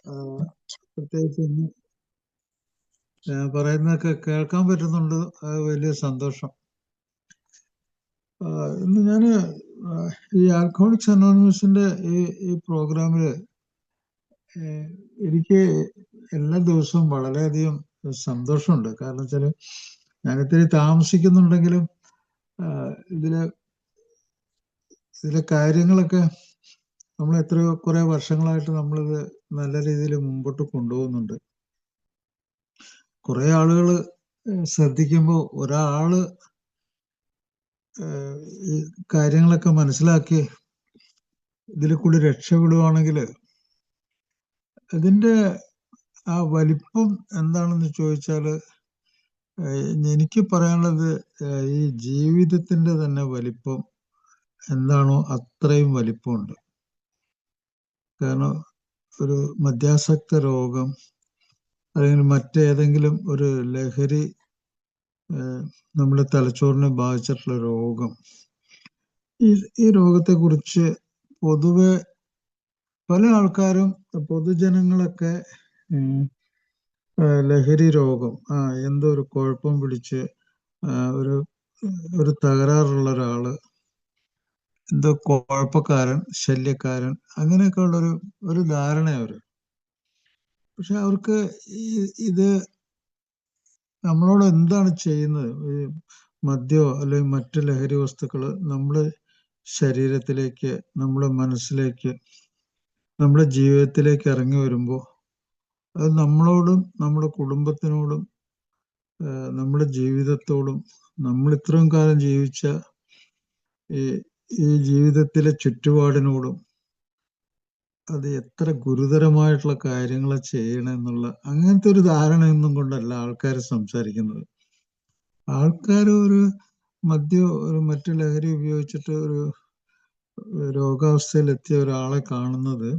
ആ, പ്രത്യേകിച്ച് ഇന്ന് ഞാൻ പറയുന്നതൊക്കെ കേൾക്കാൻ പറ്റുന്നുണ്ട്. അത് വലിയ സന്തോഷം. ആ, ഇന്ന് ഞാൻ ഈ ആൽക്കഹോളിക്സ് അനോണിമസിന്റെ ഈ പ്രോഗ്രാമില് എനിക്ക് എല്ലാ ദിവസവും വളരെയധികം സന്തോഷമുണ്ട്. കാരണം വെച്ചാൽ ഞാനിത്തിരി താമസിക്കുന്നുണ്ടെങ്കിലും ആ, ഇതിലെ ഇതിലെ കാര്യങ്ങളൊക്കെ നമ്മൾ എത്രയോ കുറെ വർഷങ്ങളായിട്ട് നമ്മളിത് നല്ല രീതിയിൽ മുമ്പോട്ട് കൊണ്ടുപോകുന്നുണ്ട്. കുറെ ആളുകൾ ശ്രദ്ധിക്കുമ്പോൾ ഒരാള് ഈ കാര്യങ്ങളൊക്കെ മനസ്സിലാക്കി ഇതിൽ കൂടി രക്ഷപ്പെടുവാണെങ്കിൽ ഇതിന്റെ ആ വലിപ്പം എന്താണെന്ന് ചോദിച്ചാൽ എനിക്ക് പറയാനുള്ളത് ഈ ജീവിതത്തിന്റെ തന്നെ വലിപ്പം എന്താണോ അത്രയും വലിപ്പമുണ്ട്. കാരണം ഒരു മദ്യാസക്ത രോഗം അല്ലെങ്കിൽ മറ്റേതെങ്കിലും ഒരു ലഹരി നമ്മുടെ തലച്ചോറിനെ ബാധിച്ചിട്ടുള്ള രോഗം, ഈ രോഗത്തെക്കുറിച്ച് പൊതുവെ പല ആൾക്കാരും പൊതുജനങ്ങളൊക്കെ ലഹരി രോഗം എന്തോ ഒരു കുഴപ്പം പിടിച്ച് ഒരു ഒരു തകരാറുള്ള ഒരാള്, എന്തോ കുഴപ്പക്കാരൻ, ശല്യക്കാരൻ, അങ്ങനെയൊക്കെ ഒരു ധാരണ അവര്. പക്ഷെ അവർക്ക് ഇത് നമ്മളോട് എന്താണ് ചെയ്യുന്നത്? ഈ മദ്യമോ അല്ലെങ്കിൽ മറ്റു ലഹരി വസ്തുക്കൾ നമ്മുടെ ശരീരത്തിലേക്ക്, നമ്മുടെ മനസ്സിലേക്ക്, നമ്മുടെ ജീവിതത്തിലേക്ക് ഇറങ്ങി വരുമ്പോൾ അത് നമ്മളോടും നമ്മുടെ കുടുംബത്തിനോടും നമ്മുടെ ജീവിതത്തോടും നമ്മൾ ഇത്രയും കാലം ജീവിച്ച ഈ ഈ ജീവിതത്തിലെ ചുറ്റുപാടിനോടും അത് എത്ര ഗുരുതരമായിട്ടുള്ള കാര്യങ്ങൾ ചെയ്യണമെന്നുള്ള അങ്ങനത്തെ ഒരു ധാരണയൊന്നും കൊണ്ടല്ല ആൾക്കാർ സംസാരിക്കുന്നത്. ആൾക്കാർ ഒരു മറ്റു ലഹരി ഉപയോഗിച്ചിട്ട് ഒരു രോഗാവസ്ഥയിലെത്തിയ ഒരാളെ കാണുന്നത്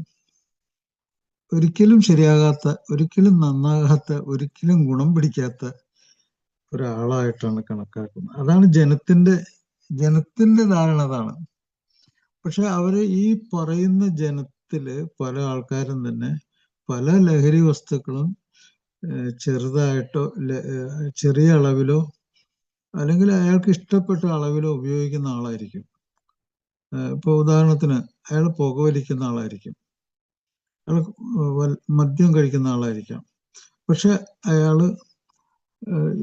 ഒരിക്കലും ശരിയാകാത്ത, ഒരിക്കലും നന്നാകാത്ത, ഒരിക്കലും ഗുണം പിടിക്കാത്ത ഒരാളായിട്ടാണ് കണക്കാക്കുന്നത്. അതാണ് ജനത്തിന്റെ ധാരണ അതാണ്. പക്ഷെ അവര് ഈ പറയുന്ന ജനത്തില് പല ആൾക്കാരും തന്നെ പല ലഹരി വസ്തുക്കളും ചെറുതായിട്ടോ ചെറിയ അളവിലോ അല്ലെങ്കിൽ അയാൾക്ക് ഇഷ്ടപ്പെട്ട അളവിലോ ഉപയോഗിക്കുന്ന ആളായിരിക്കും. ഇപ്പൊ ഉദാഹരണത്തിന് അയാൾ പുകവലിക്കുന്ന ആളായിരിക്കും, അയാൾ മദ്യം കഴിക്കുന്ന ആളായിരിക്കാം. പക്ഷെ അയാള്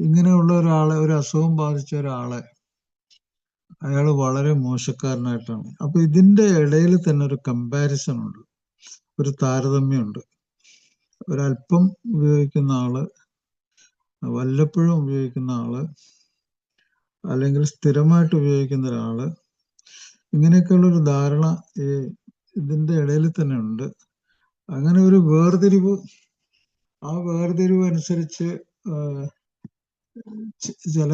ഇങ്ങനെയുള്ള ഒരാളെ, ഒരു അസുഖം ബാധിച്ച ഒരാളെ അയാൾ വളരെ മോശക്കാരനായിട്ടാണ്. അപ്പൊ ഇതിന്റെ ഇടയിൽ തന്നെ ഒരു കമ്പാരിസൺ ഉണ്ട്, ഒരു താരതമ്യമുണ്ട്. ഒരല്പം ഉപയോഗിക്കുന്ന ആള്, വല്ലപ്പോഴും ഉപയോഗിക്കുന്ന ആള്, അല്ലെങ്കിൽ സ്ഥിരമായിട്ട് ഉപയോഗിക്കുന്ന ഒരാള്, ഇങ്ങനെയൊക്കെയുള്ള ഒരു ധാരണ ഇതിന്റെ ഇടയിൽ തന്നെ ഉണ്ട്. അങ്ങനെ ഒരു വേർതിരിവ്, ആ വേർതിരിവ് അനുസരിച്ച് ചില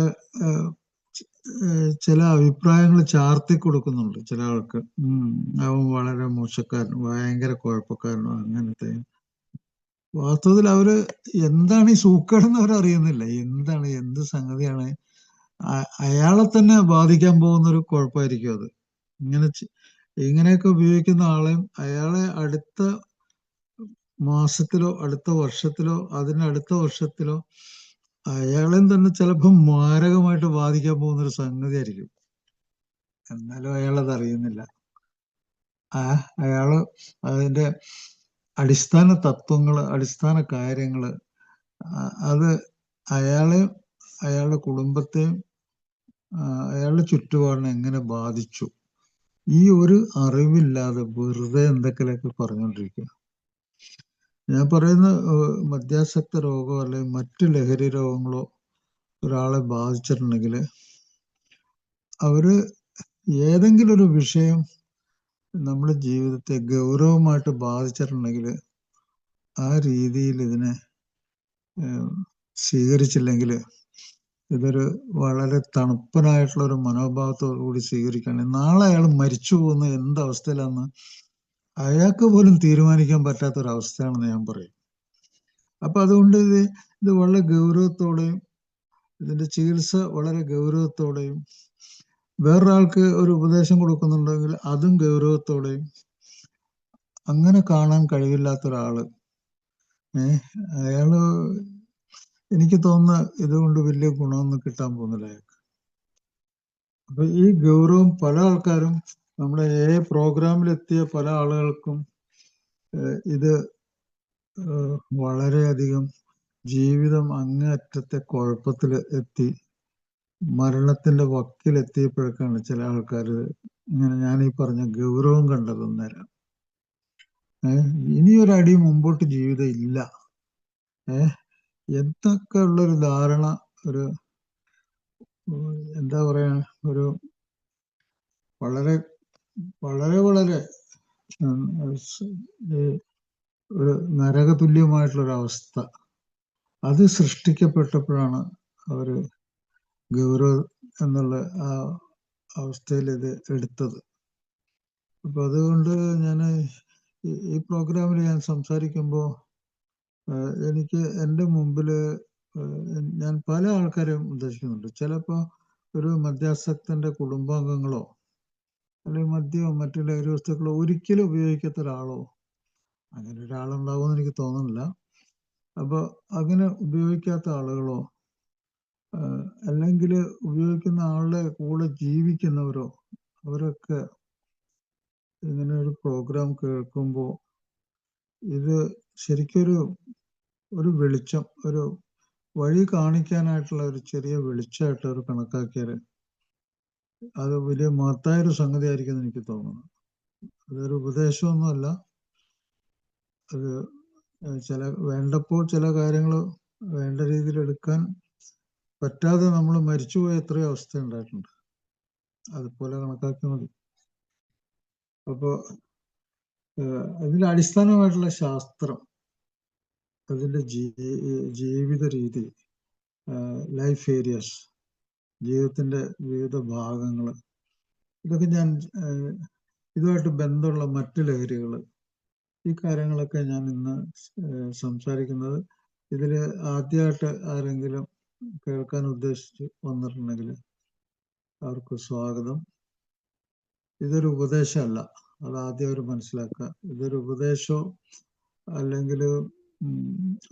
ചില അഭിപ്രായങ്ങൾ ചാർത്തി കൊടുക്കുന്നുണ്ട് ചില ആൾക്ക്. അവൻ വളരെ മോശക്കാരൻ, ഭയങ്കര കുഴപ്പക്കാരനോ അങ്ങനത്തെ. വാസ്തവത്തിൽ അവര് എന്താണ് ഈ സൂക്കേടെന്ന് അവരറിയുന്നില്ല. എന്ത് സംഗതിയാണ് അയാളെ തന്നെ ബാധിക്കാൻ പോകുന്ന ഒരു കുഴപ്പമായിരിക്കും അത്. ഇങ്ങനെയൊക്കെ ഉപയോഗിക്കുന്ന ആളെയും അയാളെ അടുത്ത മാസത്തിലോ അടുത്ത വർഷത്തിലോ അതിനടുത്ത വർഷത്തിലോ അയാളെയും തന്നെ ചിലപ്പോൾ മാരകമായിട്ട് ബാധിക്കാൻ പോകുന്ന ഒരു സംഗതി ആയിരിക്കും. എന്നാലും അയാളത് അറിയുന്നില്ല. അയാള് അതിന്റെ അടിസ്ഥാന തത്വങ്ങള്, അടിസ്ഥാന കാര്യങ്ങള് അത് അയാളെയും അയാളുടെ കുടുംബത്തെയും അയാളുടെ ചുറ്റുപാടിനെ എങ്ങനെ ബാധിച്ചു, ഈ ഒരു അറിവില്ലാതെ വെറുതെ എന്തൊക്കെയൊക്കെ പറഞ്ഞുകൊണ്ടിരിക്കുക. ഞാൻ പറയുന്ന മദ്യാസക്ത രോഗമോ അല്ലെങ്കിൽ മറ്റു ലഹരി രോഗങ്ങളോ ഒരാളെ ബാധിച്ചിട്ടുണ്ടെങ്കിൽ അവര് ഏതെങ്കിലും ഒരു വിഷയം നമ്മുടെ ജീവിതത്തെ ഗൗരവമായിട്ട് ബാധിച്ചിട്ടുണ്ടെങ്കിൽ ആ രീതിയിൽ ഇതിനെ സ്വീകരിച്ചില്ലെങ്കിൽ, ഇതൊരു വളരെ തണുപ്പനായിട്ടുള്ള ഒരു മനോഭാവത്തോടു കൂടി സ്വീകരിക്കുകയാണെങ്കിൽ നാളെ അയാൾ മരിച്ചു പോകുന്ന എന്തവസ്ഥയിലാണെന്ന് അയാൾക്ക് പോലും തീരുമാനിക്കാൻ പറ്റാത്തൊരവസ്ഥയാണെന്ന് ഞാൻ പറയും. അപ്പൊ അതുകൊണ്ട് ഇത് വളരെ ഗൗരവത്തോടെയും ഇതിന്റെ ചികിത്സ വളരെ ഗൗരവത്തോടെയും വേറൊരാൾക്ക് ഒരു ഉപദേശം കൊടുക്കുന്നുണ്ടെങ്കിൽ അതും ഗൗരവത്തോടെയും അങ്ങനെ കാണാൻ കഴിവില്ലാത്ത ഒരാള് ഏഹ് അയാള് എനിക്ക് തോന്നുന്ന ഇതുകൊണ്ട് വലിയ ഗുണമൊന്നും കിട്ടാൻ പോകുന്നില്ല അയാൾക്ക്. അപ്പൊ ഈ ഗൗരവം പല ആൾക്കാരും നമ്മുടെ പ്രോഗ്രാമിലെത്തിയ പല ആളുകൾക്കും ഇത് വളരെയധികം ജീവിതം അങ്ങേയറ്റത്തെ കുഴപ്പത്തിൽ എത്തി മരണത്തിന്റെ വക്കിലെത്തിയപ്പോഴൊക്കെയാണ് ചില ആൾക്കാർ ഇങ്ങനെ ഞാൻ ഈ പറഞ്ഞ ഗൗരവം കണ്ടത് നേരം. ഇനിയൊരടി മുമ്പോട്ട് ജീവിതം ഇല്ല. എന്തൊക്കെ ഉള്ളൊരു ധാരണ, ഒരു എന്താ പറയാ, ഒരു വളരെ വളരെ വളരെ ഒരു നരകതുല്യമായിട്ടുള്ളൊരവസ്ഥ അത് സൃഷ്ടിക്കപ്പെട്ടപ്പോഴാണ് അവര് ഗൗരവ് എന്നുള്ള ആ അവസ്ഥയിൽ ഇത് എടുത്തത്. അപ്പൊ അതുകൊണ്ട് ഞാൻ ഈ പ്രോഗ്രാമിൽ ഞാൻ സംസാരിക്കുമ്പോൾ എനിക്ക് എൻ്റെ മുമ്പില് ഞാൻ പല ആൾക്കാരെയും ഉദ്ദേശിക്കുന്നുണ്ട്. ചിലപ്പോൾ ഒരു മദ്യാസക്തന്റെ കുടുംബാംഗങ്ങളോ അല്ലെങ്കിൽ മദ്യമോ മറ്റു ലഹരി വസ്തുക്കളോ ഒരിക്കലും ഉപയോഗിക്കാത്ത ഒരാളോ, അങ്ങനെ ഒരാളുണ്ടാവുമെന്ന് എനിക്ക് തോന്നുന്നില്ല. അപ്പൊ അങ്ങനെ ഉപയോഗിക്കാത്ത ആളുകളോ അല്ലെങ്കിൽ ഉപയോഗിക്കുന്ന ആളുടെ കൂടെ ജീവിക്കുന്നവരോ, അവരൊക്കെ ഇങ്ങനെ ഒരു പ്രോഗ്രാം കേൾക്കുമ്പോൾ ഇത് ശരിക്കൊരു വെളിച്ചം, ഒരു വഴി കാണിക്കാനായിട്ടുള്ള ഒരു ചെറിയ വെളിച്ചമായിട്ട് അവർ കണക്കാക്കിയാൽ അത് വലിയ മഹത്തായൊരു സംഗതി ആയിരിക്കും എന്ന് എനിക്ക് തോന്നുന്നു. അതൊരു ഉപദേശമൊന്നുമല്ല. അത് വേണ്ടപ്പോൾ ചില കാര്യങ്ങൾ വേണ്ട രീതിയിൽ എടുക്കാൻ പറ്റാതെ നമ്മൾ മരിച്ചുപോയ എത്രയോ അവസ്ഥ ഉണ്ടായിട്ടുണ്ട്. അതുപോലെ കണക്കാക്കി മതി. അപ്പോ അതിന്റെ അടിസ്ഥാനമായിട്ടുള്ള ശാസ്ത്രം, അതിന്റെ ജീവിത രീതി, ലൈഫ് ഏരിയസ്, ജീവിതത്തിന്റെ വിവിധ ഭാഗങ്ങൾ, ഇതൊക്കെ ഞാൻ ഇതുമായിട്ട് ബന്ധമുള്ള മറ്റു ലഹരികൾ, ഈ കാര്യങ്ങളൊക്കെ ഞാൻ ഇന്ന് സംസാരിക്കുന്നത്. ഇതിൽ ആദ്യമായിട്ട് ആരെങ്കിലും കേൾക്കാൻ ഉദ്ദേശിച്ച് വന്നിട്ടുണ്ടെങ്കിൽ അവർക്ക് സ്വാഗതം. ഇതൊരു ഉപദേശമല്ല, അത് ആദ്യം അവർ മനസ്സിലാക്കുക. ഇതൊരു ഉപദേശമോ അല്ലെങ്കിൽ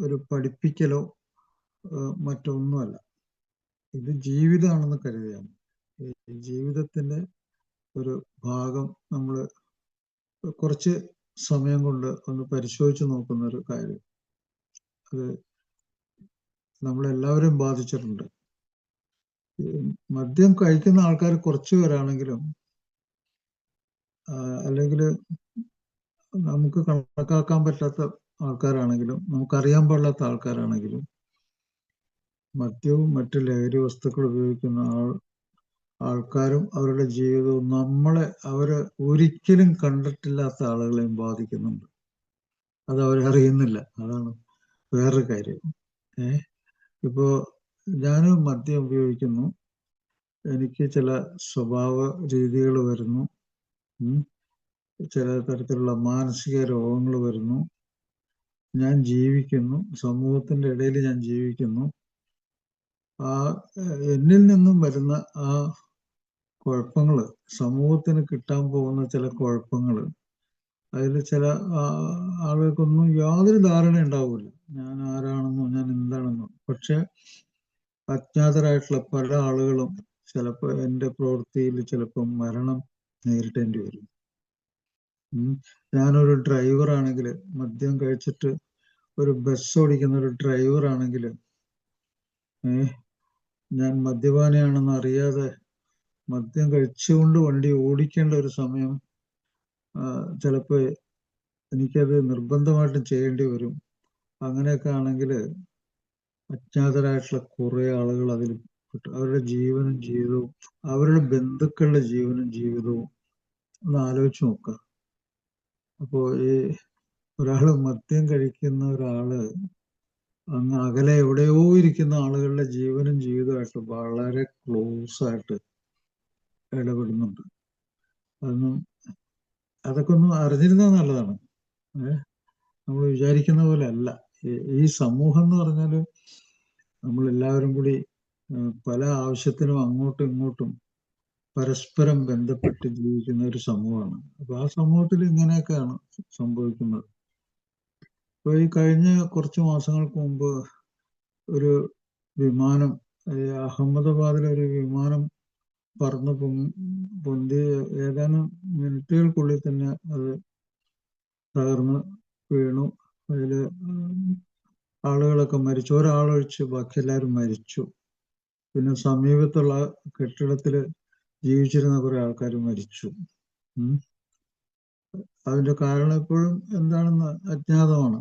ഒരു പഠിപ്പിക്കലോ മറ്റൊന്നുമല്ല. ഇത് ജീവിതമാണെന്ന് കരുതിയാണ്. ഈ ജീവിതത്തിന്റെ ഒരു ഭാഗം നമ്മൾ കുറച്ച് സമയം കൊണ്ട് ഒന്ന് പരിശോധിച്ച് നോക്കുന്ന ഒരു കാര്യം. അത് നമ്മളെല്ലാവരെയും ബാധിച്ചിട്ടുണ്ട്. മദ്യം കഴിക്കുന്ന ആൾക്കാർ കുറച്ചു പേരാണെങ്കിലും അല്ലെങ്കിൽ നമുക്ക് കണക്കാക്കാൻ പറ്റാത്ത ആൾക്കാരാണെങ്കിലും നമുക്കറിയാൻ പാടില്ലാത്ത ആൾക്കാരാണെങ്കിലും മദ്യവും മറ്റു ലഹരി വസ്തുക്കൾ ഉപയോഗിക്കുന്ന ആൾക്കാരും അവരുടെ ജീവിതവും അവര് ഒരിക്കലും കണ്ടിട്ടില്ലാത്ത ആളുകളെയും ബാധിക്കുന്നുണ്ട്. അത് അവരറിയുന്നില്ല. അതാണ് വേറൊരു കാര്യം. ഇപ്പോ ഞാനും മദ്യം ഉപയോഗിക്കുന്നു, എനിക്ക് ചില സ്വഭാവ രീതികൾ വരുന്നു, ചില തരത്തിലുള്ള മാനസിക രോഗങ്ങൾ വരുന്നു, ഞാൻ ജീവിക്കുന്നു, സമൂഹത്തിന്റെ ഇടയിൽ ഞാൻ ജീവിക്കുന്നു. എന്നിൽ നിന്നും വരുന്ന ആ കുഴപ്പങ്ങള്, സമൂഹത്തിന് കിട്ടാൻ പോകുന്ന ചില കുഴപ്പങ്ങള്, അതിൽ ചില ആളുകൾക്കൊന്നും യാതൊരു ധാരണ ഉണ്ടാവില്ല ഞാൻ ആരാണെന്നോ ഞാൻ എന്താണെന്നോ. പക്ഷെ അജ്ഞാതരായിട്ടുള്ള പല ആളുകളും ചിലപ്പോൾ എൻ്റെ പ്രവൃത്തിയിൽ ചിലപ്പോൾ മരണം നേരിടേണ്ടി വരും. ഞാനൊരു ഡ്രൈവറാണെങ്കിൽ, മദ്യം കഴിച്ചിട്ട് ഒരു ബസ് ഓടിക്കുന്ന ഒരു ഡ്രൈവറാണെങ്കിൽ, ഞാൻ മദ്യപാനിയാണെന്ന് അറിയാതെ മദ്യം കഴിച്ചുകൊണ്ട് വണ്ടി ഓടിക്കേണ്ട ഒരു സമയം ചിലപ്പോൾ എനിക്കത് നിർബന്ധമായിട്ടും ചെയ്യേണ്ടി വരും. അങ്ങനെയൊക്കെ ആണെങ്കിൽ അജ്ഞാതരായിട്ടുള്ള കുറെ ആളുകൾ അതിൽ അവരുടെ ജീവനും ജീവിതവും, അവരുടെ ബന്ധുക്കളുടെ ജീവനും ജീവിതവും ഒന്ന് ആലോചിച്ച് നോക്കുക. അപ്പോ ഈ ഒരാള് മദ്യം കഴിക്കുന്ന ഒരാള് അങ്ങ് അകലെ എവിടെയോ ഇരിക്കുന്ന ആളുകളുടെ ജീവനും ജീവിതമായിട്ട് വളരെ ക്ലോസ് ആയിട്ട് ഇടപെടുന്നുണ്ട്. അതൊക്കെ ഒന്ന് അറിഞ്ഞിരുന്നത് നല്ലതാണ്. നമ്മൾ വിചാരിക്കുന്ന പോലെ അല്ല ഈ സമൂഹം എന്ന് പറഞ്ഞാൽ. നമ്മളെല്ലാവരും കൂടി പല ആവശ്യത്തിനും അങ്ങോട്ടും ഇങ്ങോട്ടും പരസ്പരം ബന്ധപ്പെട്ട് ജീവിക്കുന്ന ഒരു സമൂഹമാണ്. അപ്പൊ ആ സമൂഹത്തിൽ ഇങ്ങനെയൊക്കെയാണ് സംഭവിക്കുന്നത്. ഈ കഴിഞ്ഞ കുറച്ച് മാസങ്ങൾക്ക് മുമ്പ് ഒരു വിമാനം, അഹമ്മദാബാദിലെ ഒരു വിമാനം പറന്ന് പൊന്തി ഏതാനും മിനിറ്റുകൾക്കുള്ളിൽ തന്നെ അത് തകർന്ന് വീണു. അതിൽ ആളുകളൊക്കെ മരിച്ചു, ഒരാളൊഴിച്ച് ബാക്കി എല്ലാവരും മരിച്ചു. പിന്നെ സമീപത്തുള്ള കെട്ടിടത്തിൽ ജീവിച്ചിരുന്ന കുറെ ആൾക്കാർ മരിച്ചു. അതിന്റെ കാരണം ഇപ്പോഴും എന്താണെന്ന് അജ്ഞാതമാണ്.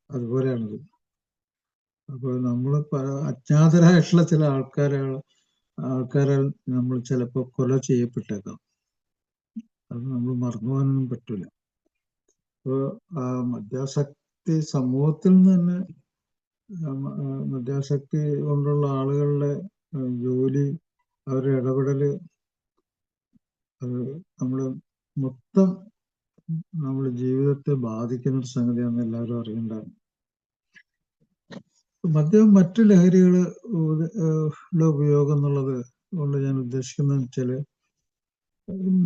അതുപോലെയാണിത്. അപ്പോൾ നമ്മൾ അജ്ഞാതരായിട്ടുള്ള ചില ആൾക്കാരാൽ നമ്മൾ ചിലപ്പോൾ കൊല ചെയ്യപ്പെട്ടേക്കാം. അത് നമ്മൾ മറന്നു പോകാനൊന്നും പറ്റില്ല. അപ്പോൾ മദ്യാസക്തി സമൂഹത്തിൽ നിന്ന് തന്നെ, മദ്യാസക്തി കൊണ്ടുള്ള ആളുകളുടെ ജോലി, അവരുടെ ഇടപെടല്, അത് മൊത്തം നമ്മുടെ ജീവിതത്തെ ബാധിക്കുന്ന ഒരു സംഗതിയാണെന്ന് എല്ലാവരും അറിയണ്ടാണ്. മദ്യം മറ്റു ലഹരികളുടെ ഉപയോഗം എന്നുള്ളത് കൊണ്ട് ഞാൻ ഉദ്ദേശിക്കുന്നത് വെച്ചാല്,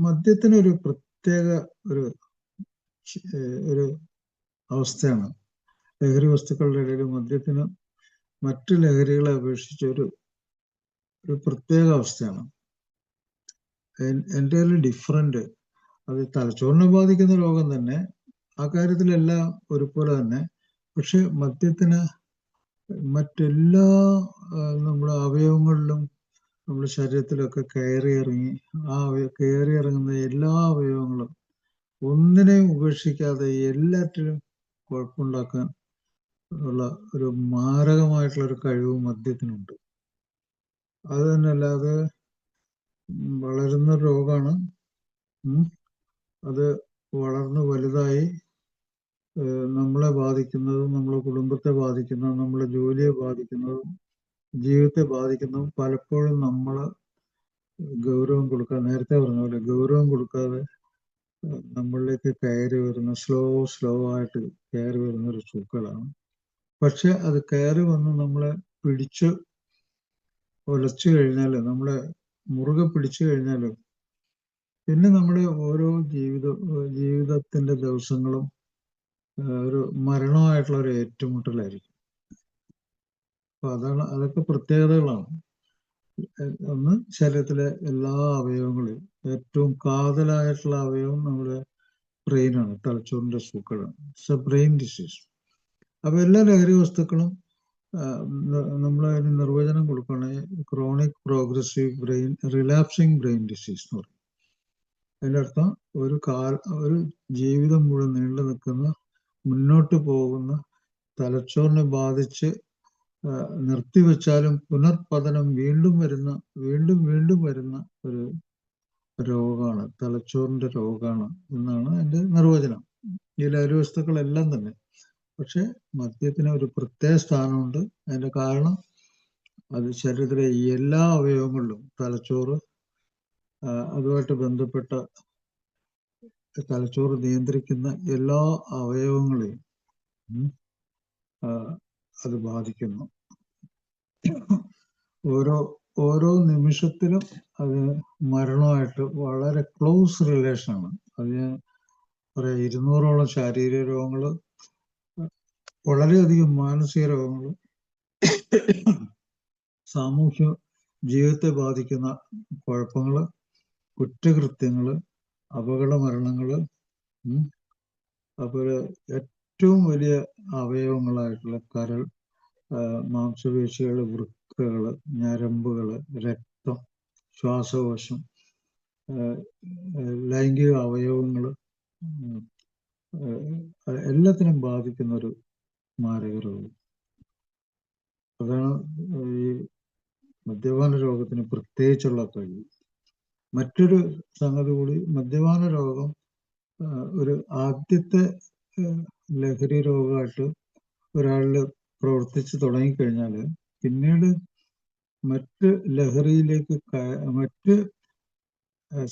മദ്യത്തിനൊരു പ്രത്യേക ഒരു അവസ്ഥയാണ്. ലഹരി വസ്തുക്കളുടെ ഇടയിൽ മദ്യത്തിന് മറ്റു ലഹരികളെ അപേക്ഷിച്ച് ഒരു പ്രത്യേക അവസ്ഥയാണ്. എൻ്റെ ഡിഫറൻറ്റ്. അത് തലച്ചോറിനെ ബാധിക്കുന്ന രോഗം തന്നെ, ആ കാര്യത്തിലെല്ലാം ഒരുപോലെ തന്നെ. പക്ഷെ മദ്യത്തിന് മറ്റെല്ലാ നമ്മുടെ അവയവങ്ങളിലും, നമ്മുടെ ശരീരത്തിലൊക്കെ കയറി ഇറങ്ങുന്ന എല്ലാ അവയവങ്ങളും ഒന്നിനെയും ഉപേക്ഷിക്കാതെ എല്ലാറ്റിലും കുഴപ്പമുണ്ടാക്കാൻ ഉള്ള ഒരു മാരകമായിട്ടുള്ള ഒരു കഴിവ് മദ്യത്തിനുണ്ട്. അത് തന്നെയല്ല, അത് വളരുന്ന രോഗമാണ്. അത് വളർന്ന് വലുതായി നമ്മളെ ബാധിക്കുന്നതും, നമ്മളെ കുടുംബത്തെ ബാധിക്കുന്നതും, നമ്മളെ ജോലിയെ ബാധിക്കുന്നതും, ജീവിതത്തെ ബാധിക്കുന്നതും പലപ്പോഴും നമ്മള് ഗൗരവം കൊടുക്കാതെ, നേരത്തെ പറഞ്ഞ പോലെ ഗൗരവം കൊടുക്കാതെ നമ്മളിലേക്ക് കയറി വരുന്ന സ്ലോ ആയിട്ട് കയറി വരുന്ന ഒരു സൂക്കളാണ്. പക്ഷെ അത് കയറി വന്ന് നമ്മളെ പിടിച്ച് ഒലച്ചു കഴിഞ്ഞാൽ, നമ്മളെ മുറുകെ പിടിച്ചു കഴിഞ്ഞാൽ, പിന്നെ നമ്മുടെ ഓരോ ജീവിതത്തിന്റെ ദിവസങ്ങളും ഒരു മരണമായിട്ടുള്ള ഒരു ഏറ്റുമുട്ടലായിരിക്കും. അപ്പൊ അതൊക്കെ പ്രത്യേകതകളാണ്. ഒന്ന്, ശരീരത്തിലെ എല്ലാ അവയവങ്ങളെയും, ഏറ്റവും കാതലായിട്ടുള്ള അവയവം നമ്മുടെ ബ്രെയിനാണ്, തലച്ചോറിന്റെ സൂക്കളാണ്. It's a brain disease. അപ്പൊ എല്ലാ ലഹരി വസ്തുക്കളും നമ്മൾ അതിന് നിർവചനം കൊടുക്കുകയാണെങ്കിൽ chronic progressive relapsing brain disease എന്ന് പറയും. അതിൻ്റെ അർത്ഥം ഒരു ജീവിതം മുഴുവൻ നീണ്ടു നിൽക്കുന്ന, മുന്നോട്ട് പോകുന്ന, തലച്ചോറിനെ ബാധിച്ച് നിർത്തിവെച്ചാലും പുനർപതനം വീണ്ടും വരുന്ന ഒരു രോഗമാണ്, തലച്ചോറിന്റെ രോഗമാണ് എന്നാണ് അതിന്റെ നിർവചനം. ഈ ലഹരി വസ്തുക്കളെല്ലാം തന്നെ. പക്ഷെ മദ്യത്തിന് ഒരു പ്രത്യേക സ്ഥാനമുണ്ട്. അതിന്റെ കാരണം അത് ശരീരത്തിലെ എല്ലാ അവയവങ്ങളിലും, തലച്ചോറ്, അതുമായിട്ട് ബന്ധപ്പെട്ട തലച്ചോറ് നിയന്ത്രിക്കുന്ന എല്ലാ അവയവങ്ങളെയും അത് ബാധിക്കുന്നു. ഓരോ നിമിഷത്തിലും അത് മരണമായിട്ട് വളരെ ക്ലോസ് റിലേഷനാണ്. അതിന് പറയാം, 200ഓളം ശാരീരിക രോഗങ്ങൾ, വളരെയധികം മാനസിക രോഗങ്ങൾ, സാമൂഹ്യ ജീവിതത്തെ ബാധിക്കുന്ന കുഴപ്പങ്ങള്, കുറ്റകൃത്യങ്ങള്, അപകട മരണങ്ങള്, അതുപോലെ ഏറ്റവും വലിയ അവയവങ്ങളായിട്ടുള്ള കരൾ, മാംസപേശികള്, വൃക്കകള്, ഞരമ്പുകള്, രക്തം, ശ്വാസകോശം, ലൈംഗിക അവയവങ്ങള്, എല്ലാത്തിനും ബാധിക്കുന്ന ഒരു മാരക രോഗം. അതാണ് ഈ മദ്യപാന രോഗത്തിന് പ്രത്യേകിച്ചുള്ള കഴിവ്. മറ്റൊരു സംഗതി കൂടി, മദ്യപാന രോഗം ഒരു ആദ്യത്തെ ലഹരി രോഗമായിട്ട് ഒരാളിൽ പ്രവർത്തിച്ച് തുടങ്ങിക്കഴിഞ്ഞാൽ, പിന്നീട് മറ്റ് ലഹരിയിലേക്ക്, മറ്റ്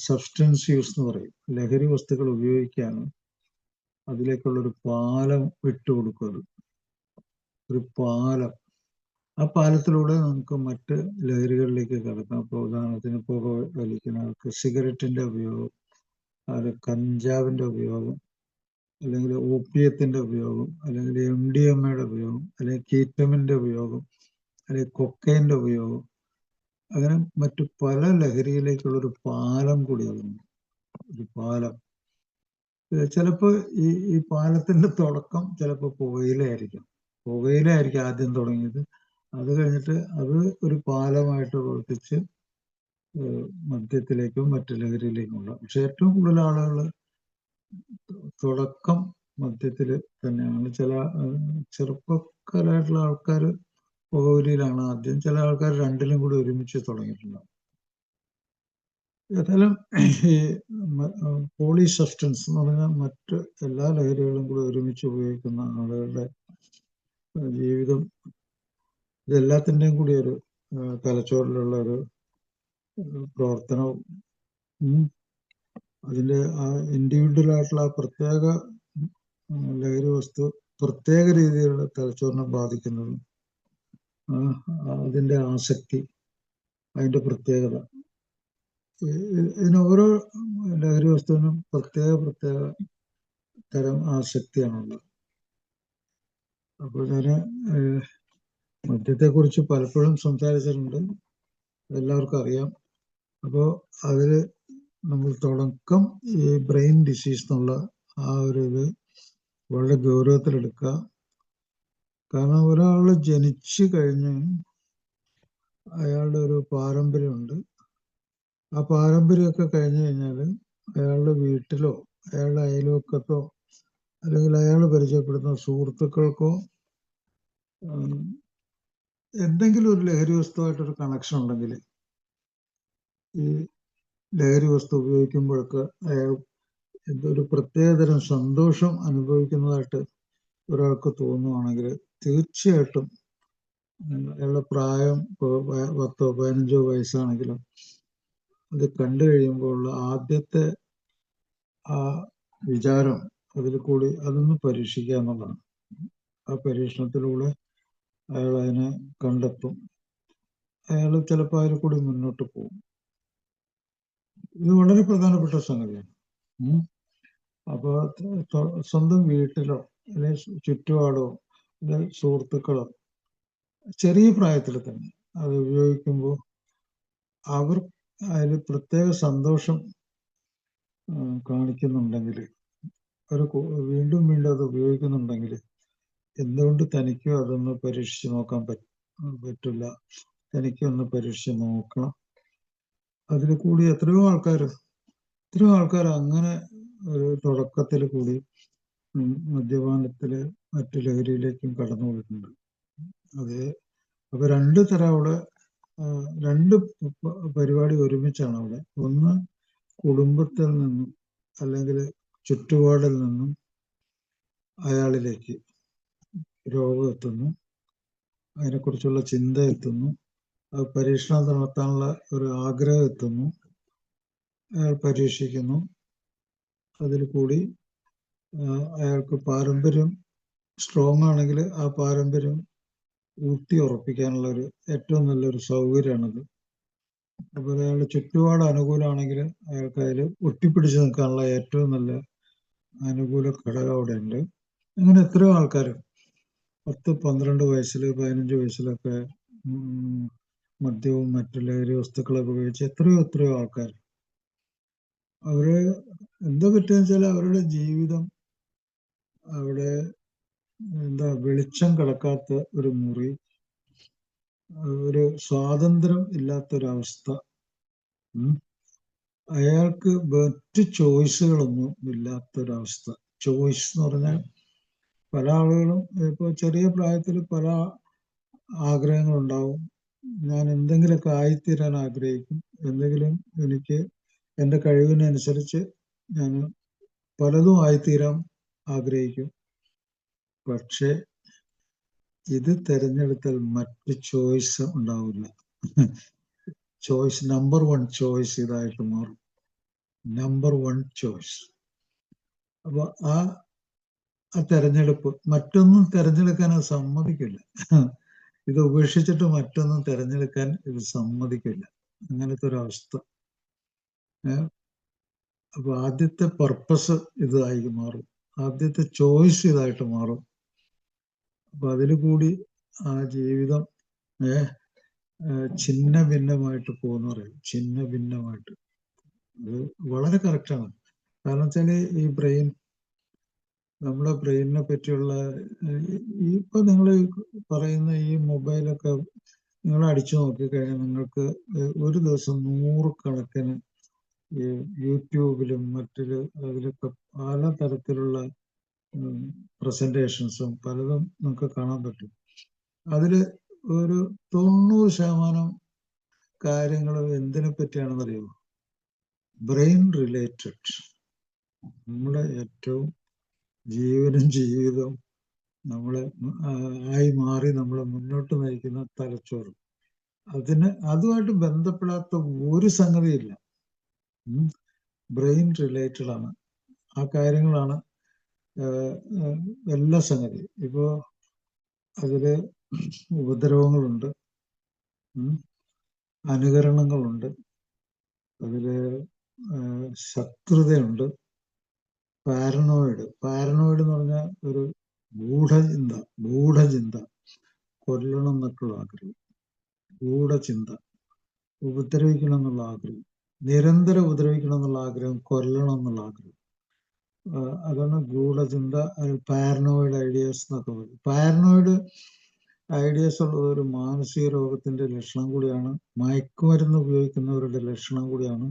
സബ്സ്റ്റൻസ് യൂസ് എന്ന് പറയും, ലഹരി വസ്തുക്കൾ ഉപയോഗിക്കാനും അതിലേക്കുള്ളൊരു പാലം വിട്ടുകൊടുക്കും. ഒരു പാലം. ആ പാലത്തിലൂടെ നമുക്ക് മറ്റ് ലഹരികളിലേക്ക് കടക്കാം. ഇപ്പോൾ ഉദാഹരണത്തിന് പുക വലിക്കുന്നവർക്ക് സിഗരറ്റിന്റെ ഉപയോഗം, അത് കഞ്ചാവിന്റെ ഉപയോഗം, അല്ലെങ്കിൽ ഓപ്പിയത്തിന്റെ ഉപയോഗം, അല്ലെങ്കിൽ MDMA ഉപയോഗം, അല്ലെങ്കിൽ കീറ്റമിന്റെ ഉപയോഗം, അല്ലെങ്കിൽ കൊക്കൈന്റെ ഉപയോഗം, അങ്ങനെ മറ്റു പല ലഹരിയിലേക്കുള്ള ഒരു പാലം കൂടിയാകുന്നു. ഒരു പാലം. ചിലപ്പോൾ ഈ പാലത്തിന്റെ തുടക്കം ചിലപ്പോൾ പുകയിലായിരിക്കും. പുകയിലായിരിക്കും ആദ്യം തുടങ്ങിയത്. അത് കഴിഞ്ഞിട്ട് അത് ഒരു പാലമായിട്ട് പ്രവർത്തിച്ച് മദ്യത്തിലേക്കും മറ്റു ലഹരിയിലേക്കുമുള്ള. പക്ഷെ ഏറ്റവും കൂടുതൽ ആളുകൾ തുടക്കം മദ്യത്തിൽ തന്നെയാണ്. ചില ചെറുപ്പക്കാരായിട്ടുള്ള ആൾക്കാർ പുകവലിയിലാണ് ആദ്യം. ചില ആൾക്കാർ രണ്ടിലും കൂടി ഒരുമിച്ച് തുടങ്ങിയിട്ടുണ്ടാവും. ഏതായാലും ഈ പോളി സബ്സ്റ്റൻസ് എന്ന് പറഞ്ഞാൽ മറ്റ് എല്ലാ ലഹരികളും കൂടി ഒരുമിച്ച് ഉപയോഗിക്കുന്ന ആളുകളുടെ ജീവിതം, ഇതെല്ലാത്തിൻ്റെയും കൂടി ഒരു തലച്ചോറിലുള്ള ഒരു പ്രവർത്തനവും അതിൻ്റെ ആ ഇൻഡിവിജ്വൽ ആയിട്ടുള്ള ആ പ്രത്യേക ലഹരി വസ്തു പ്രത്യേക രീതിയിലുള്ള തലച്ചോറിനെ ബാധിക്കുന്നതും അതിൻ്റെ ആസക്തി, അതിൻ്റെ പ്രത്യേകത, ഇതിന് ഓരോ ലഹരി വസ്തുവിനും പ്രത്യേക തരം ആസക്തിയാണുള്ളത്. അപ്പോൾ ഞാൻ മദ്യത്തെക്കുറിച്ച് പലപ്പോഴും സംസാരിച്ചിട്ടുണ്ട്, എല്ലാവർക്കും അറിയാം. അപ്പോൾ അതിൽ നമ്മൾ തുടക്കം ഈ ബ്രെയിൻ ഡിസീസ് എന്നുള്ള ആ ഒരു ഇത് വളരെ ഗൗരവത്തിലെടുക്കുക. കാരണം ഒരാൾ ജനിച്ചു കഴിഞ്ഞ് അയാളുടെ ഒരു പാരമ്പര്യമുണ്ട്. ആ പാരമ്പര്യമൊക്കെ കഴിഞ്ഞു കഴിഞ്ഞാൽ അയാളുടെ വീട്ടിലോ അയാളുടെ അയൽവക്കത്തോ അല്ലെങ്കിൽ അയാൾ പരിചയപ്പെടുന്ന സുഹൃത്തുക്കൾക്കോ എന്തെങ്കിലും ഒരു ലഹരി വസ്തുവായിട്ടൊരു കണക്ഷൻ ഉണ്ടെങ്കിൽ ഈ ലഹരി വസ്തു ഉപയോഗിക്കുമ്പോഴൊക്കെ അയാൾ എന്തൊരു പ്രത്യേകതരം സന്തോഷം അനുഭവിക്കുന്നതായിട്ട് ഒരാൾക്ക് തോന്നുവാണെങ്കിൽ തീർച്ചയായിട്ടും അയാളുടെ പ്രായം 10 15 വയസ്സാണെങ്കിലും അത് കണ്ടു കഴിയുമ്പോൾ ആദ്യത്തെ ആ വിചാരം അതിൽ കൂടി അതൊന്ന് പരീക്ഷിക്കുക എന്നുള്ളതാണ്. ആ പരീക്ഷണത്തിലൂടെ അയാൾ അതിനെ കണ്ടെത്തും. അയാൾ ചിലപ്പോൾ അതിൽ കൂടി മുന്നോട്ട് പോകും. ഇത് വളരെ പ്രധാനപ്പെട്ട സംഗതിയാണ്. അപ്പോൾ സ്വന്തം വീട്ടിലോ അല്ലെങ്കിൽ ചുറ്റുപാടോ അല്ലെങ്കിൽ സുഹൃത്തുക്കളോ ചെറിയ പ്രായത്തിൽ തന്നെ അത് ഉപയോഗിക്കുമ്പോൾ അവർ അതിൽ പ്രത്യേക സന്തോഷം കാണിക്കുന്നുണ്ടെങ്കിൽ, അവർ വീണ്ടും അത് ഉപയോഗിക്കുന്നുണ്ടെങ്കിൽ എന്തുകൊണ്ട് തനിക്കും അതൊന്ന് പരീക്ഷിച്ച് നോക്കാൻ പറ്റില്ല, തനിക്കൊന്ന് പരീക്ഷിച്ച് നോക്കണം. അതിൽ കൂടി എത്രയോ ആൾക്കാർ അങ്ങനെ ഒരു തുടക്കത്തിൽ കൂടി മദ്യപാനത്തില് മറ്റു ലഹരിയിലേക്കും കടന്നു പോയിട്ടുണ്ട്. അത് അപ്പൊ രണ്ട് തരം അവിടെ, രണ്ട് പരിപാടി ഒരുമിച്ചാണ് അവിടെ. ഒന്ന് കുടുംബത്തിൽ നിന്നും അല്ലെങ്കിൽ ചുറ്റുപാടിൽ നിന്നും അയാളിലേക്ക് രോഗം എത്തുന്നു, അതിനെക്കുറിച്ചുള്ള ചിന്ത എത്തുന്നു, അത് പരീക്ഷണം നടത്താനുള്ള ഒരു ആഗ്രഹം എത്തുന്നു, അയാൾ പരീക്ഷിക്കുന്നു. അതിൽ കൂടി അയാൾക്ക് പാരമ്പര്യം സ്ട്രോങ് ആണെങ്കിൽ ആ പാരമ്പര്യം ഊട്ടി ഉറപ്പിക്കാനുള്ള ഒരു ഏറ്റവും നല്ലൊരു സൗകര്യമാണത്. അതുപോലെ അയാളുടെ ചുറ്റുപാട് അനുകൂലമാണെങ്കിൽ അയാൾക്ക് അതിൽ ഒട്ടിപ്പിടിച്ച് നിൽക്കാനുള്ള ഏറ്റവും നല്ല അനുകൂല ഘടകം അവിടെ ഉണ്ട്. അങ്ങനെ എത്രയോ ആൾക്കാർ 10 12 വയസ്സിൽ 15 വയസ്സിലൊക്കെ മദ്യവും മറ്റു ലഹരി വസ്തുക്കളൊക്കെ ഉപയോഗിച്ച് എത്രയോ ആൾക്കാർ അവര് എന്താ പറ്റുക വെച്ചാൽ അവരുടെ ജീവിതം അവിടെ വെളിച്ചം കിടക്കാത്ത ഒരു മുറി, ഒരു സ്വാതന്ത്ര്യം ഇല്ലാത്തൊരവസ്ഥ, അയാൾക്ക് മറ്റ് ചോയ്സുകളൊന്നും ഇല്ലാത്തൊരവസ്ഥ. ചോയ്സ് എന്ന് പറഞ്ഞാൽ പല ആളുകളും ഇപ്പോൾ ചെറിയ പ്രായത്തിൽ പല ആഗ്രഹങ്ങളുണ്ടാവും. ഞാൻ എന്തെങ്കിലുമൊക്കെ ആയിത്തീരാൻ ആഗ്രഹിക്കും, എന്തെങ്കിലും എനിക്ക് എൻ്റെ കഴിവിനനുസരിച്ച് ഞാൻ പലതും ആയിത്തീരാൻ ആഗ്രഹിക്കും. പക്ഷെ ഇത് തിരഞ്ഞെടുത്താൽ മറ്റ് ചോയ്സ് ഉണ്ടാവില്ല. ചോയ്സ് നമ്പർ 1 ചോയ്സ് ഇതായിട്ട് മാറും. Number 1 choice. അപ്പൊ ആ തെരഞ്ഞെടുപ്പ് മറ്റൊന്നും തിരഞ്ഞെടുക്കാൻ അത് സമ്മതിക്കില്ല. ഇത് ഉപേക്ഷിച്ചിട്ട് മറ്റൊന്നും തിരഞ്ഞെടുക്കാൻ ഇത് സമ്മതിക്കില്ല. അങ്ങനത്തെ ഒരു അവസ്ഥ. അപ്പൊ ആദ്യത്തെ പർപ്പസ് ഇതായി മാറും. ആദ്യത്തെ ചോയ്സ് ഇതായിട്ട് മാറും. അപ്പൊ അതിൽ കൂടി ആ ജീവിതം ഛിന്ന ഭിന്നമായിട്ട് പോകുന്ന പറയും. ഛിന്ന ഭിന്നമായിട്ട്. അത് വളരെ കറക്റ്റാണ്. കാരണം വെച്ചാല് ഈ ബ്രെയിൻ, നമ്മുടെ ബ്രെയിനിനെ പറ്റിയുള്ള ഇപ്പൊ നിങ്ങൾ പറയുന്ന ഈ മൊബൈലൊക്കെ നിങ്ങൾ അടിച്ചു നോക്കിക്കഴിഞ്ഞാൽ നിങ്ങൾക്ക് ഒരു ദിവസം 100 കണക്കിന് ഈ യൂട്യൂബിലും അതിലൊക്കെ പല തരത്തിലുള്ള പ്രസന്റേഷൻസും പലതും നമുക്ക് കാണാൻ പറ്റും. അതില് ഒരു 90% കാര്യങ്ങൾ എന്തിനെ പറ്റിയാണെന്ന് അറിയുമോ? Brain related. നമ്മുടെ ഏറ്റവും ജീവനും ജീവിതവും നമ്മളെ ആയി മാറി നമ്മളെ മുന്നോട്ട് നയിക്കുന്ന തലച്ചോറ്. അതുമായിട്ട് ബന്ധപ്പെടാത്ത ഒരു സംഗതിയില്ല. ബ്രെയിൻ റിലേറ്റഡ് ആണ്. ആ കാര്യങ്ങളാണ് എല്ലാ സംഗതി. ഇപ്പോ അതില് ഉപദ്രവങ്ങളുണ്ട്, അനുകരണങ്ങളുണ്ട്, അതില് ശത്രുതയുണ്ട്, പാരനോയിഡ് എന്ന് പറഞ്ഞാൽ ഒരു ഗൂഢചിന്ത, കൊല്ലണം എന്നൊക്കെയുള്ള ആഗ്രഹം, ഗൂഢചിന്ത, ഉപദ്രവിക്കണം എന്നുള്ള ആഗ്രഹം, നിരന്തരം ഉപദ്രവിക്കണം എന്നുള്ള ആഗ്രഹം, കൊല്ലണം എന്നുള്ള ആഗ്രഹം, അതാണ് ഗൂഢചിന്ത. പാരനോയിഡ് ഐഡിയാസ് എന്നൊക്കെ പറയും. പാരനോയിഡ് ഐഡിയാസ് ഉള്ളത് ഒരു മാനസിക രോഗത്തിന്റെ ലക്ഷണം കൂടിയാണ്. മയക്കുമരുന്ന് ഉപയോഗിക്കുന്നവരുടെ ലക്ഷണം കൂടിയാണ്.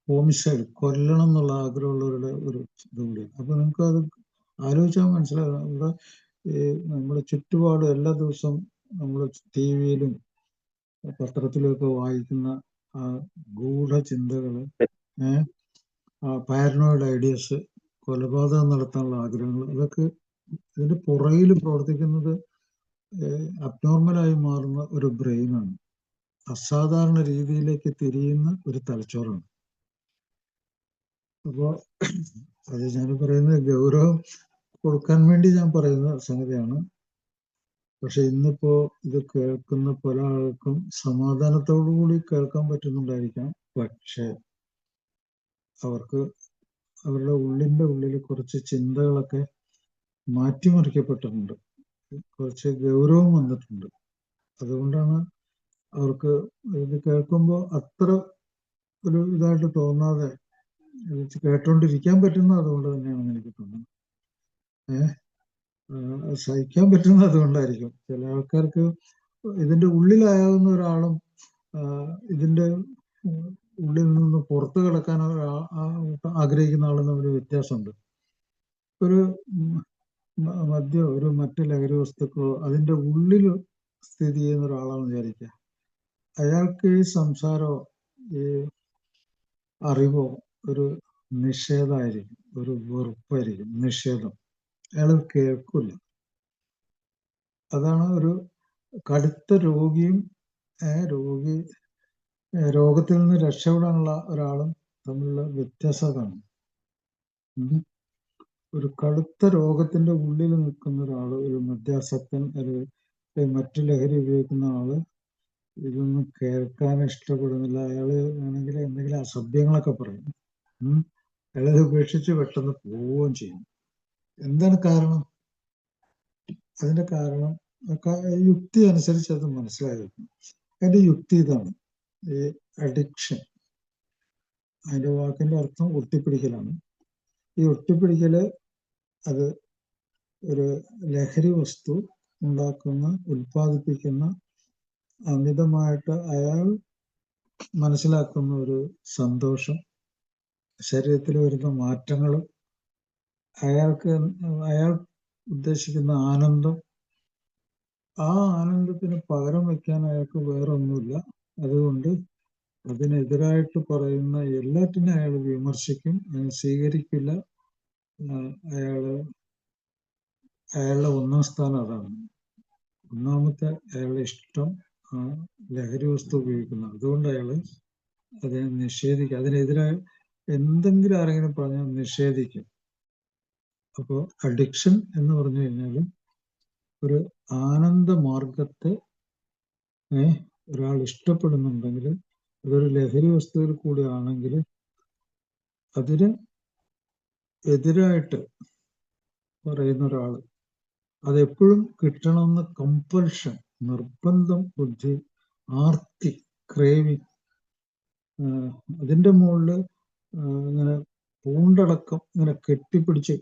ഹോമിസൈഡ്, കൊല്ലണം എന്നുള്ള ആഗ്രഹമുള്ളവരുടെ ഒരു ഇത് കൂടിയാണ്. അപ്പൊ നിങ്ങൾക്ക് അത് ആലോചിച്ചാൽ മനസ്സിലാകും. നമ്മുടെ ചുറ്റുപാട് എല്ലാ ദിവസവും നമ്മൾ ടി വിയിലും പത്രത്തിലൊക്കെ വായിക്കുന്ന ആ ഗൂഢചിന്തകള്, പാരനോയിഡ് ഐഡിയാസ്, കൊലപാതകം നടത്താനുള്ള ആഗ്രഹങ്ങൾ, അതൊക്കെ ഇതിന്റെ പുറകിൽ പ്രവർത്തിക്കുന്നത് അബ്നോർമലായി മാറുന്ന ഒരു ബ്രെയിനാണ്. അസാധാരണ രീതിയിലേക്ക് തിരിയുന്ന ഒരു തലച്ചോറാണ്. അപ്പോ അത് ഞാൻ പറയുന്നത് ഗൗരവം കൊടുക്കാൻ വേണ്ടി ഞാൻ പറയുന്ന സംഗതിയാണ്. പക്ഷെ ഇന്നിപ്പോ ഇത് കേൾക്കുന്ന പല ആൾക്കും സമാധാനത്തോടു കൂടി കേൾക്കാൻ പറ്റുന്നുണ്ടായിരിക്കാം. പക്ഷെ അവർക്ക് അവരുടെ ഉള്ളിൽ കുറച്ച് ചിന്തകളൊക്കെ മാറ്റിമറിക്കപ്പെട്ടിട്ടുണ്ട്, കുറച്ച് ഗൗരവം വന്നിട്ടുണ്ട്. അതുകൊണ്ടാണ് അവർക്ക് ഇത് കേൾക്കുമ്പോൾ അത്ര ഒരു ഇതായിട്ട് തോന്നാതെ കേട്ടോണ്ടിരിക്കാൻ പറ്റുന്നത്. അതുകൊണ്ട് തന്നെയാണെന്ന് എനിക്ക് തോന്നുന്നത്. സഹിക്കാൻ പറ്റുന്നത് അതുകൊണ്ടായിരിക്കും. ചില ആൾക്കാർക്ക് ഇതിന്റെ ഉള്ളിലായാവുന്ന ഒരാളും ഇതിന്റെ ഉള്ളിൽ നിന്ന് പുറത്തു കിടക്കാൻ ആഗ്രഹിക്കുന്ന ആളും തമ്മിൽ വ്യത്യാസമുണ്ട്. ഒരു മദ്യമോ ഒരു മറ്റു ലഹരി വസ്തുക്കളോ അതിന്റെ ഉള്ളിൽ സ്ഥിതി ചെയ്യുന്ന ഒരാളാണെന്ന് വിചാരിക്കുക. അയാൾക്ക് ഈ സംസാരമോ ഈ അറിവോ ഒരു നിഷേധമായിരിക്കും, ഒരു വെറുപ്പായിരിക്കും, നിഷേധം. അയാൾ കേൾക്കില്ല. അതാണ് ഒരു കടുത്ത രോഗിയും രോഗത്തിൽ നിന്ന് രക്ഷപ്പെടാനുള്ള ഒരാളും തമ്മിലുള്ള വ്യത്യാസം അതാണ്. ഒരു കടുത്ത രോഗത്തിന്റെ ഉള്ളിൽ നിൽക്കുന്ന ഒരാള്, ഒരു മദ്യാസക്തൻ, മറ്റു ലഹരി ഉപയോഗിക്കുന്ന ആള് ഇതൊന്നും കേൾക്കാൻ ഇഷ്ടപ്പെടുന്നില്ല. അയാള് ആണെങ്കിൽ എന്തെങ്കിലും അസഭ്യങ്ങളൊക്കെ പറയും. അയാളത് ഉപേക്ഷിച്ച് പെട്ടെന്ന് പോവുകയും ചെയ്യും. എന്താണ് കാരണം? അതിന്റെ കാരണം യുക്തി അനുസരിച്ച് അത് മനസ്സിലായിരുന്നു. അതിന്റെ യുക്തി ഇതാണ്. ഈ അഡിക്ഷൻ, അതിന്റെ വാക്കിന്റെ അർത്ഥം ഒട്ടിപ്പിടിക്കലാണ്. ഈ ഒട്ടിപ്പിടിക്കല് അത് ഒരു ലഹരി വസ്തു ഉൽപ്പാദിപ്പിക്കുന്ന അമിതമായിട്ട് അയാൾ മനസ്സിലാക്കുന്ന ഒരു സന്തോഷം, ശരീരത്തിൽ വരുന്ന മാറ്റങ്ങളും, അയാൾ ഉദ്ദേശിക്കുന്ന ആനന്ദം, ആ ആനന്ദത്തിന് പകരം വയ്ക്കാൻ അയാൾക്ക് വേറെ ഒന്നുമില്ല. അതുകൊണ്ട് അതിനെതിരായിട്ട് പറയുന്ന എല്ലാറ്റിനും അയാൾ വിമർശിക്കും, സ്വീകരിക്കില്ല. അയാളുടെ ഒന്നാം സ്ഥാനം അതാണ്. ഒന്നാമത്തെ അയാളുടെ ഇഷ്ടം ലഹരി വസ്തു ഉപയോഗിക്കുന്ന. അതുകൊണ്ട് അയാള് അതിനെ നിഷേധിക്കും. അതിനെതിരായി എന്തെങ്കിലും ആരെങ്കിലും പറഞ്ഞാൽ നിഷേധിക്കും. അപ്പോൾ അഡിക്ഷൻ എന്ന് പറഞ്ഞു കഴിഞ്ഞാൽ ഒരു ആനന്ദ മാർഗത്തെ ഒരാൾ ഇഷ്ടപ്പെടുന്നുണ്ടെങ്കിൽ, അതൊരു ലഹരി വസ്തുവിൽ കൂടി ആണെങ്കിൽ അതിന് എതിരായിട്ട് പറയുന്ന ഒരാൾ അതെപ്പോഴും കിട്ടണമെന്ന് കമ്പൽഷൻ, നിർബന്ധം ബുദ്ധി, ആർത്തി, ക്രേവിങ്, അതിൻ്റെ മുകളിൽ ഇങ്ങനെ പൂണ്ടടക്കം ഇങ്ങനെ കെട്ടിപ്പിടിച്ച്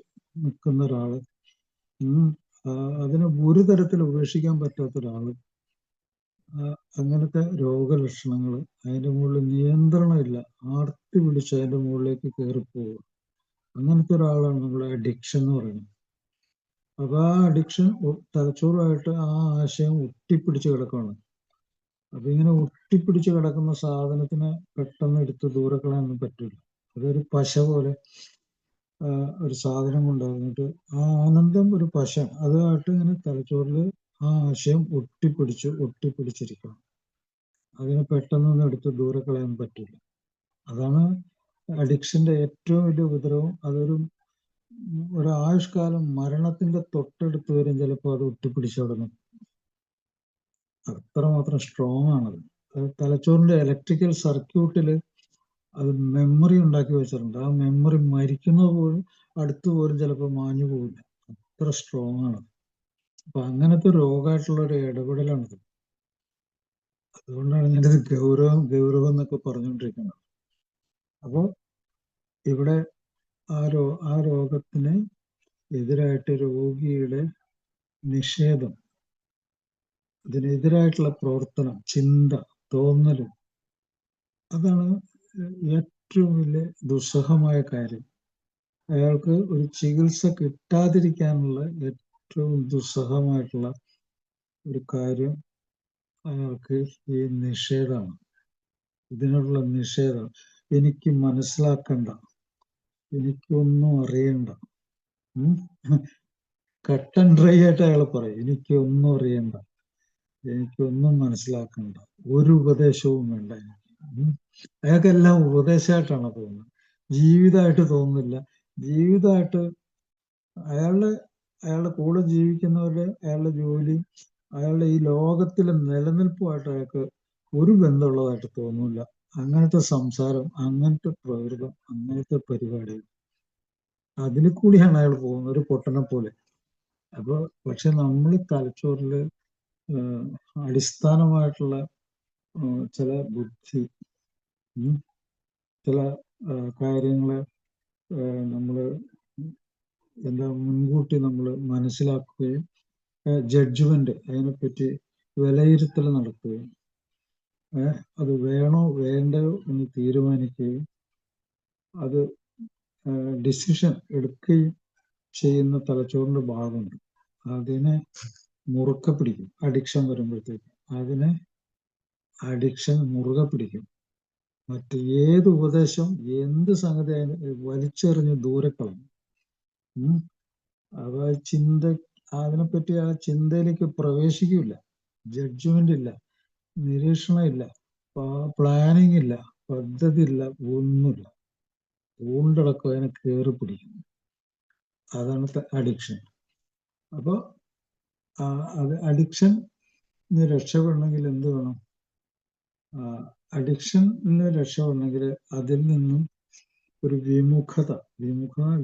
നിൽക്കുന്ന ഒരാള്, അതിനെ ഒരു തരത്തിൽ ഉപേക്ഷിക്കാൻ പറ്റാത്ത ഒരാള്, അങ്ങനത്തെ രോഗലക്ഷണങ്ങൾ, അതിൻ്റെ മുകളിൽ നിയന്ത്രണമില്ല, ആർത്തി പിടിച്ച് അതിൻ്റെ മുകളിലേക്ക് കയറിപ്പോവുക, അങ്ങനത്തെ ഒരാളാണ് നമ്മളെ അഡിക്ഷൻ എന്ന് പറയുന്നത്. അപ്പൊ ആ അഡിക്ഷൻ തലച്ചോറുമായിട്ട് ആ ആശയം ഒട്ടിപ്പിടിച്ച് കിടക്കുകയാണ്. അപ്പൊ ഇങ്ങനെ ഒട്ടിപ്പിടിച്ച് കിടക്കുന്ന സാധനത്തിനെ പെട്ടെന്ന് എടുത്ത് ദൂരെ കളയാനൊന്നും പറ്റില്ല. അതൊരു പശ പോലെ ഒരു സാധനം കൊണ്ടുവന്നിട്ട് ആ ആനന്ദം ഒരു പശ, അതുമായിട്ട് ഇങ്ങനെ തലച്ചോറിൽ ആ ആശയം ഒട്ടിപ്പിടിച്ചിരിക്കണം. അതിനെ പെട്ടെന്നൊന്നും എടുത്ത് ദൂരെ കളയാൻ പറ്റില്ല. അതാണ് അഡിക്ഷന്റെ ഏറ്റവും വലിയ ഉപദ്രവം. അതൊരു ആയുഷ്കാലം മരണത്തിന്റെ തൊട്ടടുത്ത് വരും ചിലപ്പോൾ അത് ഒട്ടിപ്പിടിച്ചവിടെ നിൽക്കും. അത്രമാത്രം സ്ട്രോങ് ആണത്. തലച്ചോറിന്റെ ഇലക്ട്രിക്കൽ സർക്യൂട്ടിൽ അത് മെമ്മറി ഉണ്ടാക്കി വെച്ചിട്ടുണ്ട്. ആ മെമ്മറി മരിക്കുന്നത് പോലും അടുത്ത് പോലും ചിലപ്പോൾ മാഞ്ഞു പോകില്ല. അത്ര സ്ട്രോങ് ആണ്. അപ്പൊ അങ്ങനത്തെ രോഗമായിട്ടുള്ള ഒരു ഇടപെടലാണിത്. അതുകൊണ്ടാണ് ഞാനിത് ഗൗരവം എന്നൊക്കെ പറഞ്ഞുകൊണ്ടിരിക്കുന്നത്. അപ്പോൾ ഇവിടെ ആ രോഗത്തിന് എതിരായിട്ട് രോഗിയുടെ നിഷേധം, അതിനെതിരായിട്ടുള്ള പ്രവർത്തനം, ചിന്ത, തോന്നലും, അതാണ് ഏറ്റവും വലിയ ദുസ്സഹമായ കാര്യം. അയാൾക്ക് ഒരു ചികിത്സ കിട്ടാതിരിക്കാനുള്ള ഏറ്റവും ദുസ്സഹമായിട്ടുള്ള ഒരു കാര്യം അയാൾക്ക് ഈ നിഷേധമാണ്. ഇതിനുള്ള നിഷേധം. എനിക്ക് മനസ്സിലാക്കണ്ട, എനിക്കൊന്നും അറിയണ്ട. കട്ടൻ ഡ്രൈ ആയിട്ട് അയാൾ പറയും, എനിക്കൊന്നും അറിയണ്ട, എനിക്കൊന്നും മനസ്സിലാക്കണ്ട, ഒരു ഉപദേശവും വേണ്ട എനിക്ക്. അയാൾക്കെല്ലാം ഉപദേശമായിട്ടാണ് തോന്നുന്നത്, ജീവിതമായിട്ട് തോന്നുന്നില്ല. ജീവിതമായിട്ട് അയാളുടെ കൂടെ ജീവിക്കുന്നവരുടെ, അയാളുടെ ജോലി, അയാളുടെ ഈ ലോകത്തിലെ നിലനിൽപ്പുമായിട്ട് അയാൾക്ക് ഒരു ബന്ധമുള്ളതായിട്ട് തോന്നില്ല. അങ്ങനത്തെ സംസാരം, അങ്ങനത്തെ പ്രകൃതം, അങ്ങനത്തെ പരിപാടികൾ, അതിൽ കൂടിയാണ് അയാൾ പോകുന്നത്, ഒരു പൊട്ടനെ പോലെ. അപ്പൊ പക്ഷെ നമ്മൾ തലച്ചോറില് അടിസ്ഥാനമായിട്ടുള്ള ചില ബുദ്ധി, ചില കാര്യങ്ങളെ നമ്മൾ മുൻകൂട്ടി നമ്മൾ മനസ്സിലാക്കുകയും ജഡ്ജ്മെന്റ്, അതിനെപ്പറ്റി വിലയിരുത്തൽ നടത്തുകയും അത് വേണോ വേണ്ടയോ എന്ന് തീരുമാനിക്കുകയും അത് ഡിസിഷൻ എടുക്കുകയും ചെയ്യുന്ന തലച്ചോറിന്റെ ഭാഗമുണ്ട്. അതിനെ മുറുക്കെ പിടിക്കും. അഡിക്ഷൻ വരുമ്പോഴത്തേക്ക് അതിനെ അഡിക്ഷൻ മുറുകെ പിടിക്കും. മറ്റ് ഏത് ഉപദേശം, എന്ത് സംഗതി വലിച്ചെറിഞ്ഞ് ദൂരെ കളയും. അത് അതിനെപ്പറ്റി ആ ചിന്തയിലേക്ക് പ്രവേശിക്കില്ല. ജഡ്ജ്മെന്റ് ഇല്ല, നിരീക്ഷണം ഇല്ല, പ്ലാനിങ് ഇല്ല, പദ്ധതി ഇല്ല, ഒന്നുമില്ല. പൂണ്ടടക്കം അതിനെ കയറി പിടിക്കുന്നു. അതാണ് അഡിക്ഷൻ. അപ്പൊ അത് അഡിക്ഷന് രക്ഷപ്പെടണമെങ്കിൽ എന്ത് വേണം? അഡിക്ഷന് രക്ഷപ്പെടണമെങ്കിൽ അതിൽ നിന്നും ഒരു വിമുഖത,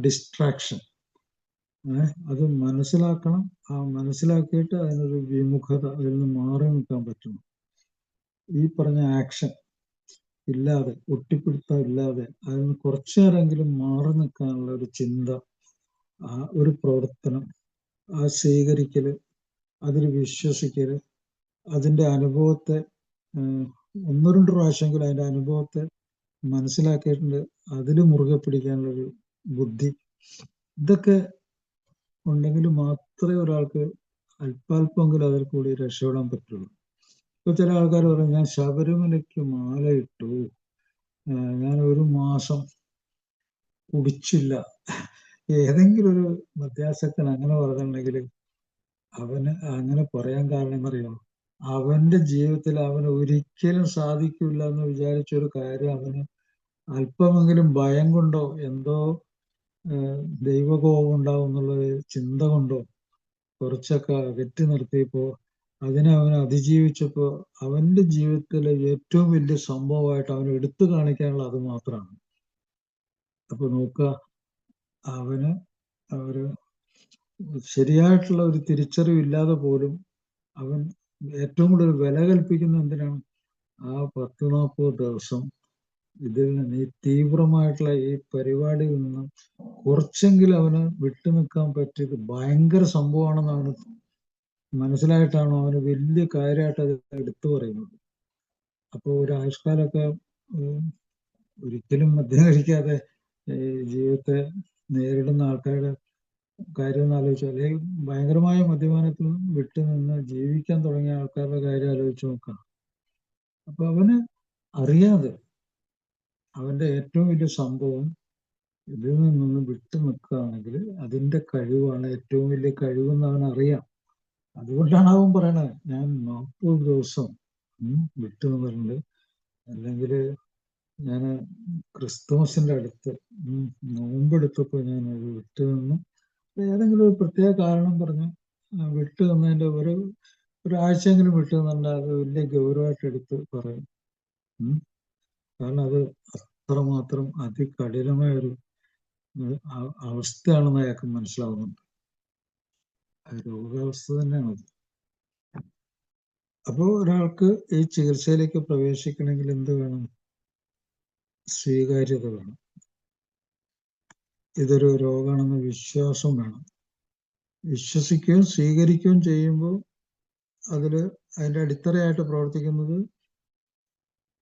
ഡിസ്ട്രാക്ഷൻ, അത് മനസ്സിലാക്കണം. ആ മനസ്സിലാക്കിയിട്ട് അതിനൊരു വിമുഖത, അതിൽ നിന്ന് മാറി നിൽക്കാൻ പറ്റണം. ഈ പറഞ്ഞ ആക്ഷൻ ഇല്ലാതെ, ഒട്ടിപ്പിടുത്തം ഇല്ലാതെ, അതിന് കുറച്ചു നേരമെങ്കിലും മാറി നിൽക്കാനുള്ള ഒരു ചിന്ത, ആ ഒരു പ്രവർത്തനം, ആ സ്വീകരിക്കല്, അതിൽ വിശ്വസിക്കല്, അതിൻ്റെ അനുഭവത്തെ ഒന്നോ രണ്ടു പ്രാവശ്യമെങ്കിലും അതിൻ്റെ അനുഭവത്തെ മനസ്സിലാക്കിയിട്ടുണ്ട്, അതിൽ മുറുകെ പിടിക്കാനുള്ളൊരു ബുദ്ധി, ഇതൊക്കെ ഉണ്ടെങ്കിൽ മാത്രമേ ഒരാൾക്ക് അല്പാൽപ്പെങ്കിലും അതിൽ കൂടി രക്ഷപ്പെടാൻ പറ്റുള്ളൂ. ഇപ്പൊ ചില ആൾക്കാർ പറയും, ഞാൻ ശബരിമലയ്ക്ക് മാലയിട്ടു, ഞാൻ ഒരു മാസം കുടിച്ചില്ല. ഏതെങ്കിലും ഒരു മദ്യാസക്തൻ അങ്ങനെ പറഞ്ഞിട്ടുണ്ടെങ്കിൽ അവന് അങ്ങനെ പറയാൻ കാരണം എന്നറിയോ? അവന്റെ ജീവിതത്തിൽ അവന് ഒരിക്കലും സാധിക്കില്ല എന്ന് വിചാരിച്ചൊരു കാര്യം അവന് അല്പമെങ്കിലും ഭയം കൊണ്ടോ എന്തോ ദൈവകോപം ഉണ്ടാവും എന്നുള്ളൊരു ചിന്ത കൊണ്ടോ കുറച്ചൊക്കെ അകറ്റി നിർത്തിയപ്പോ അതിനെ അവൻ അതിജീവിച്ചപ്പോ അവന്റെ ജീവിതത്തിലെ ഏറ്റവും വലിയ സംഭവമായിട്ട് അവൻ എടുത്തു കാണിക്കാനുള്ള അത് മാത്രമാണ്. അപ്പൊ നോക്കുക, അവന് ഒരു ശരിയായിട്ടുള്ള ഒരു തിരിച്ചറിവില്ലാതെ പോലും അവൻ ഏറ്റവും കൂടുതൽ വില കൽപ്പിക്കുന്ന എന്തിനാണ്? ആ 10-40 ദിവസം ഇതിൽ നിന്ന് ഈ തീവ്രമായിട്ടുള്ള ഈ പരിപാടിയിൽ നിന്ന് കുറച്ചെങ്കിലും അവന് വിട്ടു നിൽക്കാൻ പറ്റിയത് ഭയങ്കര സംഭവമാണെന്ന് അവന് മനസ്സിലായിട്ടാണോ അവന് വലിയ കാര്യമായിട്ട് അത് എടുത്തു പറയുന്നത്. അപ്പോൾ ഒരു ആയുഷ്കാലമൊക്കെ ഒരിക്കലും മദ്യം കഴിക്കാതെ ജീവിതത്തെ നേരിടുന്ന ആൾക്കാരുടെ കാര്യം ഒന്ന് ആലോചിച്ചു, അല്ലെങ്കിൽ ഭയങ്കരമായ മദ്യപാനത്തിൽ വിട്ടു നിന്ന് ജീവിക്കാൻ തുടങ്ങിയ ആൾക്കാരുടെ കാര്യം ആലോചിച്ച് നോക്കാം. അപ്പൊ അവന് അറിയാതെ അവന്റെ ഏറ്റവും വലിയ സംഭവം ഇതിൽ നിന്നൊന്ന് വിട്ടു നിൽക്കുകയാണെങ്കിൽ അതിന്റെ കഴിവാണ് ഏറ്റവും വലിയ കഴിവെന്ന് അവൻ അറിയാം. അതുകൊണ്ടാണ് അവൻ പറയണത്, ഞാൻ 40 ദിവസം വിട്ടു നിന്നിട്ടുണ്ട്. അല്ലെങ്കിൽ ഞാൻ ക്രിസ്തുമസിന്റെ അടുത്ത് നോമ്പെടുത്തപ്പോൾ ഞാൻ അത് വിട്ടു നിന്നു. ഏതെങ്കിലും ഒരു പ്രത്യേക കാരണം പറഞ്ഞ് വിട്ടു നിന്നതിന്റെ ഒരാഴ്ചയെങ്കിലും വിട്ടു നിന്നുണ്ട് അത് വലിയ ഗൗരവമായിട്ട് എടുത്ത് പറയും. കാരണം അത് അത്രമാത്രം അതികഠിനമായ ഒരു അവസ്ഥയാണെന്ന് അയാൾക്ക് മനസ്സിലാവുന്നുണ്ട്. രോഗാവസ്ഥ തന്നെയാണത്. അപ്പോൾ ഒരാൾക്ക് ഈ ചികിത്സയിലേക്ക് പ്രവേശിക്കണമെങ്കിൽ എന്ത് വേണം? സ്വീകാര്യത വേണം. ഇതൊരു രോഗമാണെന്ന് വിശ്വാസം വേണം. വിശ്വസിക്കുകയും സ്വീകരിക്കുകയും ചെയ്യുമ്പോൾ അതിന്റെ അടിത്തറയായിട്ട് പ്രവർത്തിക്കുന്നത്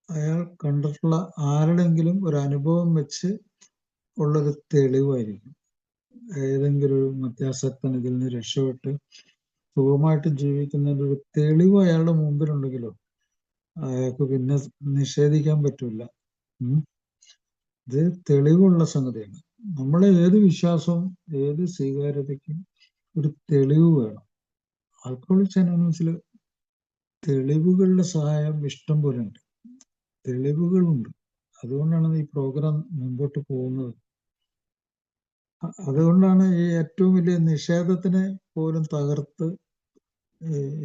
അയാൾ കണ്ടിട്ടുള്ള ആരുടെങ്കിലും ഒരു അനുഭവം വെച്ച് ഉള്ളൊരു തെളിവായിരിക്കും. ഏതെങ്കിലും ഒരു മദ്യാസക്തൻ ഇതിൽ നിന്ന് രക്ഷപ്പെട്ട് സുഖമായിട്ട് ജീവിക്കുന്നതിൻ്റെ ഒരു തെളിവ് അയാളുടെ മുമ്പിലുണ്ടെങ്കിലോ അയാൾക്ക് പിന്നെ നിഷേധിക്കാൻ പറ്റില്ല. ഇത് തെളിവുള്ള സംഗതിയാണ്. നമ്മളെ ഏത് വിശ്വാസവും ഏത് സ്വീകാര്യതയ്ക്കും ഒരു തെളിവ് വേണം. ആൽക്കഹോളിക്സ് അനോണിമസിൽ തെളിവുകളുടെ സഹായം ഇഷ്ടം പോലെ ഉണ്ട്. തെളിവുകളുണ്ട്. അതുകൊണ്ടാണ് ഈ പ്രോഗ്രാം മുമ്പോട്ട് പോകുന്നത്. അതുകൊണ്ടാണ് ഈ ഏറ്റവും വലിയ നിഷേധത്തിനെ പോലും തകർത്ത്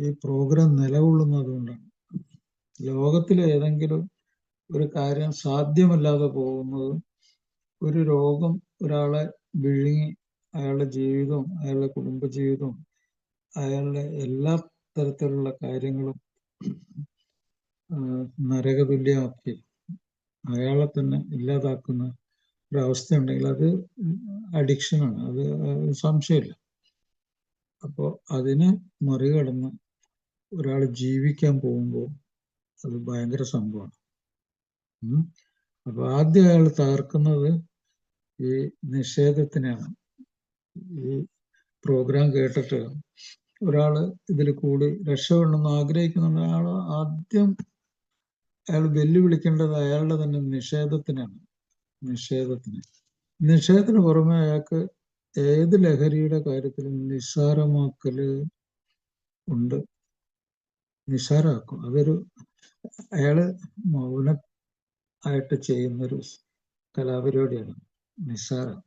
ഈ പ്രോഗ്രാം നിലകൊള്ളുന്നത്. അതുകൊണ്ടാണ് ലോകത്തിലെ ഏതെങ്കിലും ഒരു കാര്യം സാധ്യമല്ലാതെ പോകുന്നത് ഒരു രോഗം ഒരാളെ വിഴുങ്ങി അയാളുടെ ജീവിതവും അയാളുടെ കുടുംബജീവിതവും അയാളുടെ എല്ലാ തരത്തിലുള്ള കാര്യങ്ങളും നരകതുല്യമാക്കി അയാളെ തന്നെ ഇല്ലാതാക്കുന്ന ഒരവസ്ഥ ഉണ്ടെങ്കിൽ അത് അഡിക്ഷനാണ്. അത് സംശയമില്ല. അപ്പോൾ അതിനെ മറികടന്ന് ഒരാൾ ജീവിക്കാൻ പോകുമ്പോൾ അത് ഭയങ്കര സംഭവമാണ്. അപ്പൊ ആദ്യം അയാൾ തകർക്കുന്നത് ഈ നിഷേധത്തിനാണ്. ഈ പ്രോഗ്രാം കേട്ടിട്ട് ഒരാള് ഇതിൽ കൂടി രക്ഷപ്പെടണമെന്ന് ആഗ്രഹിക്കുന്ന ആള് ആദ്യം അയാൾ വെല്ലുവിളിക്കേണ്ടത് അയാളുടെ തന്നെ നിഷേധത്തിനാണ്. നിഷേധത്തിന് പുറമെ അയാൾക്ക് ഏത് ലഹരിയുടെ കാര്യത്തിലും നിസ്സാരമാക്കല് ഉണ്ട്. നിസ്സാരമാക്കും. അയാള് മൗന ആയിട്ട് ചെയ്യുന്നൊരു കലാപരിപാടിയാണ് നിസ്സാരം.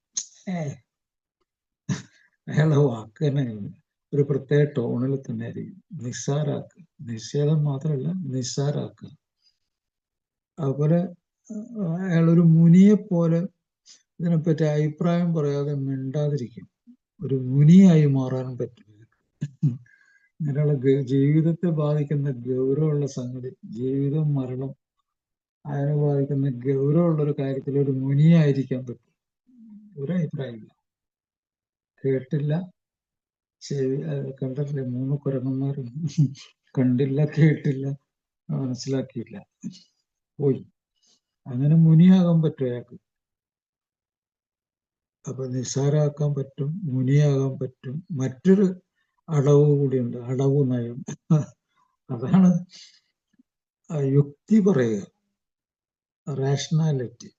അയാളുടെ വാക്ക് തന്നെ ഒരു പ്രത്യേക ടോണിൽ തന്നെ ആയിരിക്കും. നിസ്സാരാക്കുക. നിഷേധം മാത്രമല്ല, നിസ്സാരാക്കുക. അതുപോലെ അയാളൊരു മുനിയെ പോലെ ഇതിനെപ്പറ്റി അഭിപ്രായം പറയാതെ മിണ്ടാതിരിക്കും. ഒരു മുനിയായി മാറാൻ പറ്റില്ല. ഇങ്ങനെയുള്ള ജീവിതത്തെ ബാധിക്കുന്ന ഗൗരവമുള്ള സംഗതി, ജീവിതം മരണം അതിനെ ബാധിക്കുന്ന ഗൗരവമുള്ളൊരു കാര്യത്തിൽ ഒരു മുനിയായിരിക്കാൻ പറ്റും. ഒരു അഭിപ്രായമില്ല. കേട്ടില്ല, കണ്ടിട്ടില്ല. 3 കുരങ്ങന്മാരും കണ്ടില്ല, കേട്ടില്ല, മനസ്സിലാക്കിയില്ല, പോയി. അങ്ങനെ മുനിയാകാൻ പറ്റും അയാൾക്ക്. അപ്പൊ നിസ്സാരാക്കാൻ പറ്റും, മുനിയാകാൻ പറ്റും. മറ്റൊരു അടവ് കൂടിയുണ്ട്, അടവ് നയം. അതാണ് യുക്തി പറയുക, റാഷണാലിറ്റി.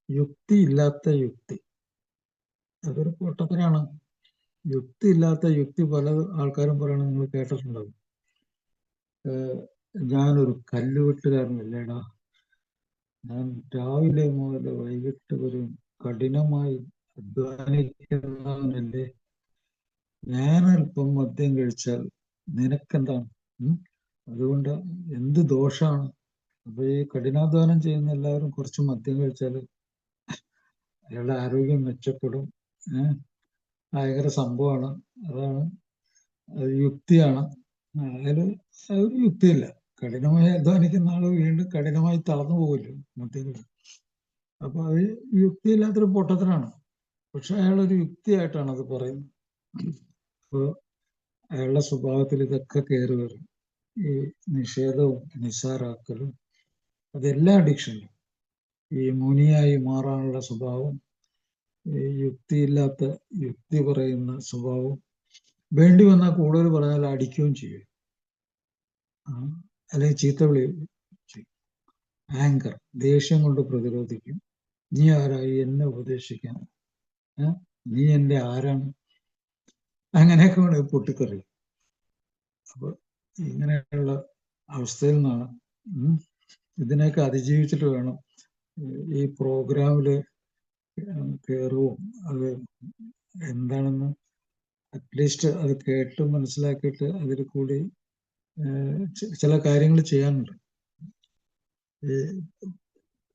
യുക്തി ഇല്ലാത്ത യുക്തി, അതൊരു പൊട്ടത്തരാണ്. യുക്തി ഇല്ലാത്ത യുക്തി പല ആൾക്കാരും പറയണത് നിങ്ങൾ കേട്ടിട്ടുണ്ടാവും. ഞാനൊരു കല്ലുവെട്ടുകാരനല്ലേടാ, ഞാൻ രാവിലെ മുതൽ വൈകിട്ട് വരെ കഠിനമായി അധ്വാനിക്കുന്നവനല്ലേ, ഞാനല്പം മദ്യം കഴിച്ചാൽ നിനക്കെന്താണ്? അതുകൊണ്ട് എന്ത് ദോഷമാണ്? അപ്പൊ ഈ കഠിനാധ്വാനം ചെയ്യുന്ന എല്ലാവരും കുറച്ച് മദ്യം കഴിച്ചാൽ അയാളുടെ ആരോഗ്യം മെച്ചപ്പെടും, ഭയങ്കര സംഭവമാണ്. അതാണ്, അത് യുക്തിയാണ്. അതിൽ ഒരു യുക്തിയില്ല. കഠിനമായി അധ്വാനിക്കുന്ന ആള് വീണ്ടും കഠിനമായി തളർന്നു പോകുമല്ലോ മധ്യത്തിൽ. അപ്പൊ അത് യുക്തിയില്ലാത്തൊരു പൊട്ടത്തനാണ്. പക്ഷെ അയാളൊരു യുക്തിയായിട്ടാണ് അത് പറയുന്നത്. അപ്പോൾ അയാളുടെ സ്വഭാവത്തിൽ ഇതൊക്കെ കയറി വരും. ഈ നിഷേധവും നിസ്സാരാക്കലും, അതെല്ലാ അഡിക്ഷനും. ഈ മുനിയായി മാറാനുള്ള സ്വഭാവം, ഈ യുക്തി പറയുന്ന സ്വഭാവം, വേണ്ടി വന്നാൽ കൂടുതൽ പറഞ്ഞാൽ അടിക്കുകയും ചെയ്യും, അല്ലെങ്കിൽ ചീത്ത വിളി ചെയ്യും. ആങ്കർ, ദേഷ്യം കൊണ്ട് പ്രതിരോധിക്കും. നീ ആരായി എന്നെ ഉപദേശിക്കാൻ? നീ എൻ്റെ ആരാണ്? അങ്ങനെയൊക്കെ വേണം പൊട്ടിക്കറി. അപ്പൊ ഇങ്ങനെയുള്ള അവസ്ഥയിൽ നിന്നാണ് ഇതിനെയൊക്കെ അതിജീവിച്ചിട്ട് വേണം ഈ പ്രോഗ്രാമില് കയറുവും. അത് എന്താണെന്ന് അറ്റ്ലീസ്റ്റ് അത് കേട്ട് മനസ്സിലാക്കിയിട്ട് അതിൽ കൂടി ചില കാര്യങ്ങൾ ചെയ്യാനുണ്ട്.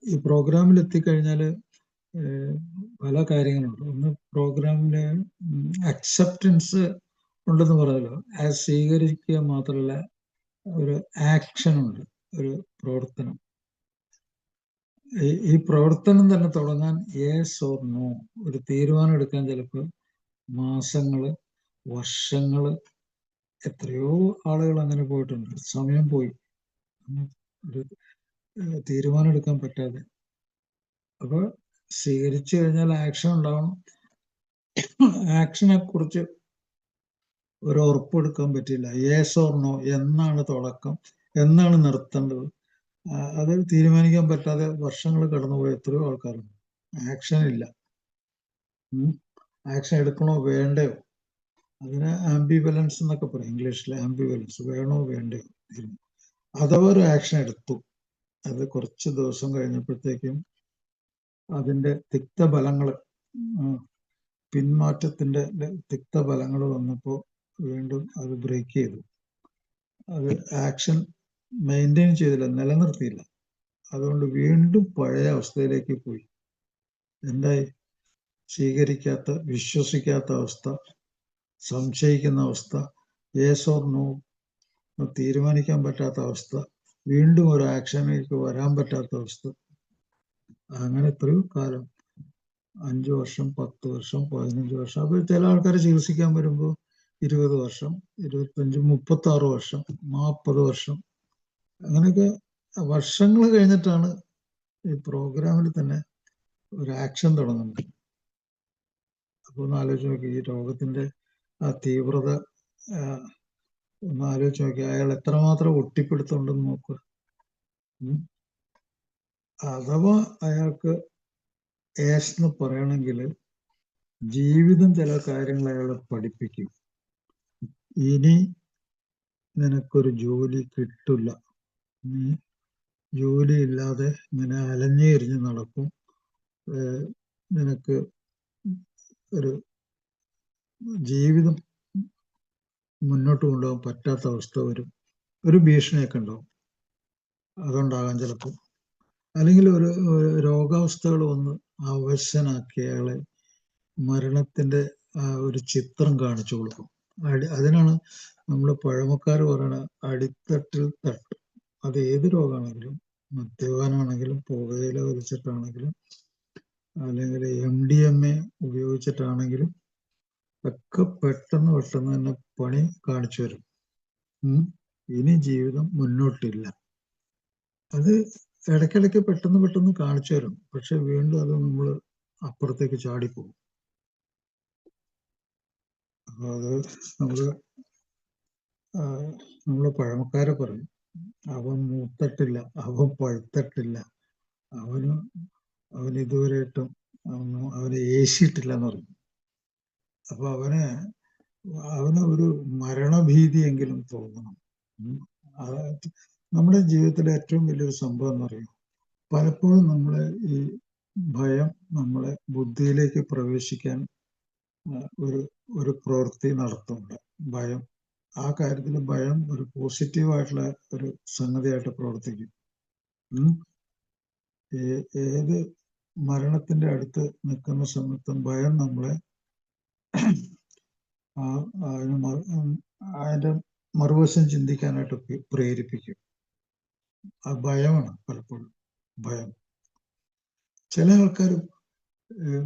ഈ പ്രോഗ്രാമിൽ എത്തിക്കഴിഞ്ഞാൽ പല കാര്യങ്ങളുണ്ട്. ഒന്ന്, പ്രോഗ്രാമില് അക്സെപ്റ്റൻസ് ഉണ്ടെന്ന് പറഞ്ഞല്ലോ. അത് സ്വീകരിക്കുക മാത്രമല്ല, ഒരു ആക്ഷൻ ഉണ്ട്, ഒരു പ്രവർത്തനം. ഈ പ്രവർത്തനം തന്നെ തുടങ്ങാൻ യെസ് ഓർ നോ, ഒരു തീരുമാനം എടുക്കാൻ ചിലപ്പോൾ മാസങ്ങള്, വർഷങ്ങള്, എത്രയോ ആളുകൾ അങ്ങനെ പോയിട്ടുണ്ട്. സമയം പോയി ഒരു തീരുമാനം എടുക്കാൻ പറ്റാതെ. അപ്പൊ സ്വീകരിച്ചു കഴിഞ്ഞാൽ ആക്ഷൻ ഉണ്ടാവണം. ആക്ഷനെ കുറിച്ച് ഒരു ഉറപ്പെടുക്കാൻ പറ്റില്ല. യെസ് ഓർ നോ, എന്നാണ് തുടക്കം, എന്നാണ് നിർത്തേണ്ടത്, അത് തീരുമാനിക്കാൻ പറ്റാതെ വർഷങ്ങൾ കടന്നുപോയ എത്രയോ ആൾക്കാരുണ്ട്. ആക്ഷൻ ഇല്ല. ആക്ഷൻ എടുക്കണോ വേണ്ടയോ, അതിന് ആംബിവലൻസ് എന്നൊക്കെ പറയും ഇംഗ്ലീഷിലെ. ആംബിവലൻസ്, വേണോ വേണ്ടയോ. അഥവാ ഒരു ആക്ഷൻ എടുത്തു, അത് കുറച്ച് ദിവസം കഴിഞ്ഞപ്പോഴത്തേക്കും അതിന്റെ തിക്തഫലങ്ങൾ, പിന്മാറ്റത്തിന്റെ തിക്തഫലങ്ങൾ വന്നപ്പോൾ വീണ്ടും അത് ബ്രേക്ക് ചെയ്തു. അത് ആക്ഷൻ മെയിൻറ്റെയിൻ ചെയ്തില്ല, നിലനിർത്തിയില്ല. അതുകൊണ്ട് വീണ്ടും പഴയ അവസ്ഥയിലേക്ക് പോയി. എന്തായി? സ്വീകരിക്കാത്ത, വിശ്വസിക്കാത്ത അവസ്ഥ, സംശയിക്കുന്ന അവസ്ഥ, യെസ് ഓർ നോ തീരുമാനിക്കാൻ പറ്റാത്ത അവസ്ഥ, വീണ്ടും ഒരു ആക്ഷനിലേക്ക് വരാൻ പറ്റാത്ത അവസ്ഥ. അങ്ങനെ എത്രയോ കാലം, 5 വർഷം, 10 വർഷം, 15 വർഷം. അപ്പൊ ചില ആൾക്കാർ ചികിത്സിക്കാൻ വരുമ്പോൾ 20 വർഷം, 25, 36 വർഷം, 40 വർഷം, അങ്ങനെയൊക്കെ വർഷങ്ങൾ കഴിഞ്ഞിട്ടാണ് ഈ പ്രോഗ്രാമിൽ തന്നെ ഒരു ആക്ഷൻ തുടങ്ങുന്നത്. അപ്പൊ ഒന്ന് ആലോചിച്ച് നോക്കി, ഈ രോഗത്തിന്റെ ആ തീവ്രത ഒന്ന് ആലോചിച്ച് നോക്കി. അയാൾ എത്രമാത്രം ഒട്ടിപ്പിടുത്തുണ്ടെന്ന് നോക്കുക. അഥവാ അയാൾക്ക് ഏസ് എന്ന് പറയണമെങ്കിൽ ജീവിതം ചില കാര്യങ്ങൾ അയാളെ പഠിപ്പിക്കും. ഇനി നിനക്കൊരു ജോലി കിട്ടില്ല, നീ ജോലി ഇല്ലാതെ ഇങ്ങനെ അലഞ്ഞെരിഞ്ഞ് നടക്കും, നിനക്ക് ഒരു ജീവിതം മുന്നോട്ട് കൊണ്ടുപോകാൻ പറ്റാത്ത അവസ്ഥ വരും, ഒരു ഭീഷണിയൊക്കെ ഉണ്ടാവും. അതുണ്ടാകാൻ ചിലപ്പോൾ, അല്ലെങ്കിൽ ഒരു രോഗാവസ്ഥകൾ വന്ന് അവശനാക്കിയ അയാളെ മരണത്തിന്റെ ഒരു ചിത്രം കാണിച്ചു കൊടുക്കും. അതിനാണ് നമ്മൾ പഴമക്കാർ പറയണ അടിത്തട്ടിൽ തട്ട്. അത് ഏത് രോഗമാണെങ്കിലും, മദ്യപാനാണെങ്കിലും, പുകയില വലിച്ചിട്ടാണെങ്കിലും, അല്ലെങ്കിൽ MDMA ഉപയോഗിച്ചിട്ടാണെങ്കിലും ഒക്കെ പെട്ടെന്ന് തന്നെ പണി കാണിച്ചു വരും. ഇനി ജീവിതം മുന്നോട്ടില്ല. അത് ഇടയ്ക്കിടയ്ക്ക് പെട്ടെന്ന് കാണിച്ചു തരും. പക്ഷെ വീണ്ടും അത് നമ്മൾ അപ്പുറത്തേക്ക് ചാടിപ്പോകും. അപ്പൊ അത് നമ്മള് പഴമക്കാരെ പറയും, അവൻ മൂത്തിട്ടില്ല, അവൻ പഴുത്തിട്ടില്ല, അവൻ ഇതുവരെയായിട്ടും അവന് ഏശിയിട്ടില്ല എന്ന് പറയും. അപ്പൊ അവന് ഒരു മരണഭീതിയെങ്കിലും തോന്നണം. നമ്മുടെ ജീവിതത്തിലെ ഏറ്റവും വലിയൊരു സംഭവം എന്ന് പറയും, പലപ്പോഴും നമ്മളെ ഈ ഭയം നമ്മളെ ബുദ്ധിയിലേക്ക് പ്രവേശിക്കാൻ ഒരു പ്രവൃത്തി നടത്തുന്നുണ്ട്. ഭയം, ആ കാര്യത്തിൽ ഭയം ഒരു പോസിറ്റീവായിട്ടുള്ള ഒരു സംഗതിയായിട്ട് പ്രവർത്തിക്കും. ഏത് മരണത്തിന്റെ അടുത്ത് നിൽക്കുന്ന സമയത്തും ഭയം നമ്മളെ അതിന്റെ മറുവശം ചിന്തിക്കാനായിട്ട് പ്രേരിപ്പിക്കും. ആ ഭയമാണ് പലപ്പോഴും, ഭയം. ചില ആൾക്കാർ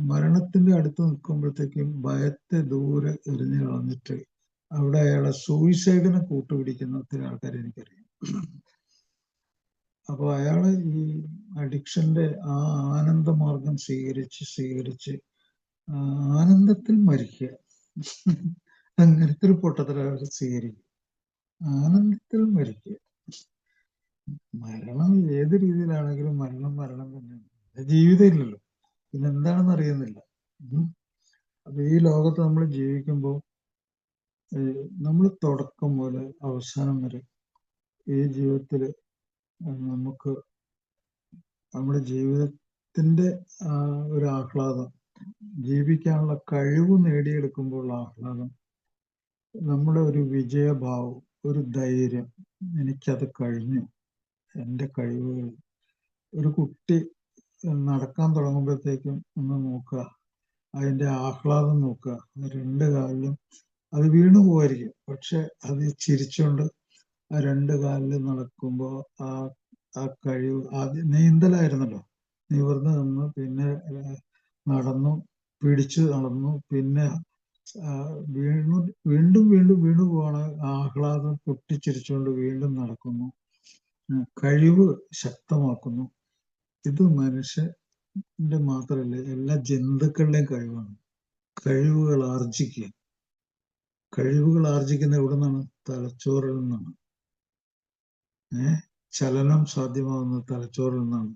മരണത്തിന്റെ അടുത്ത് നിൽക്കുമ്പോഴത്തേക്കും ഭയത്തെ ദൂരെ എറിഞ്ഞു കളഞ്ഞിട്ട് അവിടെ അയാളെ സൂയിസൈഡിനെ കൂട്ടുപിടിക്കുന്ന ഒത്തിരി ആൾക്കാരെ എനിക്കറിയാം. അപ്പൊ അയാള് ഈ അഡിക്ഷന്റെ ആ ആനന്ദമാർഗം സ്വീകരിച്ച് ആനന്ദത്തിൽ മരിക്കുക. അങ്ങനത്തെ ഒരു പൊട്ടത്തരം അവർ സ്വീകരിക്കും. ആനന്ദത്തിൽ മരിക്കുക. മരണം ഏത് രീതിയിലാണെങ്കിലും മരണം തന്നെയാണ്. ജീവിതം ഇല്ലല്ലോ, പിന്നെ എന്താണെന്ന് അറിയുന്നില്ല. അപ്പൊ ഈ ലോകത്ത് നമ്മൾ ജീവിക്കുമ്പോൾ നമ്മൾ തുടക്കം മുതൽ അവസാനം വരെ ഈ ജീവിതത്തിൽ നമുക്ക് നമ്മുടെ ജീവിതത്തിന്റെ ഒരു ആഹ്ലാദം, ജീവിക്കാനുള്ള കഴിവ് നേടിയെടുക്കുമ്പോൾ ആഹ്ലാദം, നമ്മുടെ ഒരു വിജയഭാവം, ഒരു ധൈര്യം, എനിക്കത് കഴിഞ്ഞു, എൻ്റെ കഴിവുകൾ. ഒരു കുട്ടി നടക്കാൻ തുടങ്ങുമ്പോഴത്തേക്കും ഒന്ന് നോക്കുക, അതിൻ്റെ ആഹ്ലാദം നോക്കുക. രണ്ട് കാലിലും അത് വീണു പോവായിരിക്കും, പക്ഷെ അത് ചിരിച്ചുകൊണ്ട് ആ രണ്ട് കാലിൽ നടക്കുമ്പോൾ ആ കഴിവ്, ആദ്യം നീന്തലായിരുന്നല്ലോ, നിവർന്ന് നിന്ന് പിന്നെ നടന്നു, പിടിച്ചു നടന്നു, പിന്നെ വീണ്ടും വീണു പോവാണ്. ആഹ്ലാദം പൊട്ടിച്ചിരിച്ചുകൊണ്ട് വീണ്ടും നടക്കുന്നു, കഴിവ് ശക്തമാക്കുന്നു. ഇത് മനുഷ്യന്റെ മാത്രമല്ല, എല്ലാ ജന്തുക്കളുടെയും കഴിവാണ്. കഴിവുകൾ ആർജിക്കുക. കഴിവുകൾ ആർജിക്കുന്ന എവിടെ നിന്നാണ്? തലച്ചോറിൽ നിന്നാണ്. ചലനം സാധ്യമാകുന്നത് തലച്ചോറിൽ നിന്നാണ്.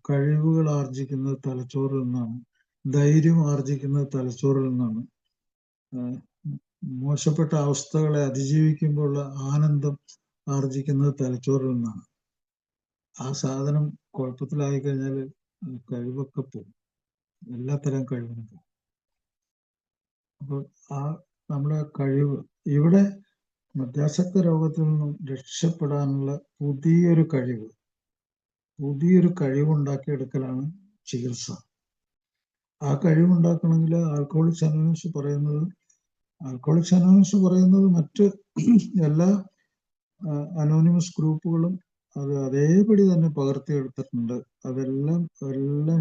കഴിവുകൾ ആർജിക്കുന്നത് തലച്ചോറിൽ നിന്നാണ്. ധൈര്യം ആർജിക്കുന്നത് തലച്ചോറിൽ നിന്നാണ്. മോശപ്പെട്ട അവസ്ഥകളെ അതിജീവിക്കുമ്പോഴുള്ള ആനന്ദം ആർജിക്കുന്നത് തലച്ചോറിൽ നിന്നാണ്. ആ സാധനം കുഴപ്പത്തിലായി കഴിഞ്ഞാൽ കഴിവൊക്കെ പോകും, എല്ലാത്തരം കഴിവും പോകും. അപ്പൊ നമ്മുടെ കഴിവ്, ഇവിടെ മദ്യാസക്ത രോഗത്തിൽ നിന്നും രക്ഷപ്പെടാനുള്ള പുതിയൊരു കഴിവുണ്ടാക്കിയെടുക്കലാണ് ചികിത്സ. ആ കഴിവുണ്ടാക്കണമെങ്കിൽ ആൽക്കഹോളിക്സ് അനോണിമസ് പറയുന്നത് മറ്റ് എല്ലാ അനോണിമസ് ഗ്രൂപ്പുകളും അത് അതേപടി തന്നെ പകർത്തിയെടുത്തിട്ടുണ്ട്. അതെല്ലാം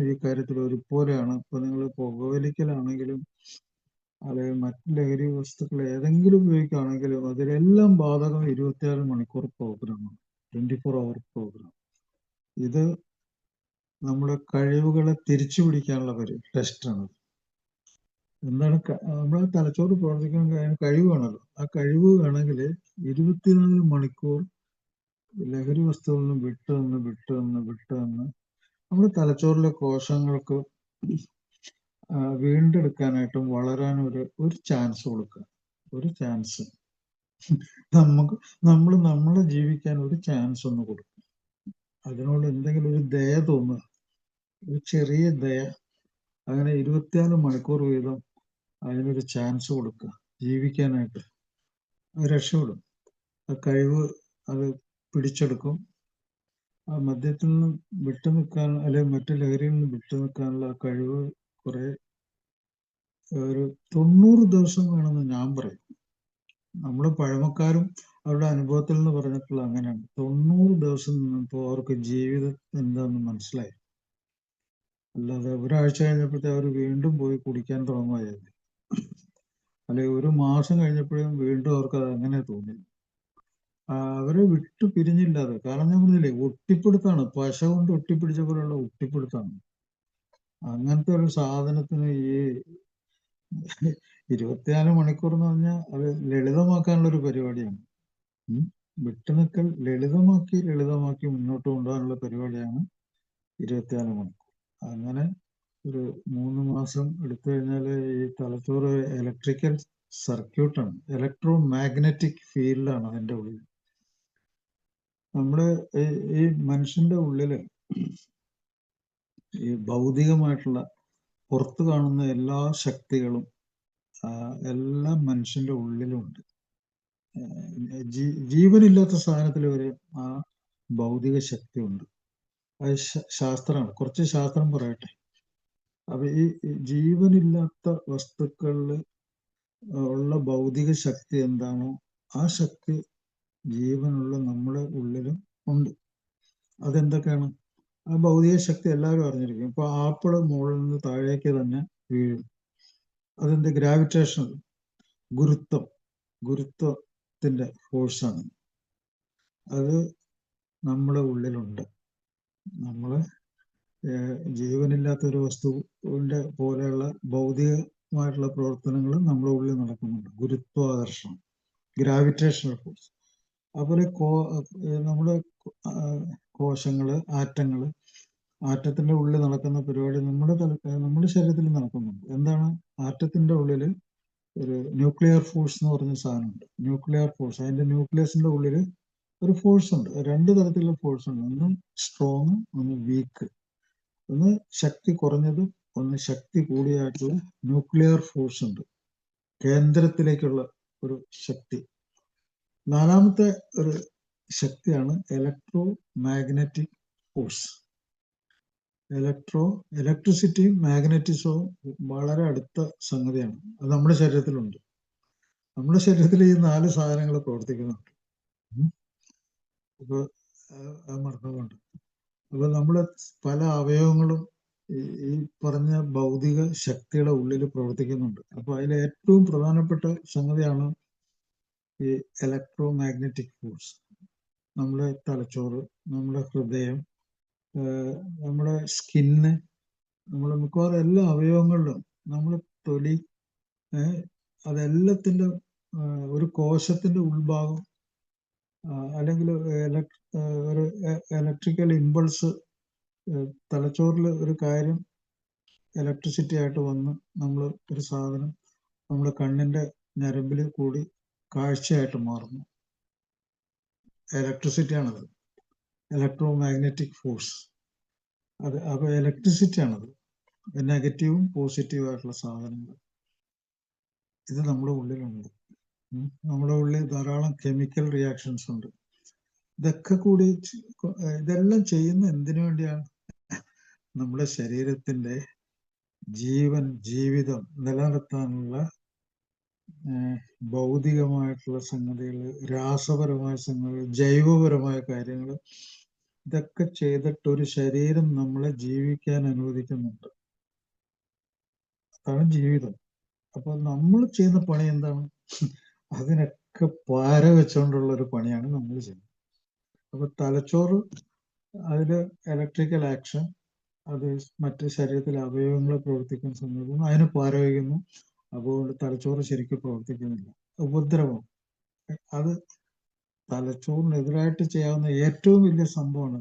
ഈ കാര്യത്തിൽ ഒരുപോലെയാണ്. ഇപ്പൊ നിങ്ങൾ പുകവലിക്കലാണെങ്കിലും അല്ലെങ്കിൽ മറ്റ് ലഹരി വസ്തുക്കൾ ഏതെങ്കിലും ഉപയോഗിക്കുകയാണെങ്കിലും അതിലെല്ലാം ബാധകം 24 മണിക്കൂർ പ്രോഗ്രാമാണ്, 24 hour പ്രോഗ്രാം. ഇത് നമ്മുടെ കഴിവുകളെ തിരിച്ചു പിടിക്കാനുള്ള ടെസ്റ്റാണ്. എന്താണ് നമ്മുടെ തലച്ചോറ് പ്രവർത്തിക്കാൻ കഴിവ് വേണമല്ലോ. ആ കഴിവ് വേണമെങ്കിൽ 24 മണിക്കൂർ ലഹരി വസ്തുവിൽ നിന്ന് വിട്ട് നമ്മുടെ തലച്ചോറിലെ കോശങ്ങൾക്ക് വീണ്ടെടുക്കാനായിട്ടും വളരാനും ഒരു ചാൻസ് കൊടുക്കുക. ഒരു ചാൻസ് നമ്മളെ ജീവിക്കാൻ ഒരു ചാൻസ് ഒന്ന് കൊടുക്കുക. അതിനോട് എന്തെങ്കിലും ഒരു ദയ തോന്നുക, ഒരു ചെറിയ ദയ. അങ്ങനെ 24 മണിക്കൂർ വീതം അതിനൊരു ചാൻസ് കൊടുക്കുക ജീവിക്കാനായിട്ട്. അത് രക്ഷപ്പെടും. ആ കഴിവ് അത് പിടിച്ചെടുക്കും. ആ മദ്യത്തിൽ നിന്ന് വിട്ടുനിൽക്കാൻ അല്ലെങ്കിൽ മറ്റു ലഹരിയിൽ നിന്ന് വിട്ടുനിൽക്കാനുള്ള കഴിവ് കുറെ ഒരു 90 ദിവസം വേണമെന്ന് ഞാൻ പറയും. നമ്മൾ പഴമക്കാരും അവരുടെ അനുഭവത്തിൽ നിന്ന് പറഞ്ഞിട്ടുള്ള അങ്ങനെയാണ്. 90 ദിവസം നിന്നപ്പോൾ അവർക്ക് ജീവിതം എന്താണെന്ന് മനസ്സിലായി. അല്ലാതെ ഒരാഴ്ച കഴിഞ്ഞപ്പോഴത്തെ അവർ വീണ്ടും പോയി കുടിക്കാൻ തുടങ്ങുകയായിരുന്നു, അല്ലെങ്കിൽ ഒരു മാസം കഴിഞ്ഞപ്പോഴും വീണ്ടും അവർക്ക് അത് അങ്ങനെ തോന്നി. അവരെ വിട്ടു പിരിഞ്ഞില്ലാതെ. കാരണം ഞാൻ പറഞ്ഞില്ലേ, ഒട്ടിപ്പിടുത്താണ്, പശ കൊണ്ട് ഒട്ടിപ്പിടിച്ച പോലെയുള്ള ഒട്ടിപ്പിടുത്താണ്. അങ്ങനത്തെ ഒരു സാധനത്തിന് ഈ 24 മണിക്കൂർ എന്ന് പറഞ്ഞാൽ അത് ലളിതമാക്കാനുള്ള ഒരു പരിപാടിയാണ്. വിട്ടുനിൽക്കൽ ലളിതമാക്കി മുന്നോട്ട് കൊണ്ടുപോകാനുള്ള പരിപാടിയാണ് 24 മണിക്കൂർ. അങ്ങനെ ഒരു 3 മാസം എടുത്തു കഴിഞ്ഞാൽ ഈ തലച്ചോറ് ഇലക്ട്രിക്കൽ സർക്യൂട്ടാണ്, ഇലക്ട്രോ മാഗ്നറ്റിക് ഫീൽഡാണ് അതിൻ്റെ ഉള്ളിൽ. നമ്മുടെ ഈ മനുഷ്യന്റെ ഉള്ളില് ഈ ഭൗതികമായിട്ടുള്ള പുറത്തു കാണുന്ന എല്ലാ ശക്തികളും എല്ലാം മനുഷ്യന്റെ ഉള്ളിലുണ്ട്. ജീവനില്ലാത്ത സാധനത്തിൽ വരെ ആ ഭൗതിക ശക്തി ഉണ്ട്. അത് ശാസ്ത്രമാണ്. കുറച്ച് ശാസ്ത്രം പറയട്ടെ. അപ്പൊ ഈ ജീവനില്ലാത്ത വസ്തുക്കളിൽ ഉള്ള ഭൗതിക ശക്തി എന്താണോ ആ ശക്തി ജീവനുള്ള നമ്മുടെ ഉള്ളിലും ഉണ്ട്. അതെന്തൊക്കെയാണ്? ആ ഭൗതിക ശക്തി എല്ലാവരും അറിഞ്ഞിരിക്കും. ഇപ്പൊ ആപ്പിള് മുകളിൽ നിന്ന് താഴേക്ക് തന്നെ വീഴും. അതെന്ത്? ഗ്രാവിറ്റേഷൻ, ഗുരുത്വത്തിന്റെ ഫോഴ്സാണ്. അത് നമ്മുടെ ഉള്ളിലുണ്ട്. നമ്മള് ജീവനില്ലാത്ത ഒരു വസ്തുവിന്റെ പോലെയുള്ള ഭൗതികമായിട്ടുള്ള പ്രവർത്തനങ്ങൾ നമ്മുടെ ഉള്ളിൽ നടക്കുന്നുണ്ട്. ഗുരുത്വാകർഷണം, ഗ്രാവിറ്റേഷണൽ ഫോഴ്സ്. അതുപോലെ നമ്മുടെ കോശങ്ങള്, ആറ്റത്തിന്റെ ഉള്ളിൽ നടക്കുന്ന പരിപാടി നമ്മുടെ ശരീരത്തിൽ നടക്കുന്നുണ്ട്. എന്താണ്? ആറ്റത്തിന്റെ ഉള്ളിൽ ഒരു ന്യൂക്ലിയർ ഫോഴ്സ് എന്ന് പറഞ്ഞ സാധനമുണ്ട്. ന്യൂക്ലിയർ ഫോഴ്സ്, അതിന്റെ ന്യൂക്ലിയസിന്റെ ഉള്ളിൽ ഒരു ഫോഴ്സ് ഉണ്ട്. രണ്ട് തരത്തിലുള്ള ഫോഴ്സ് ഉണ്ട്. ഒന്ന് സ്ട്രോങ്, ഒന്ന് വീക്ക്. ഒന്ന് ശക്തി കുറഞ്ഞത്, ഒന്ന് ശക്തി കൂടിയായിട്ടുള്ള ന്യൂക്ലിയർ ഫോഴ്സ് ഉണ്ട്. കേന്ദ്രത്തിലേക്കുള്ള ഒരു ശക്തി. നാലാമത്തെ ഒരു ശക്തിയാണ് ഇലക്ട്രോ മാഗ്നറ്റിക് ഫോഴ്സ്. ഇലക്ട്രിസിറ്റിയും മാഗ്നറ്റിസവും വളരെ അടുത്ത സംഗതിയാണ്. അത് നമ്മുടെ ശരീരത്തിലുണ്ട്. നമ്മുടെ ശരീരത്തിൽ ഈ 4 സാധനങ്ങൾ പ്രവർത്തിക്കുന്നുണ്ട്. ഇപ്പൊ മറന്നുകൊണ്ട് അപ്പൊ നമ്മുടെ പല അവയവങ്ങളും ഈ പറഞ്ഞ ഭൗതിക ശക്തിയുടെ ഉള്ളിൽ പ്രവർത്തിക്കുന്നുണ്ട്. അപ്പൊ അതിൽ ഏറ്റവും പ്രധാനപ്പെട്ട സംഗതിയാണ് ഈ ഇലക്ട്രോ മാഗ്നറ്റിക് ഫോഴ്സ്. നമ്മുടെ തലച്ചോറ്, നമ്മുടെ ഹൃദയം, നമ്മുടെ സ്കിന്ന്, നമ്മുടെ മിക്കവാറും എല്ലാ അവയവങ്ങളിലും, നമ്മുടെ തൊലി, അതെല്ലാത്തിന്റെ ഒരു കോശത്തിന്റെ ഉൾഭാഗം അല്ലെങ്കിൽ ഒരു ഇലക്ട്രിക്കൽ ഇമ്പൾസ് തലച്ചോറിൽ ഒരു കാര്യം ഇലക്ട്രിസിറ്റി ആയിട്ട് വന്ന് നമ്മൾ ഒരു സാധനം നമ്മുടെ കണ്ണിന്റെ ഞരമ്പിൽ കൂടി കാഴ്ചയായിട്ട് മാറുന്നു. ഇലക്ട്രിസിറ്റിയാണത്, ഇലക്ട്രോ മാഗ്നറ്റിക് ഫോഴ്സ്. അപ്പൊ ഇലക്ട്രിസിറ്റിയാണത്. നെഗറ്റീവും പോസിറ്റീവും ആയിട്ടുള്ള സാധനങ്ങൾ ഇത് നമ്മുടെ ഉള്ളിലുണ്ട്. നമ്മുടെ ഉള്ളിൽ ധാരാളം കെമിക്കൽ റിയാക്ഷൻസ് ഉണ്ട്. ഇതൊക്കെ കൂടി ഇതെല്ലാം ചെയ്യുന്ന എന്തിനു വേണ്ടിയാണ്? നമ്മുടെ ശരീരത്തിന്റെ ജീവിതം നിലനിർത്താനുള്ള ഭൗതികമായിട്ടുള്ള സംഗതികൾ, രാസപരമായ സംഗതികൾ, ജൈവപരമായ കാര്യങ്ങൾ, ഇതൊക്കെ ചെയ്തിട്ട് ഒരു ശരീരം നമ്മളെ ജീവിക്കാൻ അനുവദിക്കുന്നുണ്ട്. അതാണ് ജീവിതം. അപ്പൊ നമ്മൾ ചെയ്യുന്ന പണി എന്താണ്? അതിനൊക്കെ പാര വെച്ചുകൊണ്ടുള്ള ഒരു പണിയാണ് നമ്മൾ ചെയ്യുന്നത്. അപ്പൊ തലച്ചോറ്, അതില് ഇലക്ട്രിക്കൽ ആക്ഷൻ, അത് മറ്റ് ശരീരത്തിലെ അവയവങ്ങൾ പ്രവർത്തിക്കുന്ന സമയത്ത് അതിന് പാര വയ്ക്കുന്നു. അതുകൊണ്ട് തലച്ചോറ് ശരിക്കും പ്രവർത്തിക്കുന്നില്ല. ഉപദ്രവം, അത് തലച്ചോറിനെതിരായിട്ട് ചെയ്യാവുന്ന ഏറ്റവും വലിയ സംഭവമാണ്.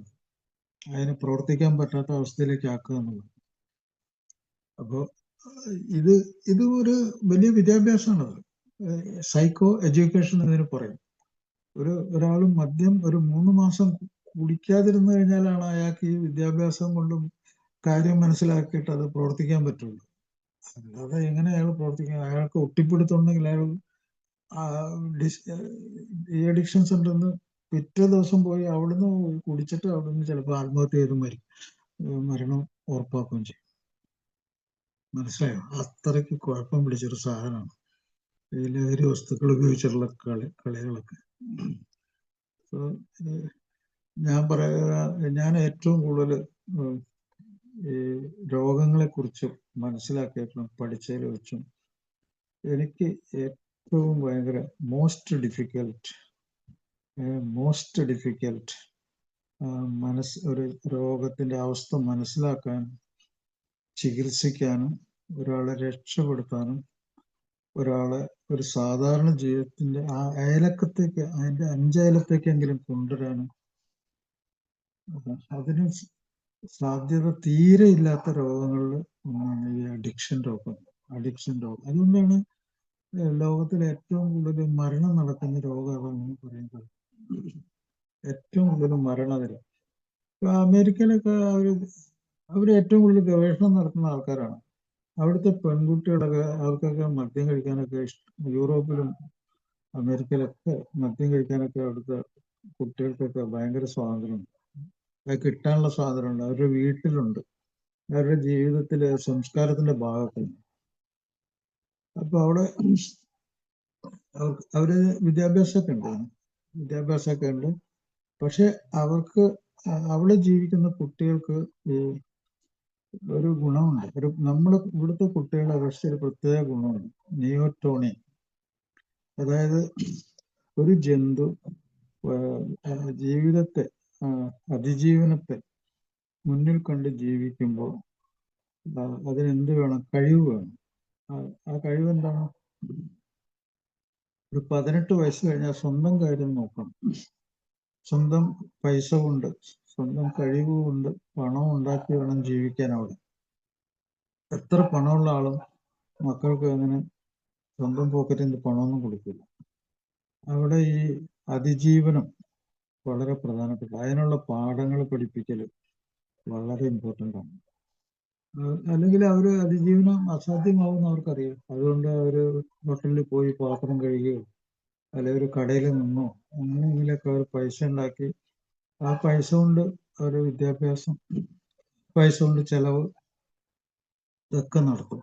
അതിന് പ്രവർത്തിക്കാൻ പറ്റാത്ത അവസ്ഥയിലേക്ക് ആക്കുക എന്നുള്ളത്. അപ്പോൾ ഇത് ഒരു വലിയ വിദ്യാഭ്യാസമാണത്. സൈക്കോ എഡ്യൂക്കേഷൻ എന്നതിന് പറയും. ഒരാൾ മദ്യം ഒരു 3 മാസം കുടിക്കാതിരുന്നു കഴിഞ്ഞാലാണ് അയാൾക്ക് ഈ വിദ്യാഭ്യാസം കൊണ്ടും കാര്യം മനസ്സിലാക്കിയിട്ട് അത് പ്രവർത്തിക്കാൻ പറ്റുള്ളൂ. അല്ലാതെ എങ്ങനെ അയാൾ പ്രവർത്തിക്കാൻ? അയാൾക്ക് ഒട്ടിപ്പിടുത്തുണ്ടെങ്കിൽ അയാൾ ഈ അഡിക്ഷൻ സെന്ററിൽ പിറ്റേ ദിവസം പോയി അവിടുന്ന് കുടിച്ചിട്ട് അവിടുന്ന് ചിലപ്പോൾ ആത്മഹത്യ ചെയ്ത് മരണം ഉറപ്പാക്കുകയും ചെയ്യും. മനസ്സിലായോ? അത്രയ്ക്ക് കുഴപ്പം പിടിച്ചൊരു സാധനമാണ് ഈ ലഹരി വസ്തുക്കൾ ഉപയോഗിച്ചിട്ടുള്ള കളികളൊക്കെ. ഞാൻ ഏറ്റവും കൂടുതൽ ഈ രോഗങ്ങളെ കുറിച്ച് മനസ്സിലാക്കിയിട്ടും പഠിച്ചതിൽ വെച്ചും എനിക്ക് ഏറ്റവും ഭയങ്കര മോസ്റ്റ് ഡിഫിക്കൽട്ട് ഒരു രോഗത്തിന്റെ അവസ്ഥ മനസ്സിലാക്കാനും ചികിത്സിക്കാനും ഒരാളെ രക്ഷപ്പെടുത്താനും ഒരാളെ ഒരു സാധാരണ ജീവിതത്തിന്റെ ആ അയലക്കത്തേക്ക്, അതിന്റെ 5 അയലത്തേക്കെങ്കിലും കൊണ്ടുവരാനും അതിന് സാധ്യത തീരെ ഇല്ലാത്ത രോഗങ്ങളിൽ ഒന്നാണ് ഈ അഡിക്ഷൻ രോഗം. അതുകൊണ്ടാണ് ലോകത്തിൽ ഏറ്റവും കൂടുതൽ മരണം നടക്കുന്ന രോഗം അതെന്ന് പറയുന്നത്. ഏറ്റവും കൂടുതൽ മരണനിര. ഇപ്പൊ അമേരിക്കയിലൊക്കെ അവര് ഏറ്റവും കൂടുതൽ ഗവേഷണം നടത്തുന്ന ആൾക്കാരാണ്. അവിടുത്തെ പെൺകുട്ടികളൊക്കെ, അവർക്കൊക്കെ മദ്യം കഴിക്കാനൊക്കെ യൂറോപ്പിലും അമേരിക്കയിലൊക്കെ മദ്യം കഴിക്കാനൊക്കെ അവിടുത്തെ കുട്ടികൾക്കൊക്കെ ഭയങ്കര സ്വാതന്ത്ര്യമുണ്ട്. അത് കിട്ടാനുള്ള സ്വാതന്ത്ര്യമുണ്ട്. അവരുടെ വീട്ടിലുണ്ട്. അവരുടെ ജീവിതത്തിലെ സംസ്കാരത്തിന്റെ ഭാഗത്തിന്. അപ്പൊ അവിടെ അവര് വിദ്യാഭ്യാസമൊക്കെ ഉണ്ട്, വിദ്യാഭ്യാസമൊക്കെ ഉണ്ട്. പക്ഷെ അവർക്ക് അവിടെ ജീവിക്കുന്ന കുട്ടികൾക്ക് ഈ ഒരു ഗുണമുണ്ട്. നമ്മുടെ ഇവിടുത്തെ കുട്ടികളെ അപേക്ഷിച്ച് ഒരു പ്രത്യേക ഗുണമുണ്ട്, നിയോട്ടോണി. അതായത് ഒരു ജന്തു ജീവിതത്തെ, അതിജീവനത്തെ മുന്നിൽ കണ്ട് ജീവിക്കുമ്പോൾ അതിനെന്ത് വേണം? കഴിവ് വേണം. ആ കഴിവ് എന്താണ്? ഒരു 18 വയസ്സ് കഴിഞ്ഞാൽ സ്വന്തം കാര്യം നോക്കണം. സ്വന്തം പൈസ കൊണ്ട്, സ്വന്തം കഴിവ് കൊണ്ട് പണം ഉണ്ടാക്കി വേണം ജീവിക്കാൻ. അവിടെ എത്ര പണമുള്ള ആളും മക്കൾക്ക് അങ്ങനെ സ്വന്തം പോക്കറ്റിൽ നിന്ന് പണമൊന്നും കൊടുക്കില്ല. അവിടെ ഈ അതിജീവനം വളരെ പ്രധാനപ്പെട്ട, അതിനുള്ള പാഠങ്ങൾ പഠിപ്പിക്കൽ വളരെ ഇമ്പോർട്ടൻ്റ് ആണ്. അല്ലെങ്കിൽ അവര് അതിജീവനം അസാധ്യമാവുമെന്ന് അവർക്കറിയാം. അതുകൊണ്ട് അവര് ഹോട്ടലിൽ പോയി പാത്രം കഴുകുകയോ അല്ലെങ്കിൽ ഒരു കടയിൽ നിന്നോ അങ്ങനെയെങ്കിലൊക്കെ അവർ പൈസ ഉണ്ടാക്കി ആ പൈസ കൊണ്ട് അവരുടെ വിദ്യാഭ്യാസം, പൈസ കൊണ്ട് ചെലവ് ഇതൊക്കെ നടത്തും.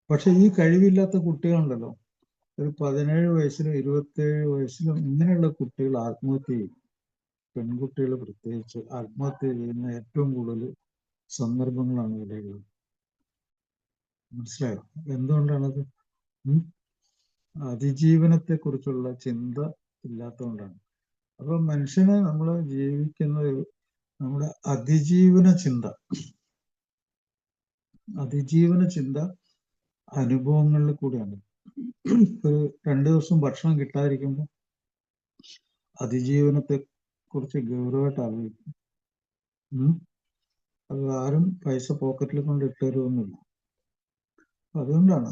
പക്ഷെ ഈ കഴിവില്ലാത്ത കുട്ടികളുണ്ടല്ലോ, ഒരു 17 വയസ്സിലും 27 വയസ്സിലും ഇങ്ങനെയുള്ള കുട്ടികൾ ആത്മഹത്യ ചെയ്യും. പെൺകുട്ടികൾ പ്രത്യേകിച്ച് ആത്മഹത്യ ചെയ്യുന്ന ഏറ്റവും കൂടുതൽ സന്ദർഭങ്ങളാണ് ഇവിടെയുള്ളത്. മനസ്സിലായോ എന്തുകൊണ്ടാണത്? അതിജീവനത്തെ കുറിച്ചുള്ള ചിന്ത ഇല്ലാത്തതുകൊണ്ടാണ്. അപ്പൊ മനുഷ്യനെ നമ്മൾ ജീവിക്കുന്നത് നമ്മുടെ അതിജീവന ചിന്ത അനുഭവങ്ങളിൽ കൂടിയാണ്. ഒരു 2 ദിവസം ഭക്ഷണം കിട്ടാതിരിക്കുമ്പോൾ അതിജീവനത്തെ കുറിച്ച് ഗൗരവമായിട്ട് ആലോചിക്കും. അത് ആരും പൈസ പോക്കറ്റിൽ കൊണ്ട് ഇട്ടുതരുമൊന്നുമില്ല. അതുകൊണ്ടാണ്.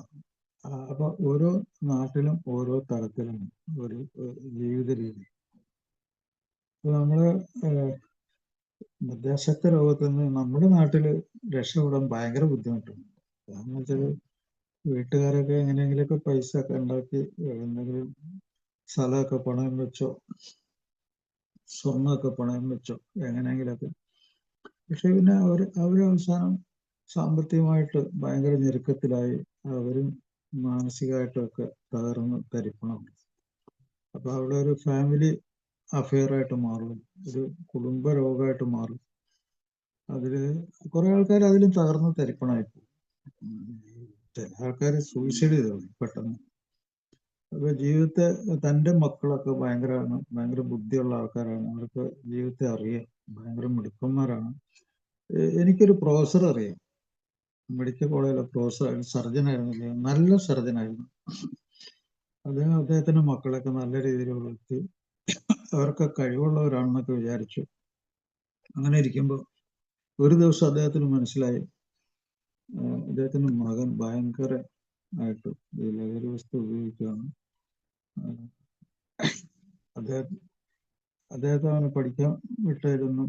അപ്പൊ ഓരോ നാട്ടിലും ഓരോ തരത്തിലാണ് ഒരു ജീവിത രീതി. നമ്മള് വിദേശത്തെ രോഗത്തിൽ നിന്ന് നമ്മുടെ നാട്ടില് രക്ഷപ്പെടാൻ ഭയങ്കര ബുദ്ധിമുട്ടുണ്ട്. കാരണം വെച്ചാൽ വീട്ടുകാരൊക്കെ എങ്ങനെയെങ്കിലുമൊക്കെ പൈസ ഒക്കെ ഉണ്ടാക്കി എന്തെങ്കിലും സ്ഥലമൊക്കെ പണയം വെച്ചോ സ്വർണ്ണമൊക്കെ പണയം വെച്ചോ എങ്ങനെയെങ്കിലൊക്കെ. പക്ഷെ പിന്നെ അവര് അവസാനം സാമ്പത്തികമായിട്ട് ഭയങ്കര ഞെരുക്കത്തിലായി അവരും മാനസികമായിട്ടൊക്കെ തകർന്ന് തരിപ്പണമുണ്ട്. അപ്പൊ അവിടെ ഒരു ഫാമിലി അഫെയർ ആയിട്ട് മാറും, ഒരു കുടുംബ രോഗമായിട്ട് മാറും. അതില് കുറെ ആൾക്കാർ അതിലും തകർന്ന് തരിപ്പണമായി പോകും. ചില ആൾക്കാർ സൂയിസൈഡ് ചെയ്തു പെട്ടെന്ന്. അപ്പൊ ജീവിതത്തെ, തൻ്റെ മക്കളൊക്കെ ഭയങ്കര ബുദ്ധിയുള്ള ആൾക്കാരാണ്, അവർക്ക് ജീവിതത്തെ അറിയാം, ഭയങ്കര മിടുക്കന്മാരാണ്. എനിക്കൊരു പ്രൊഫസർ അറിയാം, മെഡിക്കൽ കോളേജിലെ പ്രൊഫസർ, സർജനായിരുന്നു, നല്ല സർജനായിരുന്നു. അദ്ദേഹത്തിന്റെ മക്കളൊക്കെ നല്ല രീതിയിൽ വളർത്തി, അവർക്ക് കഴിവുള്ളവരാണെന്നൊക്കെ വിചാരിച്ചു. അങ്ങനെ ഇരിക്കുമ്പോൾ ഒരു ദിവസം അദ്ദേഹത്തിന് മനസ്സിലായി അദ്ദേഹത്തിന്റെ മകൻ ഭയങ്കര ആയിട്ട് ഈ ലഹരി വസ്തു ഉപയോഗിക്കുകയാണ്. അദ്ദേഹത്തെ അവനെ പഠിക്കാൻ വിട്ടതിലൊന്നും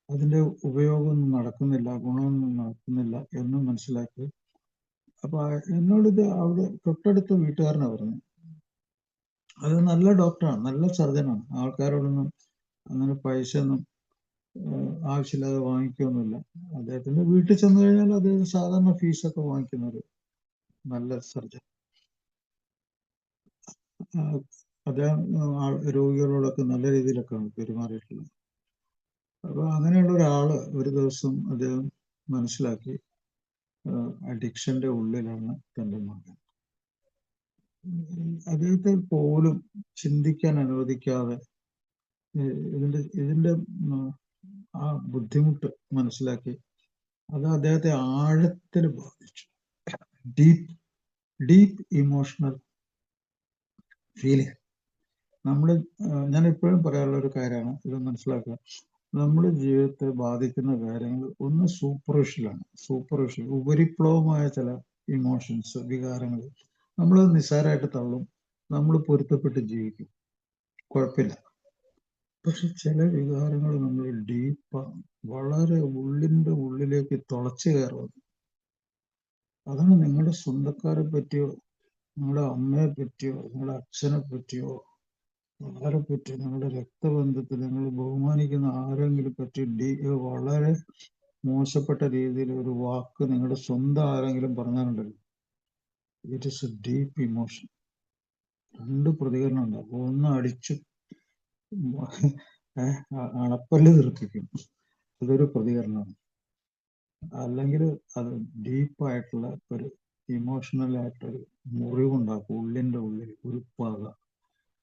അതിന്റെ ഉപയോഗമൊന്നും നടക്കുന്നില്ല, ഗുണമൊന്നും നടക്കുന്നില്ല എന്ന് മനസ്സിലാക്കി. അപ്പൊ എന്നോടിത് അവിടെ തൊട്ടടുത്ത വീട്ടുകാരനാണ് പറഞ്ഞു. അത് നല്ല ഡോക്ടറാണ്, നല്ല സർജനാണ്, ആൾക്കാരോടൊന്നും അങ്ങനെ പൈസ ഒന്നും ആവശ്യമില്ലാതെ വാങ്ങിക്കൊന്നുമില്ല. അദ്ദേഹത്തിന്റെ വീട്ടിൽ ചെന്ന് കഴിഞ്ഞാൽ അദ്ദേഹം സാധാരണ ഫീസൊക്കെ വാങ്ങിക്കുന്നൊരു നല്ല സർജൻ. അദ്ദേഹം രോഗികളോടൊക്കെ നല്ല രീതിയിലൊക്കെയാണ് പെരുമാറിയിട്ടുള്ളത്. അപ്പൊ അങ്ങനെയുള്ള ഒരാള് ഒരു ദിവസം അദ്ദേഹം മനസ്സിലാക്കി അഡിക്ഷന്റെ ഉള്ളിലാണ് തൻ്റെ മകൻ. അദ്ദേഹത്തെ പോലും ചിന്തിക്കാൻ അനുവദിക്കാതെ ഇതിന്റെ ആ ബുദ്ധിമുട്ട് മനസ്സിലാക്കി അത് അദ്ദേഹത്തെ ആഴത്തിൽ ബാധിച്ചു. Deep emotional feeling. ഞാൻ എപ്പോഴും പറയാനുള്ള ഒരു കാര്യമാണ്, ഇത് മനസ്സിലാക്കുക. നമ്മുടെ ജീവിതത്തെ ബാധിക്കുന്ന കാര്യങ്ങൾ ഒന്ന് സൂപ്പർഫിഷ്യൽ ഉപരിപ്ലവമായ ചില ഇമോഷൻസ്, വികാരങ്ങൾ നമ്മൾ നിസ്സാരമായിട്ട് തള്ളും, നമ്മൾ പൊരുത്തപ്പെട്ട് ജീവിക്കും, കുഴപ്പമില്ല. പക്ഷെ ചില വികാരങ്ങൾ നമ്മൾ ഡീപ്പാണ്, വളരെ ഉള്ളിൻ്റെ ഉള്ളിലേക്ക് തുളച്ചു കയറുന്നത്. അതാണ് നിങ്ങളുടെ സ്വന്തക്കാരെ പറ്റിയോ, നിങ്ങളുടെ അമ്മയെ പറ്റിയോ, നിങ്ങളുടെ അച്ഛനെ പറ്റിയോ, ആരെ പറ്റിയോ, നിങ്ങളുടെ രക്തബന്ധത്തിൽ നിങ്ങൾ ബഹുമാനിക്കുന്ന ആരെങ്കിലും പറ്റി വളരെ മോശപ്പെട്ട രീതിയിൽ ഒരു വാക്ക് നിങ്ങളുടെ സ്വന്തം ആരെങ്കിലും പറഞ്ഞാലുണ്ടല്ലോ, it is a deep emotion. രണ്ട് പ്രതികരണം ഉണ്ടാവും. ഒന്ന് അടിച്ചു അണപ്പല്ല് തീർപ്പിക്കും, അതൊരു പ്രതികരണമാണ്. അല്ലെങ്കിൽ അത് ഡീപ്പായിട്ടുള്ള ഒരു ഇമോഷണൽ ആയിട്ടൊരു മുറിവുണ്ടാക്കും. ഉള്ളിൻ്റെ ഉള്ളിൽ ഒരു പക,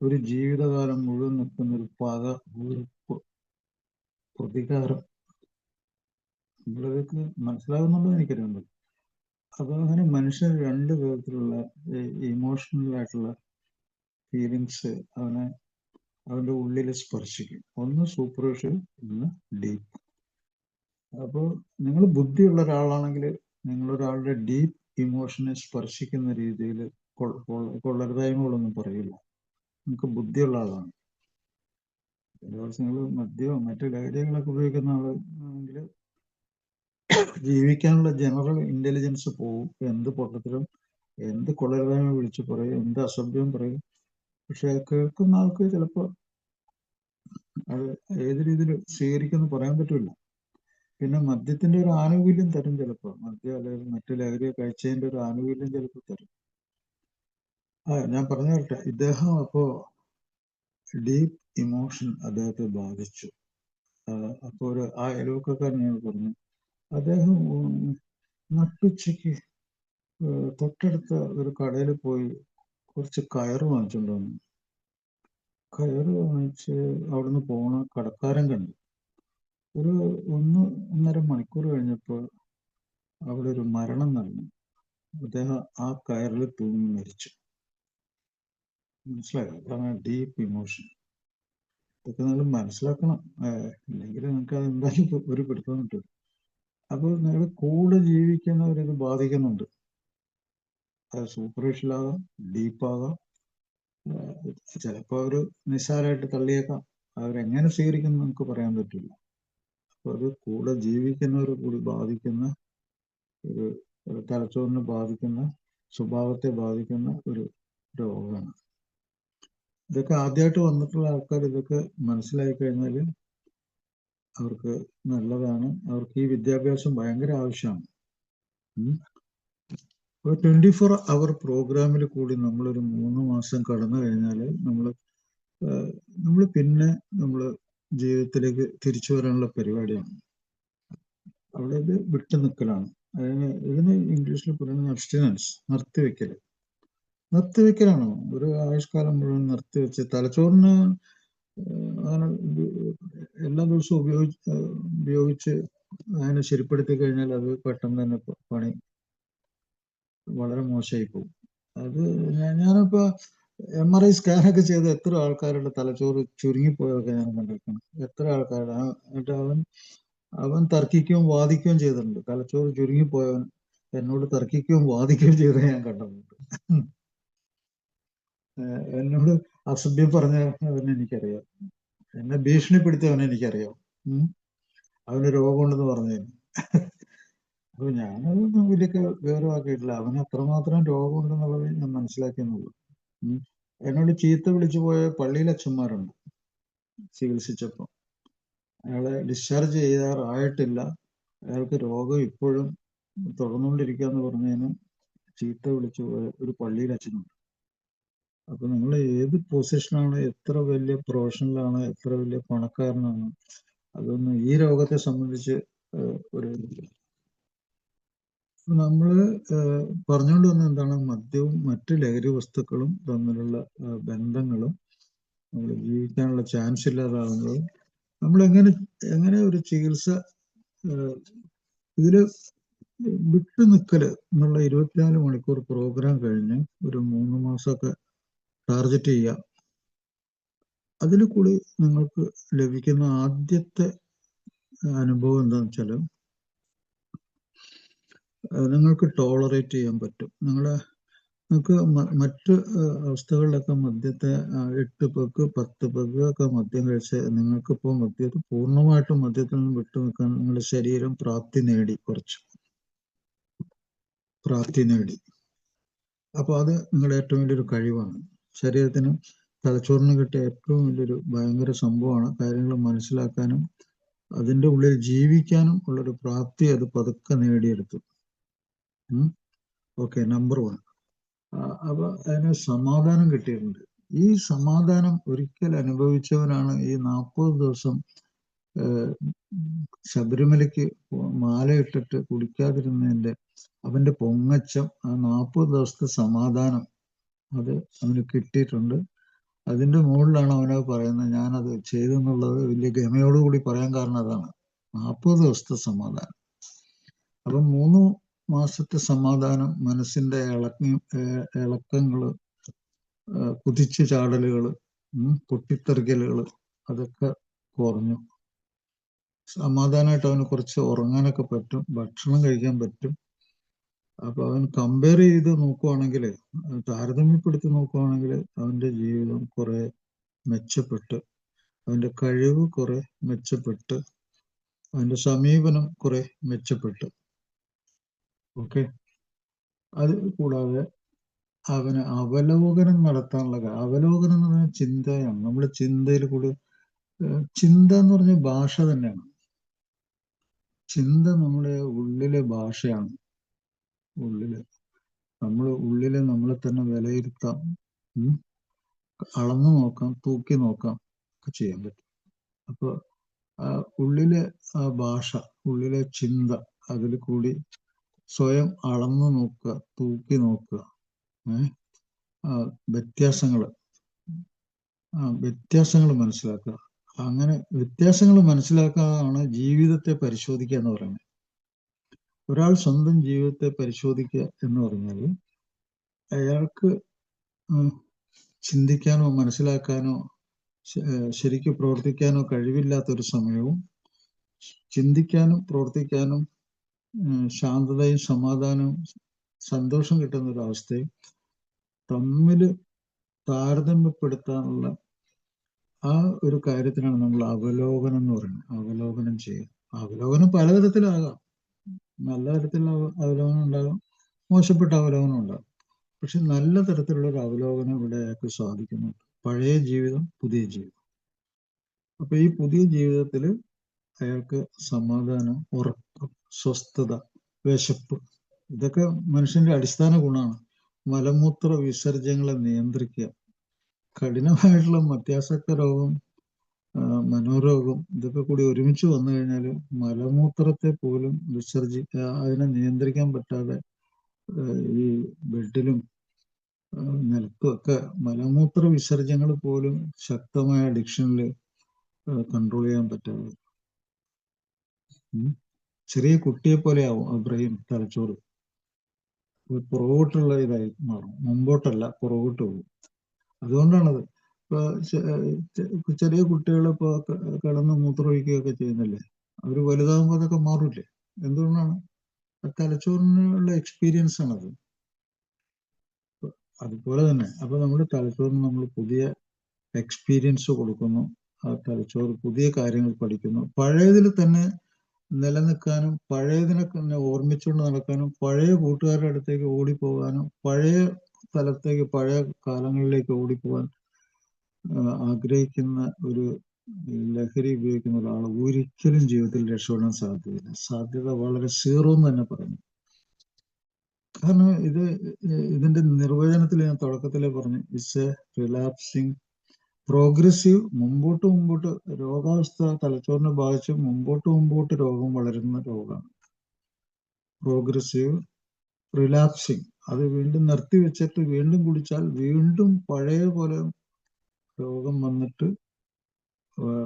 ഒരു ജീവിതകാലം മുഴുവൻ നിൽക്കുന്ന ഒരു പക, വെറുപ്പ്, പ്രതികാരം. നിങ്ങളിതൊക്കെ മനസ്സിലാകുന്നുണ്ടോ എനിക്കറിയുന്നത്. അപ്പൊ അങ്ങനെ മനുഷ്യൻ രണ്ട് തരത്തിലുള്ള ഇമോഷണൽ ആയിട്ടുള്ള ഫീലിങ്സ് അവന്റെ ഉള്ളിൽ സ്പർശിക്കും. ഒന്ന് സൂപ്പർഫിഷ്യൽ, ഒന്ന് ഡീപ്പ്. അപ്പോൾ നിങ്ങൾ ബുദ്ധിയുള്ള ഒരാളാണെങ്കിൽ നിങ്ങളൊരാളുടെ ഡീപ്പ് ഇമോഷനെ സ്പർശിക്കുന്ന രീതിയിൽ കൊള്ളരുതായ്മകളൊന്നും പറയില്ല. നിങ്ങൾക്ക് ബുദ്ധിയുള്ള ആളാണ്. ചില ദിവസങ്ങൾ മദ്യമോ മറ്റു ലഹരികളൊക്കെ ഉപയോഗിക്കുന്ന ആളാണെങ്കിൽ ജീവിക്കാനുള്ള ജനറൽ ഇന്റലിജൻസ് പോവും. എന്ത് പൊട്ടത്തിലും എന്ത് കൊള്ളരുതായ്മ വിളിച്ചു പറയും, എന്ത് അസഭ്യം പറയും. പക്ഷെ കേൾക്കുന്ന ആൾക്ക് ചിലപ്പോൾ അത് ഏത് രീതിയിൽ സ്വീകരിക്കുമെന്ന് പറയാൻ പറ്റില്ല. പിന്നെ മദ്യത്തിന്റെ ഒരു ആനുകൂല്യം തരും ചിലപ്പോൾ. മദ്യം അല്ലെങ്കിൽ മറ്റു ലഹരി കഴിച്ചതിന്റെ ഒരു ആനുകൂല്യം ചിലപ്പോൾ തരും. ഞാൻ പറഞ്ഞു തരട്ടെ. ഇദ്ദേഹം അപ്പോ ഡീപ്പ് ഇമോഷൻ അദ്ദേഹത്തെ ബാധിച്ചു. അപ്പോൾ ഒരു അയൽവക്കക്കാരൻ ഞാൻ പറഞ്ഞു, അദ്ദേഹം നട്ടുച്ചയ്ക്ക് തൊട്ടടുത്ത ഒരു കടയിൽ പോയി കുറച്ച് കയറ് വാങ്ങിച്ചുകൊണ്ട് വന്നു. കയറ് വാങ്ങിച്ച് അവിടുന്ന് പോണ കടക്കാരൻ കണ്ടു. ഒരു 1.5 മണിക്കൂർ കഴിഞ്ഞപ്പോൾ അവിടെ ഒരു മരണം നടന്നു. അദ്ദേഹം ആ കയറിൽ തൂങ്ങി മരിച്ചു. മനസ്സിലായോ? അതാണ് ഡീപ്പ് ഇമോഷൻ. ഇതൊക്കെ നിങ്ങൾ മനസ്സിലാക്കണം. ഇല്ലെങ്കിൽ നിങ്ങൾക്ക് അത് എന്തായാലും ഒരു പിടുത്തം കിട്ടും. അപ്പോൾ നിങ്ങൾ കൂടെ ജീവിക്കുന്നവരിത് ബാധിക്കുന്നുണ്ട്. അത് സൂപ്പർഫിഷ്യലാകാം, ഡീപ്പാകാം. ചിലപ്പോൾ അവർ നിസ്സാരമായിട്ട് തള്ളിയേക്കാം. അവരെങ്ങനെ സ്വീകരിക്കുന്നു നമുക്ക് പറയാൻ പറ്റില്ല. അപ്പോൾ അത് കൂടെ ജീവിക്കുന്നവർ കൂടി ബാധിക്കുന്ന ഒരു തലച്ചോറിനെ ബാധിക്കുന്ന, സ്വഭാവത്തെ ബാധിക്കുന്ന ഒരു രോഗമാണ്. ഇതൊക്കെ ആദ്യമായിട്ട് വന്നിട്ടുള്ള ആൾക്കാർ ഇതൊക്കെ മനസ്സിലാക്കി കഴിഞ്ഞാൽ അവർക്ക് നല്ലതാണ്. അവർക്ക് ഈ വിദ്യാഭ്യാസം ഭയങ്കര ആവശ്യമാണ്. ഒരു 24 പ്രോഗ്രാമിൽ കൂടി നമ്മളൊരു 3 മാസം കടന്നു കഴിഞ്ഞാൽ നമ്മൾ പിന്നെ നമ്മൾ ജീവിതത്തിലേക്ക് തിരിച്ചു വരാനുള്ള പരിപാടിയാണ്. അവിടെ ഇത് വിട്ടു നിൽക്കലാണ്. ഇതിന് ഇംഗ്ലീഷിൽ പറയുന്നത് അബ്സ്റ്റിനൻസ്, നിർത്തിവെക്കലാണ്. ഒരു ആയുഷ്കാലം മുഴുവൻ നിർത്തിവെച്ച് തലച്ചോറിന് അങ്ങനെ എല്ലാ ദിവസവും ഉപയോഗിച്ച് അതിനെ ശരിപ്പെടുത്തി കഴിഞ്ഞാൽ അത് പെട്ടെന്ന് തന്നെ പണി വളരെ മോശമായി പോകും. അത് ഞാനിപ്പോ MRI സ്കാനൊക്കെ ചെയ്ത് എത്ര ആൾക്കാരുടെ തലച്ചോറ് ചുരുങ്ങിപ്പോയൊക്കെ ഞാൻ കണ്ടിരിക്കണം. എത്ര ആൾക്കാരുടെ എന്നിട്ട് അവൻ തർക്കിക്കുകയും വാദിക്കുകയും ചെയ്തിട്ടുണ്ട്. തലച്ചോറ് ചുരുങ്ങിപ്പോയവൻ എന്നോട് തർക്കിക്കുകയും വാദിക്കുകയും ചെയ്ത് ഞാൻ കണ്ടിട്ടുണ്ട്. എന്നോട് അസഭ്യം പറഞ്ഞവനെ എനിക്കറിയാം. എന്നെ ഭീഷണിപ്പെടുത്തിയവനെ എനിക്കറിയാം. അവന് രോഗമുണ്ടെന്ന് പറഞ്ഞതിന്. അപ്പൊ ഞാനതൊന്നും വലിയ ഗൗരവമാക്കിയിട്ടില്ല. അവന് അത്രമാത്രം രോഗമുണ്ടെന്നുള്ളത് ഞാൻ മനസ്സിലാക്കിയെന്നുള്ളൂ. എന്നോട് ചീത്ത വിളിച്ചു പോയ പള്ളിയിലെ അച്ഛന്മാരുണ്ട്. ചികിത്സിച്ചപ്പോൾ അയാളെ ഡിസ്ചാർജ് ചെയ്യാറായിട്ടില്ല, അയാൾക്ക് രോഗം ഇപ്പോഴും തുടർന്നുകൊണ്ടിരിക്കുക എന്ന് പറഞ്ഞതിന് ചീത്ത വിളിച്ചു പോയ ഒരു പള്ളിയിലെ അച്ഛനുണ്ട്. അപ്പൊ നിങ്ങൾ ഏത് പൊസിഷനാണ്, എത്ര വലിയ പ്രൊഫഷണലാണ്, എത്ര വലിയ പണക്കാരനാണ്, അതൊന്നും ഈ രോഗത്തെ സംബന്ധിച്ച് ഒരു നമ്മള് പറഞ്ഞുകൊണ്ട് വന്ന എന്താണ്, മദ്യവും മറ്റ് ലഹരി വസ്തുക്കളും തമ്മിലുള്ള ബന്ധങ്ങളും നമ്മൾ ജീവിക്കാനുള്ള ചാൻസ് ഇല്ലാതാകുന്നത്. നമ്മൾ എങ്ങനെ ഒരു ചികിത്സ ഇതില് വിട്ടു നിൽക്കല് എന്നുള്ള 24 മണിക്കൂർ പ്രോഗ്രാം കഴിഞ്ഞ് ഒരു 3 മാസമൊക്കെ ടാർഗറ്റ് ചെയ്യുക. അതിൽ കൂടി നിങ്ങൾക്ക് ലഭിക്കുന്ന ആദ്യത്തെ അനുഭവം എന്താണെന്ന് വെച്ചാൽ നിങ്ങൾക്ക് ടോളറേറ്റ് ചെയ്യാൻ പറ്റും. നിങ്ങൾക്ക് മറ്റ് അവസ്ഥകളിലൊക്കെ മദ്യത്തെ 8 പെഗ് 10 പെഗ് ഒക്കെ മദ്യം കഴിച്ച് നിങ്ങൾക്കിപ്പോൾ പൂർണ്ണമായിട്ടും മദ്യത്തിൽ നിന്ന് വിട്ടു നിൽക്കാൻ നിങ്ങളുടെ ശരീരം പ്രാപ്തി നേടി. അപ്പോൾ അത് നിങ്ങളുടെ ഏറ്റവും വലിയൊരു കഴിവാണ്. ശരീരത്തിന് തലച്ചോറിന് കിട്ടിയ ഏറ്റവും വലിയൊരു ഭയങ്കര സംഭവമാണ്. കാര്യങ്ങൾ മനസ്സിലാക്കാനും അതിൻ്റെ ഉള്ളിൽ ജീവിക്കാനും ഉള്ളൊരു പ്രാപ്തി അത് പതുക്കെ നേടിയെടുത്തു. Okay, number 1. അപ്പൊ അതിന് സമാധാനം കിട്ടിയിട്ടുണ്ട്. ഈ സമാധാനം ഒരിക്കൽ അനുഭവിച്ചവനാണ് ഈ 40 ദിവസം ശബരിമലയ്ക്ക് മാലയിട്ടിട്ട് കുടിക്കാതിരുന്നതിന്റെ അവന്റെ പൊങ്ങച്ചം, ആ 40 ദിവസത്തെ സമാധാനം അത് അവന് കിട്ടിയിട്ടുണ്ട്. അതിന്റെ മുകളിലാണ് അവനത് പറയുന്നത്. ഞാനത് ചെയ്തെന്നുള്ളത് വലിയ ഗമയോടുകൂടി പറയാൻ കാരണം അതാണ്, 40 ദിവസത്തെ സമാധാനം. അപ്പം 3 മാസത്തെ സമാധാനം, മനസ്സിന്റെ ഇളക്കങ്ങള്, കുതിച്ചു ചാടലുകള്, പൊട്ടിത്തെറിക്കലുകള്, അതൊക്കെ കുറഞ്ഞു. സമാധാനമായിട്ട് അവന് കുറച്ച് ഉറങ്ങാനൊക്കെ പറ്റും, ഭക്ഷണം കഴിക്കാൻ പറ്റും. അപ്പൊ അവൻ കമ്പയർ ചെയ്ത് നോക്കുവാണെങ്കിൽ, താരതമ്യപ്പെടുത്തി നോക്കുവാണെങ്കിൽ അവന്റെ ജീവിതം കുറെ മെച്ചപ്പെട്ട്, അവന്റെ കഴിവ് കുറെ മെച്ചപ്പെട്ട്, അവന്റെ സമീപനം കുറെ മെച്ചപ്പെട്ടു. ഓക്കെ. അത് കൂടാതെ അവന് അവലോകനം നടത്താനുള്ള, അവലോകനം എന്ന് പറഞ്ഞാൽ ചിന്തയാണ്. നമ്മുടെ ചിന്തയിൽ കൂടി, ചിന്ത എന്ന് പറഞ്ഞ ഭാഷ തന്നെയാണ്. ചിന്ത നമ്മുടെ ഉള്ളിലെ ഭാഷയാണ്. ഉള്ളിലെ നമ്മളെ തന്നെ വിലയിരുത്താം, അളന്നു നോക്കാം, തൂക്കി നോക്കാം ഒക്കെ ചെയ്യാൻ പറ്റും. അപ്പൊ ആ ഉള്ളിലെ ആ ഭാഷ, ഉള്ളിലെ ചിന്ത, അതിൽ കൂടി സ്വയം അളന്നു നോക്കുക, തൂക്കി നോക്കുക, വ്യത്യാസങ്ങൾ മനസ്സിലാക്കുക. അങ്ങനെ വ്യത്യാസങ്ങൾ മനസ്സിലാക്കാതാണ് ജീവിതത്തെ പരിശോധിക്കുക എന്ന് പറയുന്നത്. ഒരാൾ സ്വന്തം ജീവിതത്തെ പരിശോധിക്കുക എന്ന് പറഞ്ഞാൽ അയാൾക്ക് ചിന്തിക്കാനോ മനസ്സിലാക്കാനോ ശരിക്കും പ്രവർത്തിക്കാനോ കഴിവില്ലാത്തൊരു സമയവും, ചിന്തിക്കാനും പ്രവർത്തിക്കാനും ശാന്തതയും സമാധാനവും സന്തോഷം കിട്ടുന്ന ഒരു അവസ്ഥയും തമ്മിൽ താരതമ്യപ്പെടുത്താനുള്ള ആ ഒരു കാര്യത്തിനാണ് നമ്മൾ അവലോകനം എന്ന് പറയുന്നത്. അവലോകനം ചെയ്യുക. അവലോകനം പലതരത്തിലാകാം. നല്ല തരത്തിലുള്ള അവലോകനം ഉണ്ടാകാം, മോശപ്പെട്ട അവലോകനം ഉണ്ടാകും. പക്ഷെ നല്ല തരത്തിലുള്ള ഒരു അവലോകനം ഇവിടെ അയാൾക്ക് സാധിക്കുന്നുണ്ട്. പഴയ ജീവിതം, പുതിയ ജീവിതം. അപ്പൊ ഈ പുതിയ ജീവിതത്തിൽ അയാൾക്ക് സമാധാനം, ഉറക്കം, സ്വസ്ഥത, വിശപ്പ്, ഇതൊക്കെ മനുഷ്യന്റെ അടിസ്ഥാന ഗുണമാണ്. മലമൂത്ര വിസർജ്യങ്ങളെ നിയന്ത്രിക്കുക. കഠിനമായിട്ടുള്ള മധ്യാസക്ത രോഗം, മനോരോഗം, ഇതൊക്കെ കൂടി ഒരുമിച്ച് വന്നു കഴിഞ്ഞാൽ മലമൂത്രത്തെ പോലും അതിനെ നിയന്ത്രിക്കാൻ പറ്റാതെ ഈ ബെഡിലും നിലത്തും ഒക്കെ മലമൂത്ര വിസർജ്യങ്ങൾ പോലും ശക്തമായ അഡിക്ഷനിൽ കൺട്രോൾ ചെയ്യാൻ പറ്റാതെ ചെറിയ കുട്ടിയെ പോലെ ആവും ആ ബ്രെയിൻ, തലച്ചോറ് പുറകോട്ടുള്ള ഇതായി മാറും. മുമ്പോട്ടല്ല, പുറകോട്ട് പോകും. അതുകൊണ്ടാണത്. ഇപ്പൊ ചെറിയ കുട്ടികൾ ഇപ്പൊ കിടന്ന് മൂത്രമൊഴിക്കുകയൊക്കെ ചെയ്യുന്നില്ലേ, അവർ വലുതാകുമ്പോൾ അതൊക്കെ മാറൂലേ? എന്തുകൊണ്ടാണ്? തലച്ചോറിനുള്ള എക്സ്പീരിയൻസ് ആണത്. അതുപോലെ തന്നെ അപ്പൊ നമ്മുടെ തലച്ചോറിന് നമ്മൾ പുതിയ എക്സ്പീരിയൻസ് കൊടുക്കുന്നു. ആ തലച്ചോറ് പുതിയ കാര്യങ്ങൾ പഠിക്കുന്നു. പഴയതിൽ തന്നെ നിലനിൽക്കാനും, പഴയതിനെ തന്നെ ഓർമ്മിച്ചുകൊണ്ട് നടക്കാനും, പഴയ കൂട്ടുകാരുടെ അടുത്തേക്ക് ഓടിപ്പോകാനും, പഴയ സ്ഥലത്തേക്ക്, പഴയ കാലങ്ങളിലേക്ക് ഓടിപ്പോകാൻ ആഗ്രഹിക്കുന്ന ഒരു ലഹരി ഉപയോഗിക്കുന്ന ഒരാൾ ഒരിക്കലും ജീവിതത്തിൽ രക്ഷപ്പെടാൻ സാധ്യതയില്ല. സാധ്യത വളരെ സീറോ എന്ന് തന്നെ പറഞ്ഞു. കാരണം ഇതിന്റെ നിർവചനത്തിൽ ഞാൻ തുടക്കത്തിലേ പറഞ്ഞു, ഇറ്റ്സ് എ റിലാപ്സിങ് പ്രോഗ്രസീവ്. മുമ്പോട്ട് രോഗാവസ്ഥ തലച്ചോറിനെ ബാധിച്ച് മുമ്പോട്ട് രോഗം വളരുന്ന രോഗമാണ് പ്രോഗ്രസീവ് റിലാപ്സിങ്. അത് വീണ്ടും നിർത്തിവെച്ചിട്ട് വീണ്ടും കുടിച്ചാൽ വീണ്ടും പഴയ പോലെ രോഗം വന്നിട്ട്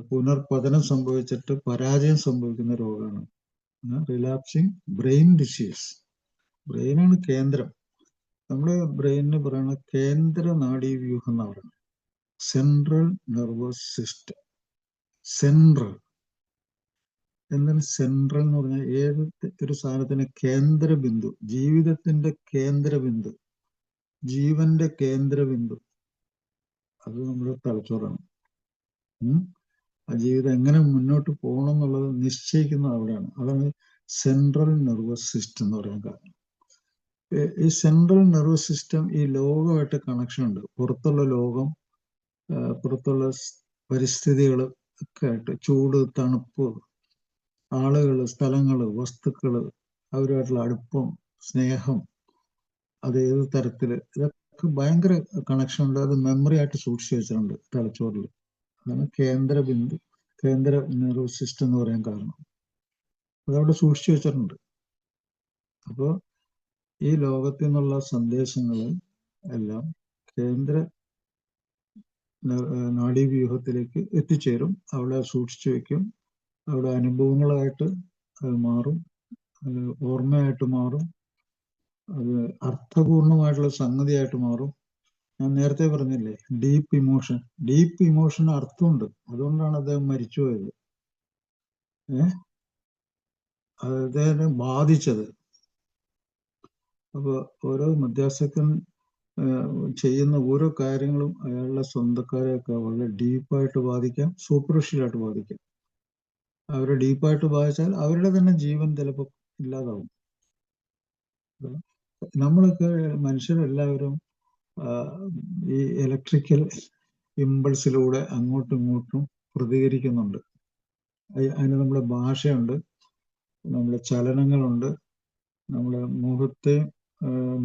പുനർപതനം സംഭവിച്ചിട്ട് പരാജയം സംഭവിക്കുന്ന രോഗമാണ് റിലാപ്സിങ് ബ്രെയിൻ ഡിസീസ്. ബ്രെയിനാണ് കേന്ദ്രം. നമ്മുടെ ബ്രെയിനിന് പറയുന്ന കേന്ദ്ര നാഡീവ്യൂഹം എന്ന് പറയുന്നത് സെൻട്രൽ നെർവസ് സിസ്റ്റം. സെൻട്രൽ എന്താണ്? സെൻട്രൽ എന്ന് പറഞ്ഞാൽ ഏത് ഒരു സാധനത്തിന് കേന്ദ്രബിന്ദു, ജീവിതത്തിന്റെ കേന്ദ്രബിന്ദു, ജീവന്റെ കേന്ദ്രബിന്ദു, അത് നമ്മുടെ തലച്ചോറാണ്. ആ ജീവിതം എങ്ങനെ മുന്നോട്ട് പോകണം എന്നുള്ളത് നിശ്ചയിക്കുന്നത് അവിടെയാണ്. അതാണ് സെൻട്രൽ നെർവസ് സിസ്റ്റം എന്ന് പറയാൻ കാരണം. ഈ സെൻട്രൽ നെർവസ് സിസ്റ്റം ഈ ലോകമായിട്ട് കണക്ഷൻ ഉണ്ട്. പുറത്തുള്ള ലോകം, പുറത്തുള്ള പരിസ്ഥിതികൾ ഒക്കെ ആയിട്ട്, ചൂട്, തണുപ്പ്, ആളുകള്, സ്ഥലങ്ങള്, വസ്തുക്കള്, അവരുമായിട്ടുള്ള അടുപ്പം, സ്നേഹം, അത് ഏത് തരത്തില്, ഇതൊക്കെ ഭയങ്കര കണക്ഷൻ ഉണ്ട്. അത് മെമ്മറി ആയിട്ട് സൂക്ഷിച്ചു വെച്ചിട്ടുണ്ട് തലച്ചോറിൽ. അതാണ് കേന്ദ്ര ബിന്ദു, കേന്ദ്ര നെർവസ് സിസ്റ്റം എന്ന് പറയാൻ കാരണം. അതവിടെ സൂക്ഷിച്ചു വെച്ചിട്ടുണ്ട്. അപ്പോൾ ഈ ലോകത്തിൽ നിന്നുള്ള സന്ദേശങ്ങൾ എല്ലാം കേന്ദ്ര നാഡീവ്യൂഹത്തിലേക്ക് എത്തിച്ചേരും. അവിടെ സൂക്ഷിച്ചു വെക്കും. അവിടെ അനുഭവങ്ങളായിട്ട് അത് മാറും, അത് ഓർമ്മയായിട്ട് മാറും, അത് അർത്ഥപൂർണമായിട്ടുള്ള സംഗതിയായിട്ട് മാറും. ഞാൻ നേരത്തെ പറഞ്ഞില്ലേ, ഡീപ്പ് ഇമോഷൻ അർത്ഥമുണ്ട്. അതുകൊണ്ടാണ് അദ്ദേഹം മരിച്ചുപോയത്. അദ്ദേഹത്തെ ബാധിച്ചത്. അപ്പോൾ ഓരോ മധ്യാസക്തൻ ചെയ്യുന്ന ഓരോ കാര്യങ്ങളും അയാളുടെ സ്വന്തക്കാരെയൊക്കെ വളരെ ഡീപ്പായിട്ട് ബാധിക്കാം, സൂപ്പർഫിഷ്യലായിട്ട് ബാധിക്കാം. അവരെ ഡീപ്പായിട്ട് ബാധിച്ചാൽ അവരുടെ തന്നെ ജീവൻ ചിലപ്പോൾ ഇല്ലാതാവും. നമ്മളൊക്കെ മനുഷ്യരെല്ലാവരും ഈ ഇലക്ട്രിക്കൽ ഇമ്പൾസിലൂടെ അങ്ങോട്ടും ഇങ്ങോട്ടും പ്രതികരിക്കുന്നുണ്ട്. അതിന് നമ്മുടെ ഭാഷയുണ്ട്, നമ്മുടെ ചലനങ്ങളുണ്ട്, നമ്മുടെ മുഖത്തെ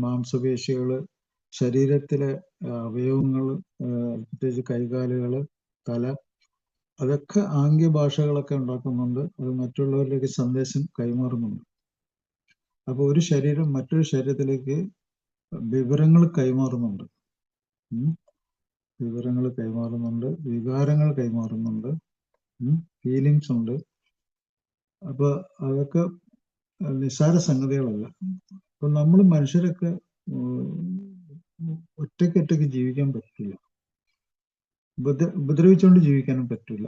മാംസപേശികള്, ശരീരത്തിലെ അവയവങ്ങൾ, പ്രത്യേകിച്ച് കൈകാലുകള്, തല, അതൊക്കെ ആംഗ്യ ഭാഷകളൊക്കെ ഉണ്ടാക്കുന്നുണ്ട്. അത് മറ്റുള്ളവരിലേക്ക് സന്ദേശം കൈമാറുന്നുണ്ട്. അപ്പോൾ ഒരു ശരീരം മറ്റൊരു ശരീരത്തിലേക്ക് വിവരങ്ങൾ കൈമാറുന്നുണ്ട്. വിവരങ്ങൾ കൈമാറുന്നുണ്ട്, വികാരങ്ങൾ കൈമാറുന്നുണ്ട്, ഫീലിങ്സ് ഉണ്ട്. അപ്പൊ അതൊക്കെ നിസ്സാര സംഗതികളല്ല. അപ്പൊ നമ്മൾ മനുഷ്യരൊക്കെ ഒറ്റയ്ക്ക് ജീവിക്കാൻ പറ്റില്ല, ഉപദ്രവിച്ചുകൊണ്ട് ജീവിക്കാനും പറ്റില്ല.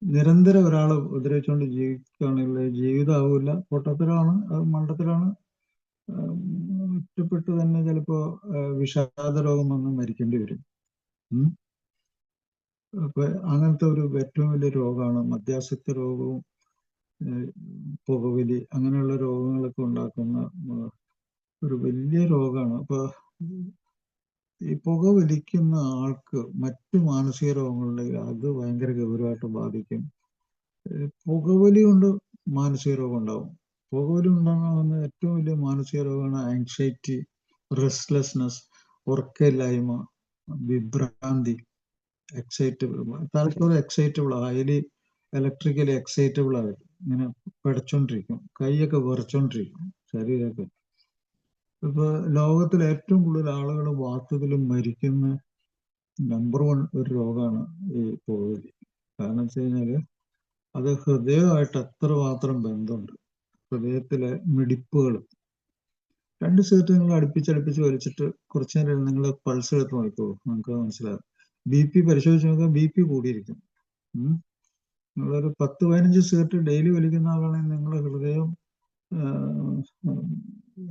നിരന്തരം ഒരാളെ ഉപദ്രവിച്ചുകൊണ്ട് ജീവിക്കുകയാണെങ്കിൽ ജീവിതമാവില്ല, പൊട്ടത്തരമാണ്, അത് മണ്ടത്തരമാണ്. ഒറ്റപ്പെട്ട് തന്നെ ചിലപ്പോ വിഷാദ രോഗം വന്ന് മരിക്കേണ്ടി വരും. അപ്പൊ അങ്ങനത്തെ ഒരു ഏറ്റവും വലിയ രോഗമാണ് മദ്യാസക്ത രോഗവും പുകവലി, അങ്ങനെയുള്ള രോഗങ്ങളൊക്കെ ഉണ്ടാക്കുന്ന ഒരു വലിയ രോഗമാണ്. അപ്പൊ ഈ പുകവലിക്കുന്ന ആൾക്ക് മറ്റു മാനസിക രോഗങ്ങളുണ്ടെങ്കിൽ അത് ഭയങ്കര ഗൗരവമായിട്ട് ബാധിക്കും. പുകവലി കൊണ്ട് മാനസിക രോഗം ഉണ്ടാവും. പുകവലി ഉണ്ടാകുന്ന ഏറ്റവും വലിയ മാനസിക രോഗമാണ് ആങ്സൈറ്റി, റെസ്റ്റ്ലെസ്നെസ്, ഉറക്കമില്ലായ്മ, വിഭ്രാന്തി, എക്സൈറ്റബിൾ, തലച്ചോറ് എക്സൈറ്റബിൾ, ഹൈലി ഇലക്ട്രിക്കലി എക്സൈറ്റബിൾ ആയിട്ട് ഇങ്ങനെ പഠിച്ചോണ്ടിരിക്കും, കൈയൊക്കെ വിറച്ചോണ്ടിരിക്കും, ശരീരമൊക്കെ. ഇപ്പൊ ലോകത്തിൽ ഏറ്റവും കൂടുതൽ ആളുകൾ വാസ്തവത്തിൽ മരിക്കുന്ന നമ്പർ 1 ഒരു രോഗമാണ് ഈ പുകവലി. കാരണം വെച്ച് കഴിഞ്ഞാല് അത് ഹൃദയമായിട്ട് എത്രമാത്രം ബന്ധമുണ്ട്. ഹൃദയത്തിലെ മിടിപ്പുകൾ, 2 സിഗരറ്റ് നിങ്ങൾ അടുപ്പിച്ചടുപ്പിച്ച് വലിച്ചിട്ട് കുറച്ചു നേരം നിങ്ങൾ പൾസ് എടുത്ത് നോക്കിക്കോളൂ, നമുക്ക് മനസ്സിലാകും. BP പരിശോധിച്ച് നോക്കുക, BP കൂടിയിരിക്കും. നിങ്ങളൊരു 10-15 സിഗരറ്റ് ഡെയിലി വലിക്കുന്ന ആളാണെങ്കിൽ നിങ്ങളുടെ ഹൃദയം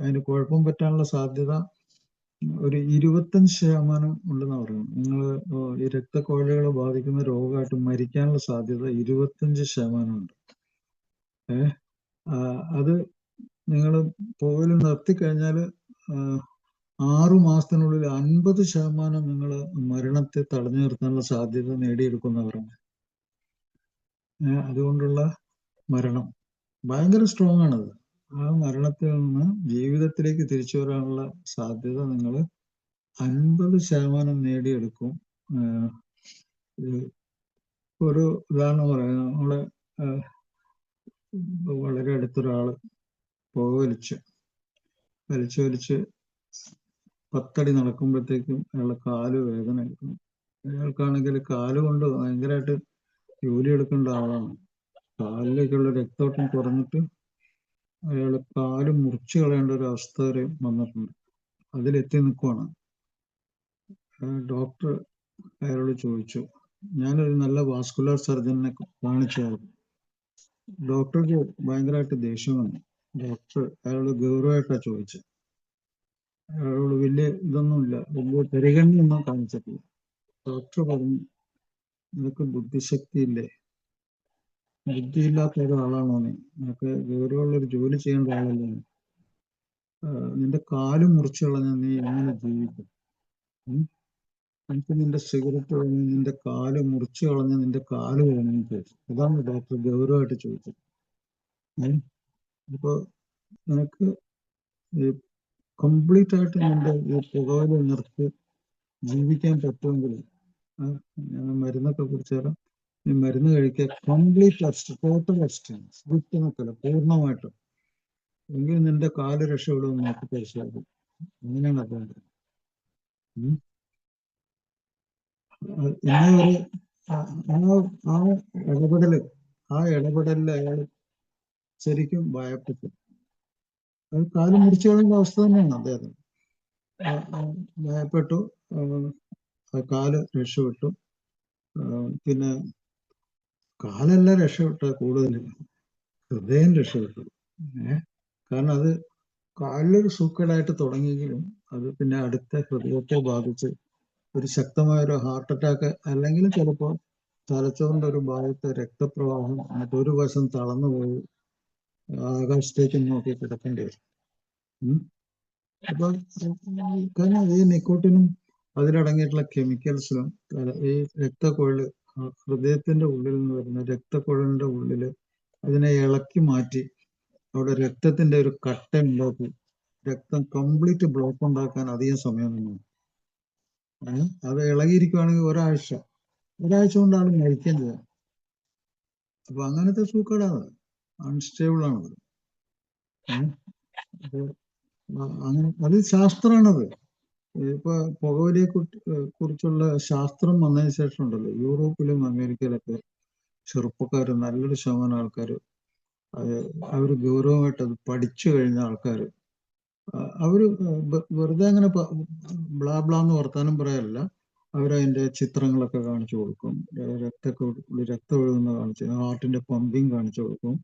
അതിന് കുഴപ്പം പറ്റാനുള്ള സാധ്യത ഒരു 25% ഉണ്ടെന്ന് പറയുന്നു. നിങ്ങൾ ഈ രക്തക്കുഴലുകളെ ബാധിക്കുന്ന രോഗമായിട്ട് മരിക്കാനുള്ള സാധ്യത 25% ഉണ്ട്. അത് നിങ്ങൾ പുകവലി നിർത്തിക്കഴിഞ്ഞാൽ 6 മാസത്തിനുള്ളിൽ 50% നിങ്ങൾ മരണത്തെ തടഞ്ഞു നിർത്താനുള്ള സാധ്യത നേടിയെടുക്കുന്നവരാണ്. അതുകൊണ്ടുള്ള മരണം ഭയങ്കര സ്ട്രോങ് ആണത്. ആ മരണത്തിൽ നിന്ന് ജീവിതത്തിലേക്ക് തിരിച്ചു വരാനുള്ള സാധ്യത നിങ്ങൾ 50% നേടിയെടുക്കും. ഒരു ഉദാഹരണം പറയാം. നമ്മളെ വളരെ അടുത്തൊരാള് പുക വലിച്ച് 10 അടി നടക്കുമ്പോഴത്തേക്കും അയാളുടെ കാല് വേദന എടുക്കും. അയാൾക്കാണെങ്കിൽ കാല് കൊണ്ട് ഭയങ്കരമായിട്ട് ജോലി എടുക്കേണ്ട ആളാണ്. കാലിലേക്കുള്ള രക്തോട്ടം കുറഞ്ഞിട്ട് അയാൾ കാല് മുറിച്ചു കളയേണ്ട ഒരു അവസ്ഥ വരെ വന്നിട്ടുണ്ട്. അതിലെത്തി നിൽക്കുവാണ്. ഡോക്ടർ അയാളോട് ചോദിച്ചു, ഞാനൊരു നല്ല വാസ്കുലർ സർജനെ കാണിച്ചു. ഡോക്ടർക്ക് ഭയങ്കരമായിട്ട് ദേഷ്യം വന്നു. ഡോക്ടർ അയാളോട് ഗൗരവമായിട്ടാണ് ചോദിച്ചത്. അയാളോട് വലിയ ഇതൊന്നുമില്ല, വലിയ പരിഗണനയൊന്നും കാണിച്ചിട്ടില്ല. ഡോക്ടർ പറഞ്ഞു, നിനക്ക് ബുദ്ധിശക്തി ഇല്ലേ? ബുദ്ധിയില്ലാത്ത ഒരാളാണോ നീ? നിനക്ക് ഗൗരവമുള്ളൊരു ജോലി ചെയ്യേണ്ട ആളല്ലേ? നിന്റെ കാല് മുറിച്ചു കളഞ്ഞാൽ നീ എങ്ങനെ ജീവിക്കും? എനിക്ക് നിന്റെ സിഗരറ്റ് വേണം, നിന്റെ കാല് മുറിച്ചു കളഞ്ഞ് നിന്റെ കാല് വേണമെന്ന് ചോദിച്ചു. അതാണ് ഡോക്ടർ ഗൗരവമായിട്ട് ചോദിച്ചത്. ഏഹ് അപ്പൊ നിനക്ക് ഈ കംപ്ലീറ്റ് ആയിട്ട് നിന്റെ ഈ പുകവലി നിർത്തി ജീവിക്കാൻ പറ്റുമെങ്കിൽ ഞാൻ മരുന്നൊക്കെ കുറിച്ച് തരാം. ഈ മരുന്ന് കഴിക്കുക, കംപ്ലീറ്റ് അബ്സ്റ്റ്, ടോട്ടൽ അബ്സ്റ്റൻസ്, വിട്ടു നിൽക്കില്ല, പൂർണ്ണമായിട്ടും. എങ്കിൽ നിന്റെ കാല് രക്ഷപ്പെടുമെന്ന് നോക്കി പരിശോധിക്കും. അങ്ങനെയാണ് അതുകൊണ്ട് ഇന്ന ഒരു ആ ഇടപെടല് ഇടപെടലിൽ അയാൾ ശരിക്കും ഭയപ്പെട്ടു. അത് കാല് മുറിച്ചു കളയുന്ന അവസ്ഥ തന്നെയാണ് അദ്ദേഹത്തിന്. ഭയപ്പെട്ടു. കാല് രക്ഷപ്പെട്ടു. പിന്നെ കാലല്ല രക്ഷപ്പെട്ട, കൂടുതൽ ഹൃദയം രക്ഷപ്പെട്ടു. കാരണം അത് കാലിലൊരു സൂക്കേടായിട്ട് തുടങ്ങിയെങ്കിലും അത് പിന്നെ അടുത്ത ഹൃദയത്തെ ബാധിച്ച് ഒരു ശക്തമായ ഒരു ഹാർട്ട് അറ്റാക്ക്, അല്ലെങ്കിൽ ചിലപ്പോൾ തലച്ചോറിന്റെ ഒരു ഭാഗത്ത് രക്തപ്രവാഹം മറ്റൊരു വശം തളർന്നു പോയി ആകാശത്തേക്ക് നോക്കി കിടക്കേണ്ടി വരും. അപ്പൊ കാരണം ഈ നിക്കോട്ടിനും അതിലടങ്ങിയിട്ടുള്ള കെമിക്കൽസിലും ഈ രക്തക്കുഴല്, ഹൃദയത്തിന്റെ ഉള്ളിൽ നിന്ന് വരുന്ന രക്തക്കുഴലിന്റെ ഉള്ളില് അതിനെ ഇളക്കി മാറ്റി അവിടെ രക്തത്തിന്റെ ഒരു കട്ട ഉണ്ടാക്കി രക്തം കംപ്ലീറ്റ് ബ്ലോക്ക് ഉണ്ടാക്കാൻ അധികം സമയം നിന്നു. അത് ഇളകിയിരിക്കുവാണെങ്കിൽ ഒരാഴ്ച കൊണ്ടാണ് മരിക്കാൻ ചെയ്യാം. അപ്പൊ അങ്ങനത്തെ സൂക്കേടാണ്, അൺസ്റ്റേബിൾ ആണത്. അങ്ങനെ അത് ശാസ്ത്രമാണത്. ഇപ്പൊ പുകവലിയെ കുറിച്ചുള്ള ശാസ്ത്രം വന്നതിന് ശേഷം ഉണ്ടല്ലോ, യൂറോപ്പിലും അമേരിക്കയിലൊക്കെ ചെറുപ്പക്കാർ, നല്ലൊരു ശതമാനം ആൾക്കാർ, അവര് ഗൗരവമായിട്ട് അത് പഠിച്ചു കഴിഞ്ഞ ആൾക്കാർ, അവര് വെറുതെ അങ്ങനെ ബ്ലാ ബ്ലാന്ന് വർത്താനം പറയാനല്ല, അവരതിന്റെ ചിത്രങ്ങളൊക്കെ കാണിച്ചു കൊടുക്കും, രക്തം ഒഴുകുന്ന കാണിച്ചു, ഹാർട്ടിന്റെ പമ്പിങ് കാണിച്ചു കൊടുക്കും,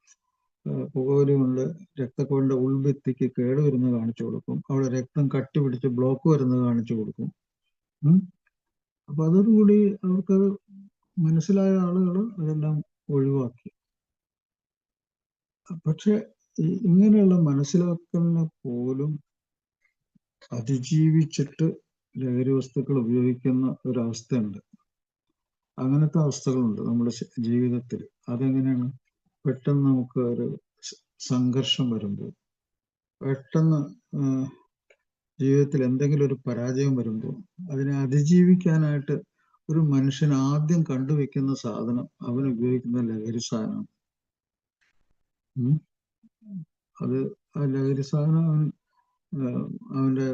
പുകവലി കൊണ്ട് രക്തക്കുഴലിന്റെ ഉൾഭിത്തിക്ക് കേടുവരുന്നത് കാണിച്ചു കൊടുക്കും, അവിടെ രക്തം കട്ടി പിടിച്ച് ബ്ലോക്ക് വരുന്നത് കാണിച്ചു കൊടുക്കും. അപ്പൊ അതോടുകൂടി അവർക്കത് മനസ്സിലായ ആളുകൾ അതെല്ലാം ഒഴിവാക്കി. പക്ഷെ ഇങ്ങനെയുള്ള മനസ്സിലാക്കലിനെ പോലും അതിജീവിച്ചിട്ട് ലഹരി വസ്തുക്കൾ ഉപയോഗിക്കുന്ന ഒരവസ്ഥയുണ്ട്. അങ്ങനത്തെ അവസ്ഥകളുണ്ട് നമ്മുടെ ജീവിതത്തിൽ. അതെങ്ങനെയാണ്? പെട്ടെന്ന് നമുക്ക് ഒരു സംഘർഷം വരുമ്പോൾ, പെട്ടെന്ന് ജീവിതത്തിൽ എന്തെങ്കിലും ഒരു പരാജയം വരുമ്പോൾ അതിനെ അതിജീവിക്കാനായിട്ട് ഒരു മനുഷ്യൻ ആദ്യം കണ്ടുവെക്കുന്ന സാധനം, അവൻ ഉപയോഗിക്കുന്ന ലഹരി സാധനം. അത് ആ ലഹരി സാധനം അവന്റെ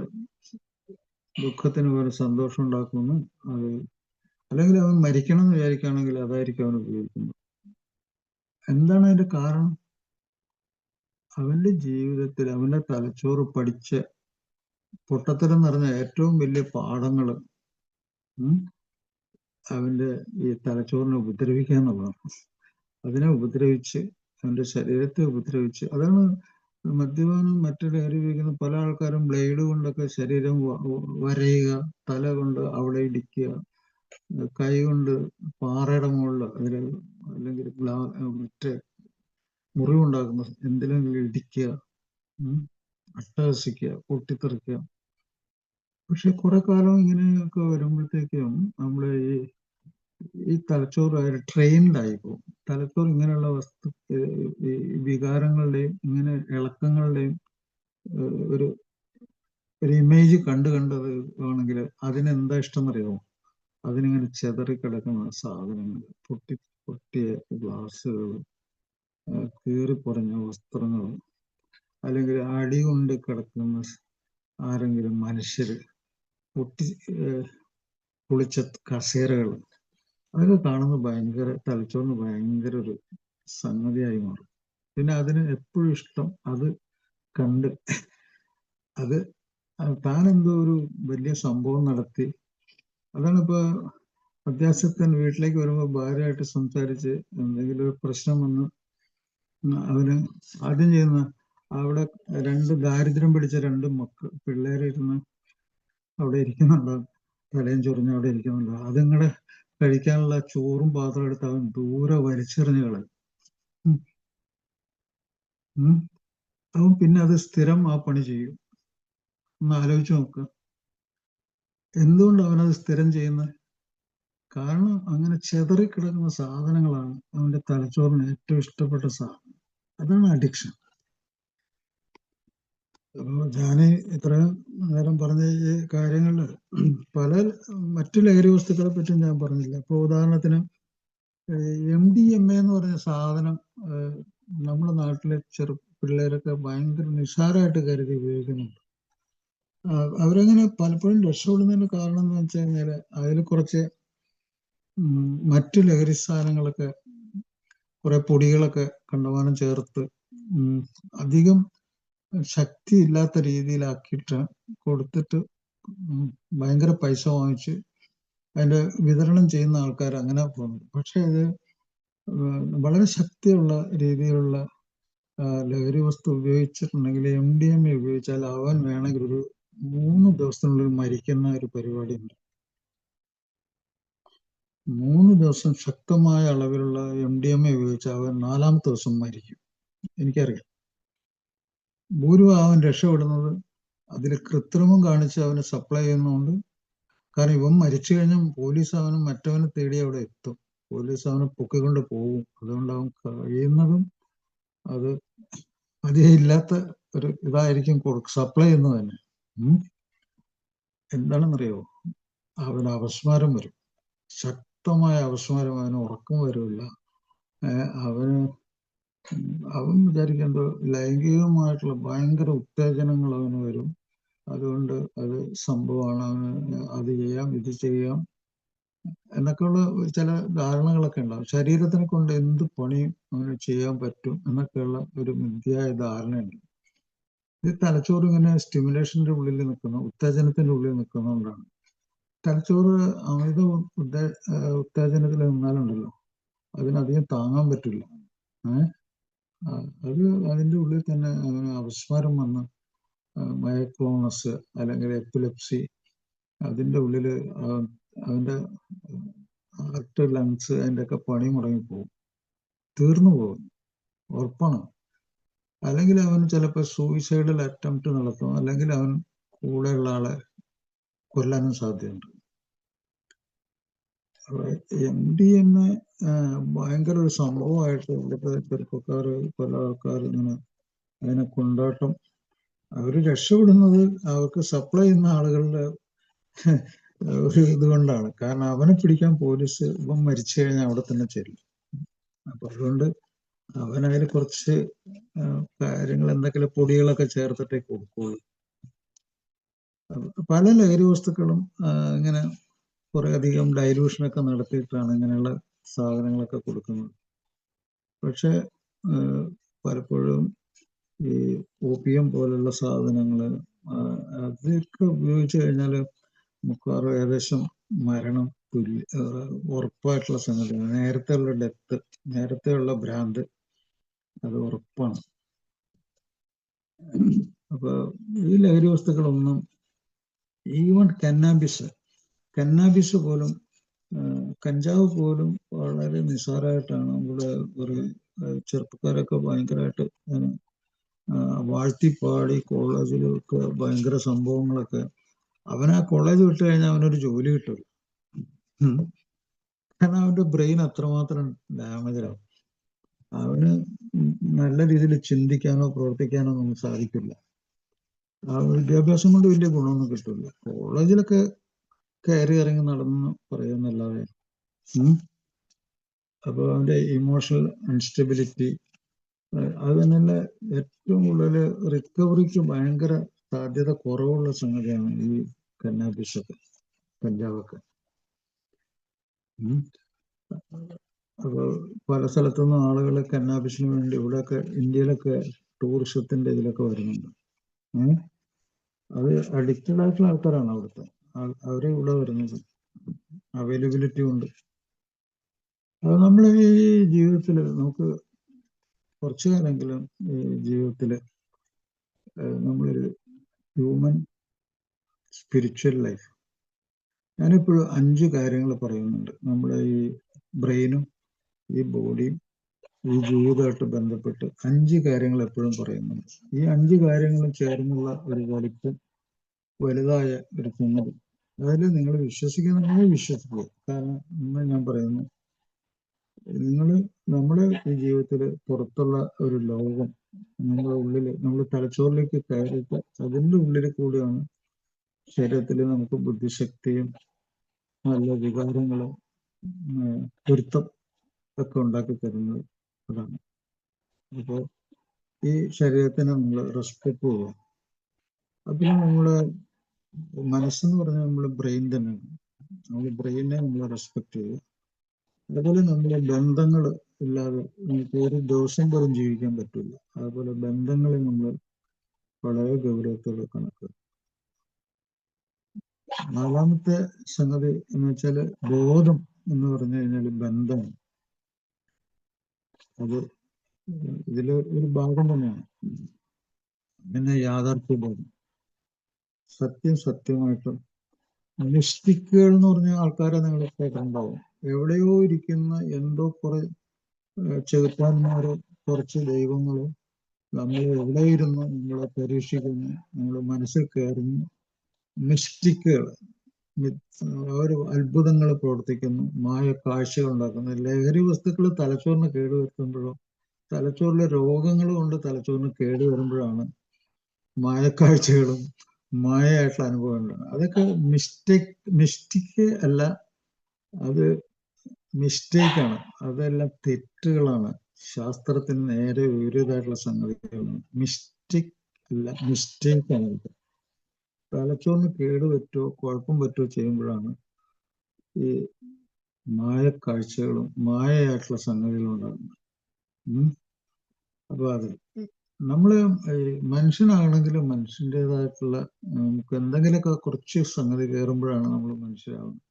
ദുഃഖത്തിന് പോലെ സന്തോഷം ഉണ്ടാക്കുന്നു. അത് അല്ലെങ്കിൽ അവൻ മരിക്കണം എന്ന് വിചാരിക്കുകയാണെങ്കിൽ അതായിരിക്കും അവൻ ഉപയോഗിക്കുന്നത്. എന്താണ് അതിന്റെ കാരണം? അവന്റെ ജീവിതത്തിൽ അവന്റെ തലച്ചോറ് പഠിച്ച പൊട്ടത്തരം നിറഞ്ഞ ഏറ്റവും വലിയ പാഠങ്ങൾ അവന്റെ ഈ തലച്ചോറിനെ ഉപദ്രവിക്കുക എന്നുള്ളതാണ്. അതിനെ ഉപദ്രവിച്ച്, അവന്റെ ശരീരത്തെ ഉപദ്രവിച്ച്, അതാണ് മദ്യപാനം, മറ്റു ലഹരി ഉപയോഗിക്കുന്ന പല ആൾക്കാരും ബ്ലേഡ് കൊണ്ടൊക്കെ ശരീരം വരയുക, തല കൊണ്ട് അവിടെ ഇടിക്കുക, കൈ കൊണ്ട് പാറയുടെ മുകളിൽ അല്ലെങ്കിൽ മറ്റേ മുറിവുണ്ടാക്കുന്ന എന്തിലെങ്കിലും ഇടിക്കുക, അട്ടഹസിക്കുക, പൊട്ടിത്തെറിക്കുക. പക്ഷെ കുറെ കാലം ഇങ്ങനെയൊക്കെ വരുമ്പോഴത്തേക്കും നമ്മളെ ഈ തലച്ചോറ് ട്രെയിൻഡ് ആയിപ്പോകും. തലച്ചോറ് ഇങ്ങനെയുള്ള ഈ വികാരങ്ങളുടെയും ഇങ്ങനെ ഇളക്കങ്ങളുടെയും ഒരു ഇമേജ് കണ്ടത് ആണെങ്കിൽ അതിനെന്താ ഇഷ്ടം എന്നറിയാമോ? അതിനിങ്ങനെ ചെതറിക്കിടക്കുന്ന സാധനങ്ങൾ, പൊട്ടിയ ഗ്ലാസ്സുകൾ, കീറിപ്പറഞ്ഞ വസ്ത്രങ്ങൾ, അല്ലെങ്കിൽ അടി കൊണ്ട് കിടക്കുന്ന ആരെങ്കിലും മനുഷ്യര്, പൊളിച്ച കസേരകൾ, അതൊക്കെ കാണുമ്പോൾ തലച്ചോറിന് ഭയങ്കര ഒരു സംഗതിയായി മാറും. പിന്നെ അതിന് എപ്പോഴും ഇഷ്ടം അത് കണ്ട് അത് താൻ എന്തോ ഒരു വലിയ സംഭവം നടത്തി. അതാണ് ഇപ്പൊ അത്യാവശ്യത്തിന് വീട്ടിലേക്ക് വരുമ്പോൾ ഭാര്യയായിട്ട് സംസാരിച്ച് എന്തെങ്കിലും ഒരു പ്രശ്നം വന്ന് അവന് ആദ്യം ചെയ്യുന്ന, അവിടെ ദാരിദ്ര്യം പിടിച്ച രണ്ട് പിള്ളേരിരുന്ന് അവിടെ ഇരിക്കുന്നുണ്ടോ, തലയും ചൊറിഞ്ഞ് അവിടെ ഇരിക്കുന്നുണ്ടോ, അതിങ്ങടെ കഴിക്കാനുള്ള ചോറും പാത്രം എടുത്ത് അവൻ ദൂരെ വലിച്ചെറിഞ്ഞ് കളയും. അവൻ പിന്നെ അത് സ്ഥിരം ആ പണി ചെയ്യും. ഒന്ന് ആലോചിച്ച് നോക്കുക. എന്തുകൊണ്ട് അവനത് സ്ഥിരം ചെയ്യുന്നത്? കാരണം അങ്ങനെ ചെതറിക്കിടക്കുന്ന സാധനങ്ങളാണ് അവന്റെ തലച്ചോറിന് ഏറ്റവും ഇഷ്ടപ്പെട്ട സാധനം. അതാണ് അഡിക്ഷൻ. അപ്പോൾ ഞാൻ ഇത്രയും നേരം പറഞ്ഞ ഈ കാര്യങ്ങൾ പല മറ്റു ലഹരി വസ്തുക്കളെ പറ്റി ഞാൻ പറഞ്ഞില്ല. ഇപ്പോൾ ഉദാഹരണത്തിന് MDMA എന്ന് പറഞ്ഞ സാധനം നമ്മുടെ നാട്ടിലെ പിള്ളേരൊക്കെ ഭയങ്കര നിസ്സാരമായിട്ട് കരുതി ഉപയോഗിക്കുന്നുണ്ട്. അവരങ്ങനെ പലപ്പോഴും രക്ഷപ്പെടുന്നതിന് കാരണം എന്ന് വെച്ച് കഴിഞ്ഞാൽ അതിൽ കുറച്ച് മറ്റു ലഹരി സാധനങ്ങളൊക്കെ, കുറെ പൊടികളൊക്കെ കണ്ടമാനം ചേർത്ത് അധികം ശക്തി ഇല്ലാത്ത രീതിയിലാക്കിയിട്ട് കൊടുത്തിട്ട് ഭയങ്കര പൈസ വാങ്ങിച്ച് അതിന്റെ വിതരണം ചെയ്യുന്ന ആൾക്കാർ അങ്ങനെ പോകുന്നു. പക്ഷെ ഇത് വളരെ ശക്തിയുള്ള രീതിയിലുള്ള ലഹരി വസ്തു ഉപയോഗിച്ചിട്ടുണ്ടെങ്കിൽ MDMA ഉപയോഗിച്ചാൽ അവൻ വേണമെങ്കിൽ ഒരു 3 ദിവസത്തിനുള്ളിൽ മരിക്കുന്ന ഒരു പരിപാടിയുണ്ട്. 3 ദിവസം ശക്തമായ അളവിലുള്ള MDMA ഉപയോഗിച്ച് അവൻ 4ാമത്തെ ദിവസം മരിക്കും. എനിക്കറിയാം. ഭൂരിഭാഗം രക്ഷപ്പെടുന്നത് അതിൽ കൃത്രിമം കാണിച്ച് അവന് സപ്ലൈ ചെയ്യുന്നതുകൊണ്ട്. കാരണം ഇവൻ മരിച്ചു കഴിഞ്ഞാൽ പോലീസ് അവനും മറ്റവനെ തേടി അവിടെ എത്തും. പോലീസ് അവനെ പൊക്കിക്കൊണ്ട് പോകും. അതുകൊണ്ട് അവൻ കഴിയുന്നതും അത് ഇല്ലാത്ത ഒരു ഇതായിരിക്കും സപ്ലൈ ചെയ്യുന്നത് തന്നെ. എന്താണെന്നറിയോ? അവന് അപസ്മാരം വരും. ശക്തമായ അപസ്മാരം. അവന് ഉറക്കം വരില്ല. അവൻ വിചാരിക്കുന്നത് ലൈംഗികമായിട്ടുള്ള ഭയങ്കര ഉത്തേജനങ്ങൾ അവന് വരും. അതുകൊണ്ട് അത് സംഭവമാണ്, അവന് അത് ചെയ്യാം ഇത് ചെയ്യാം എന്നൊക്കെയുള്ള ചില ധാരണകളൊക്കെ ഉണ്ടാവും. ശരീരത്തിനെ കൊണ്ട് എന്ത് പണിയും അവന് ചെയ്യാൻ പറ്റും എന്നൊക്കെയുള്ള ഒരു മിഥ്യായ ധാരണയുണ്ട്. ഇത് തലച്ചോറ് ഇങ്ങനെ സ്റ്റിമുലേഷന്റെ ഉള്ളിൽ നിൽക്കുന്ന, ഉത്തേജനത്തിന്റെ ഉള്ളിൽ നിൽക്കുന്നതുകൊണ്ടാണ്. തലച്ചോറ് അമിത ഉത്തേജനത്തിൽ നിന്നാലുണ്ടല്ലോ അതിനധികം താങ്ങാൻ പറ്റില്ല. അത് അതിൻ്റെ ഉള്ളിൽ തന്നെ അവന് അപസ്മാരം വന്ന് മയക്ലോണസ് അല്ലെങ്കിൽ എപ്പിലെപ്സി, അതിൻ്റെ ഉള്ളിൽ അവൻ്റെ ഹാർട്ട്, ലങ്സ് അതിൻ്റെയൊക്കെ പണി മുടങ്ങിപ്പോകും, തീർന്നു പോകും, ഉറപ്പാണ്. അല്ലെങ്കിൽ അവൻ ചിലപ്പോൾ സൂയിസൈഡൽ അറ്റംപ്റ്റ് നടത്തും, അല്ലെങ്കിൽ അവൻ കൂടെയുള്ള ആളെ കൊല്ലാനും സാധ്യതയുണ്ട്. MDMA ഭയങ്കര ഒരു സംഭവമായിട്ട് ഇവിടുത്തെ ചെറുപ്പക്കാർ, പല ആൾക്കാർ ഇങ്ങനെ അതിനെ കൊണ്ടാട്ടം. അവർ രക്ഷപ്പെടുന്നത് അവർക്ക് സപ്ലൈ ചെയ്യുന്ന ആളുകളുടെ ഒരു ഇതുകൊണ്ടാണ്. കാരണം അവനെ പിടിക്കാൻ പോലീസ് ഇവൻ മരിച്ചു കഴിഞ്ഞാൽ അവിടെ തന്നെ ചെല്ലും. അപ്പൊ അതുകൊണ്ട് അവനതിൽ കുറച്ച് കാര്യങ്ങൾ, എന്തെങ്കിലും പൊടികളൊക്കെ ചേർത്തിട്ടേ കൊടുക്കുള്ളൂ. പല ലഹരി വസ്തുക്കളും ഇങ്ങനെ കുറെ അധികം ഡൈലൂഷനൊക്കെ നടത്തിയിട്ടാണ് ഇങ്ങനെയുള്ള സാധനങ്ങളൊക്കെ കൊടുക്കുന്നത്. പക്ഷെ പലപ്പോഴും ഈ ഓപ്പിയം പോലുള്ള സാധനങ്ങൾ അതൊക്കെ ഉപയോഗിച്ച് കഴിഞ്ഞാൽ മിക്കവാറും ഏകദേശം മരണം ഉറപ്പായിട്ടുള്ള സംഗതിയാണ്. നേരത്തെയുള്ള ഡെത്ത്, നേരത്തെയുള്ള ഭ്രാന്ത് അത് ഉറപ്പാണ്. അപ്പൊ ഈ ലഹരി വസ്തുക്കളൊന്നും, ഈവൻ കന്നാബിസ് പോലും, കഞ്ചാവ് പോലും വളരെ നിസ്സാരമായിട്ടാണ് നമ്മുടെ ഒരു ചെറുപ്പക്കാരൊക്കെ ഭയങ്കരമായിട്ട് വാഴ്ത്തിപ്പാടി കോളേജിലൊക്കെ ഭയങ്കര സംഭവങ്ങളൊക്കെ. അവനാ കോളേജ് വിട്ട് കഴിഞ്ഞാൽ അവനൊരു ജോലി കിട്ടില്ല. കാരണം അവന്റെ ബ്രെയിൻ അത്രമാത്രം ഡാമേജാവും. അവന് നല്ല രീതിയിൽ ചിന്തിക്കാനോ പ്രവർത്തിക്കാനോ ഒന്നും സാധിക്കില്ല. ആ വിദ്യാഭ്യാസം കൊണ്ട് വലിയ ഗുണമൊന്നും കിട്ടില്ല. കോളേജിലൊക്കെ കയറി ഇറങ്ങി നടന്ന് പറയുന്നല്ലാതെ. അപ്പൊ അവന്റെ ഇമോഷണൽ അൺസ്റ്റെബിലിറ്റി, അത് തന്നെയല്ല ഏറ്റവും കൂടുതൽ റിക്കവറിക്ക് ഭയങ്കര സാധ്യത കുറവുള്ള സംഗതിയാണ് ഈ കന്നാബിസൊക്കെ, കഞ്ചാവൊക്കെ. അപ്പൊ പല സ്ഥലത്തുനിന്നും ആളുകൾ കന്നാബിസിന് വേണ്ടി ഇവിടെയൊക്കെ ഇന്ത്യയിലൊക്കെ ടൂറിസത്തിന്റെ ഇതിലൊക്കെ വരുന്നുണ്ട്. അത് അഡിക്റ്റഡ് ആയിട്ടുള്ള ആൾക്കാരാണ് അവിടുത്തെ അവരെ ഇവിടെ വരുന്നത്. അവൈലബിലിറ്റി ഉണ്ട്. അത് നമ്മൾ ഈ ജീവിതത്തിൽ നമുക്ക് കുറച്ചു കാലെങ്കിലും ഈ ജീവിതത്തിൽ നമ്മളൊരു ഹ്യൂമൻ സ്പിരിച്വൽ ലൈഫ്, ഞാനിപ്പോഴും 5 കാര്യങ്ങൾ പറയുന്നുണ്ട്. നമ്മുടെ ഈ ബ്രെയിനും ഈ ബോഡിയും ഈ ജീവിതമായിട്ട് ബന്ധപ്പെട്ട് 5 കാര്യങ്ങൾ എപ്പോഴും പറയുന്നുണ്ട്. ഈ 5 കാര്യങ്ങളും ചേർന്നുള്ള ഒരു വലുതായ ഒരു സംഗതി അതിൽ നിങ്ങൾ വിശ്വസിക്കുന്നുണ്ടെങ്കിൽ വിശ്വസിക്കുക. കാരണം ഇന്ന് ഞാൻ പറയുന്നു, നമ്മുടെ ഈ ജീവിതത്തിൽ പുറത്തുള്ള ഒരു ലോകം നമ്മുടെ ഉള്ളിൽ, നമ്മൾ തലച്ചോറിലേക്ക് കയറിയിട്ട് അതിൻ്റെ ഉള്ളിൽ കൂടിയാണ് ശരീരത്തിൽ നമുക്ക് ബുദ്ധിശക്തിയും നല്ല വികാരങ്ങളും പൊരുത്തം ഒക്കെ ഉണ്ടാക്കി തരുന്നത് അതാണ്. അപ്പോൾ ഈ ശരീരത്തിനെ നമ്മൾ റെസ്പെക്ട് ചെയ്യുക. അതിന് നമ്മള് മനസ്സെന്ന് പറഞ്ഞാൽ നമ്മുടെ ബ്രെയിൻ തന്നെയാണ്. നമ്മൾ ബ്രെയിനെ നമ്മൾ റെസ്പെക്ട് ചെയ്യുക. അതുപോലെ നമ്മളെ ബന്ധങ്ങൾ ഇല്ലാതെ നമുക്ക് ഒരു ദിവസം പോലും ജീവിക്കാൻ പറ്റില്ല. അതുപോലെ ബന്ധങ്ങളെ നമ്മൾ വളരെ ഗൗരവത്തോടെ കണക്ക്. നാലാമത്തെ സംഗതി എന്ന് വെച്ചാൽ ബോധം എന്ന് പറഞ്ഞു കഴിഞ്ഞാൽ ബന്ധമാണ്. അത് ഇതില് ഒരു ഭാഗം തന്നെയാണ്. പിന്നെ യാഥാർത്ഥ്യ ബോധം, സത്യമായിട്ടും മിസ്റ്റിക്കുകൾ എന്ന് പറഞ്ഞ ആൾക്കാരെ നിങ്ങൾ കേട്ടിട്ടുണ്ടാവും. എവിടെയോ ഇരിക്കുന്ന എന്തോ കുറെ ചെകുത്താന്മാരോ കുറച്ച് ദൈവങ്ങളോ നമ്മൾ എവിടെ ഇരുന്ന് നമ്മളെ പരീക്ഷിക്കുന്നു, നമ്മൾ മനസ്സിൽ കയറുന്നു. മിസ്റ്റിക്കുകൾ, ഒരു അത്ഭുതങ്ങൾ പ്രവർത്തിക്കുന്നു, മായ കാഴ്ചകൾ ഉണ്ടാക്കുന്നു. ലഹരി വസ്തുക്കൾ തലച്ചോറിന് കേടുവരുത്തുമ്പോഴോ തലച്ചോറിലെ രോഗങ്ങൾ കൊണ്ട് തലച്ചോറിന് കേടുവരുമ്പോഴാണ് മായക്കാഴ്ചകളും മായയായിട്ടുള്ള അനുഭവങ്ങളാണ്. അതൊക്കെ മിസ്റ്റേക്ക് അല്ല, അത് മിസ്റ്റേക്കാണ്. അതെല്ലാം തെറ്റുകളാണ്. ശാസ്ത്രത്തിന് നേരെ വിപരീതമായിട്ടുള്ള സംഗതികളാണ്. മിസ്റ്റേക്ക് അല്ല, മിസ്റ്റേക്കാണ്. ഇത് തലച്ചോറിന് കേടുപറ്റുമോ കുഴപ്പം പറ്റുമോ ചെയ്യുമ്പോഴാണ് ഈ മായക്കാഴ്ചകളും മായയായിട്ടുള്ള സംഗതികളും ഉണ്ടാകുന്നത്. അപ്പൊ അത് നമ്മള് മനുഷ്യനാണെങ്കിലും മനുഷ്യൻ്റെതായിട്ടുള്ള നമുക്ക് എന്തെങ്കിലുമൊക്കെ കുറച്ച് സംഗതി കയറുമ്പോഴാണ് നമ്മൾ മനുഷ്യരാകുന്നത്.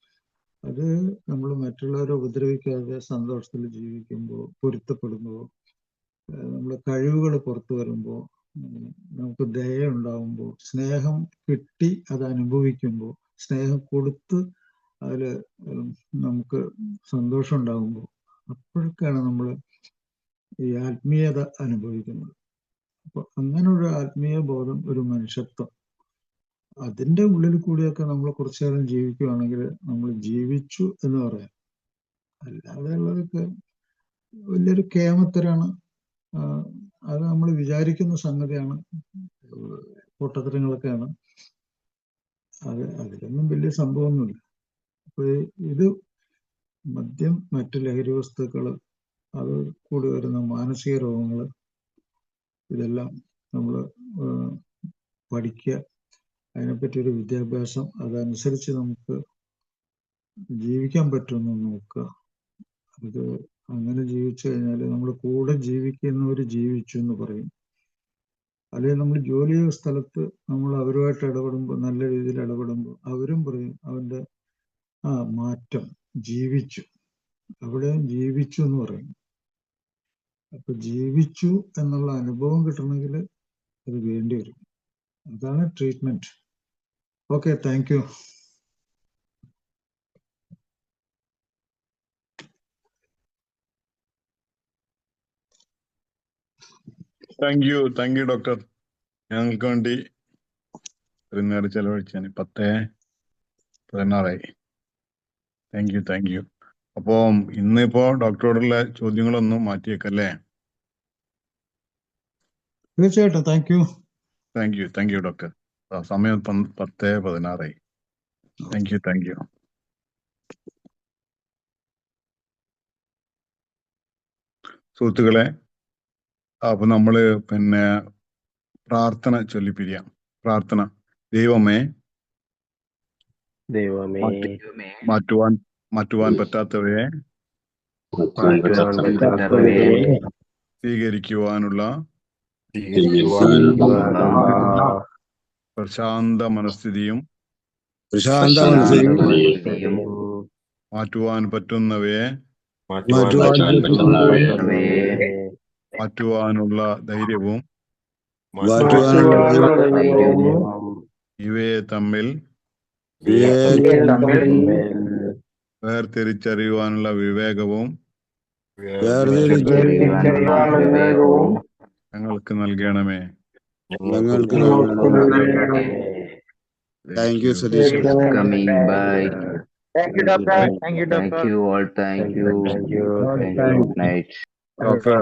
അത് നമ്മൾ മറ്റുള്ളവരെ ഉപദ്രവിക്കാതെ സന്തോഷത്തിൽ ജീവിക്കുമ്പോൾ, പൊരുത്തപ്പെടുമ്പോൾ, നമ്മളെ കഴിവുകൾ പുറത്തു വരുമ്പോൾ, നമുക്ക് ദയ ഉണ്ടാവുമ്പോൾ, സ്നേഹം കിട്ടി അത് അനുഭവിക്കുമ്പോൾ, സ്നേഹം കൊടുത്ത് അതിൽ നമുക്ക് സന്തോഷം ഉണ്ടാകുമ്പോൾ, അപ്പോഴൊക്കെയാണ് നമ്മൾ ഈ ആത്മീയത അനുഭവിക്കുന്നത്. അപ്പൊ അങ്ങനൊരു ആത്മീയ ബോധം, ഒരു മനുഷ്യത്വം, അതിൻ്റെ ഉള്ളിൽ കൂടിയൊക്കെ നമ്മൾ കുറച്ചു നേരം ജീവിക്കുകയാണെങ്കിൽ നമ്മൾ ജീവിച്ചു എന്ന് പറയാം. അല്ലാതെ ഉള്ളതൊക്കെ വലിയൊരു കേമത്തരാണ്. അത് നമ്മൾ വിചാരിക്കുന്ന സംഗതിയാണ്, പൊട്ടത്തരങ്ങളൊക്കെയാണ്. അതിലൊന്നും വലിയ സംഭവമൊന്നുമില്ല. അപ്പൊ ഇത് മദ്യം, മറ്റു ലഹരി വസ്തുക്കൾ, അത് കൂടി വരുന്ന മാനസിക രോഗങ്ങൾ, ഇതെല്ലാം നമ്മൾ പഠിക്കുക, അതിനെപ്പറ്റി ഒരു വിദ്യാഭ്യാസം, അതനുസരിച്ച് നമുക്ക് ജീവിക്കാൻ പറ്റുമെന്ന് നോക്കുക. അത് അങ്ങനെ ജീവിച്ചു കഴിഞ്ഞാൽ നമ്മൾ കൂടെ ജീവിക്കുന്നവർ ജീവിച്ചു എന്ന് പറയും. അല്ലെങ്കിൽ നമ്മൾ ജോലി ചെയ്യുന്ന സ്ഥലത്ത് നമ്മൾ അവരുമായിട്ട് ഇടപെടുമ്പോൾ, നല്ല രീതിയിൽ ഇടപെടുമ്പോൾ, അവരും പറയും അവന്റെ മാറ്റം, ജീവിച്ചു, അവിടെയും ജീവിച്ചു എന്ന് പറയും. അപ്പൊ ജീവിച്ചു എന്നുള്ള അനുഭവം കിട്ടണമെങ്കിൽ അത് വേണ്ടി വരും. അതാണ് treatment. Okay, thank you. Thank you doctor. ഞങ്ങൾക്ക് വേണ്ടി ഇത്രയും നേരം ചെലവഴിച്ചാണ്. 10:16. Thank you. അപ്പോ ഇന്നിപ്പോ ഡോക്ടറോടുള്ള ചോദ്യങ്ങളൊന്നും മാറ്റിയേക്കല്ലേ? തീർച്ചയായിട്ടും. Thank you doctor. സമയം 10:16. Thank you. സുഹൃത്തുക്കളെ, അപ്പൊ നമ്മള് പ്രാർത്ഥന ചൊല്ലിപ്പിരിയാം. പ്രാർത്ഥന. ദൈവമേ, മാറ്റുവാൻ പറ്റാത്തവയെ സ്വീകരിക്കുവാനുള്ള പ്രശാന്ത മനസ്ഥിതിയും മാറ്റുവാൻ പറ്റുന്നവയെ മാറ്റുവാനുള്ള ധൈര്യവും ഇവയെ തമ്മിൽ വേർതിരിച്ചറിയുവാനുള്ള വിവേകവും ഞങ്ങൾക്ക് നൽകണമേ. Thank you, Satish. Thank you for coming. Bye. Thank you, doctor. Thank you, Thank doctor. you all. Thank you. Thank you. Thank you. Good night. Doctor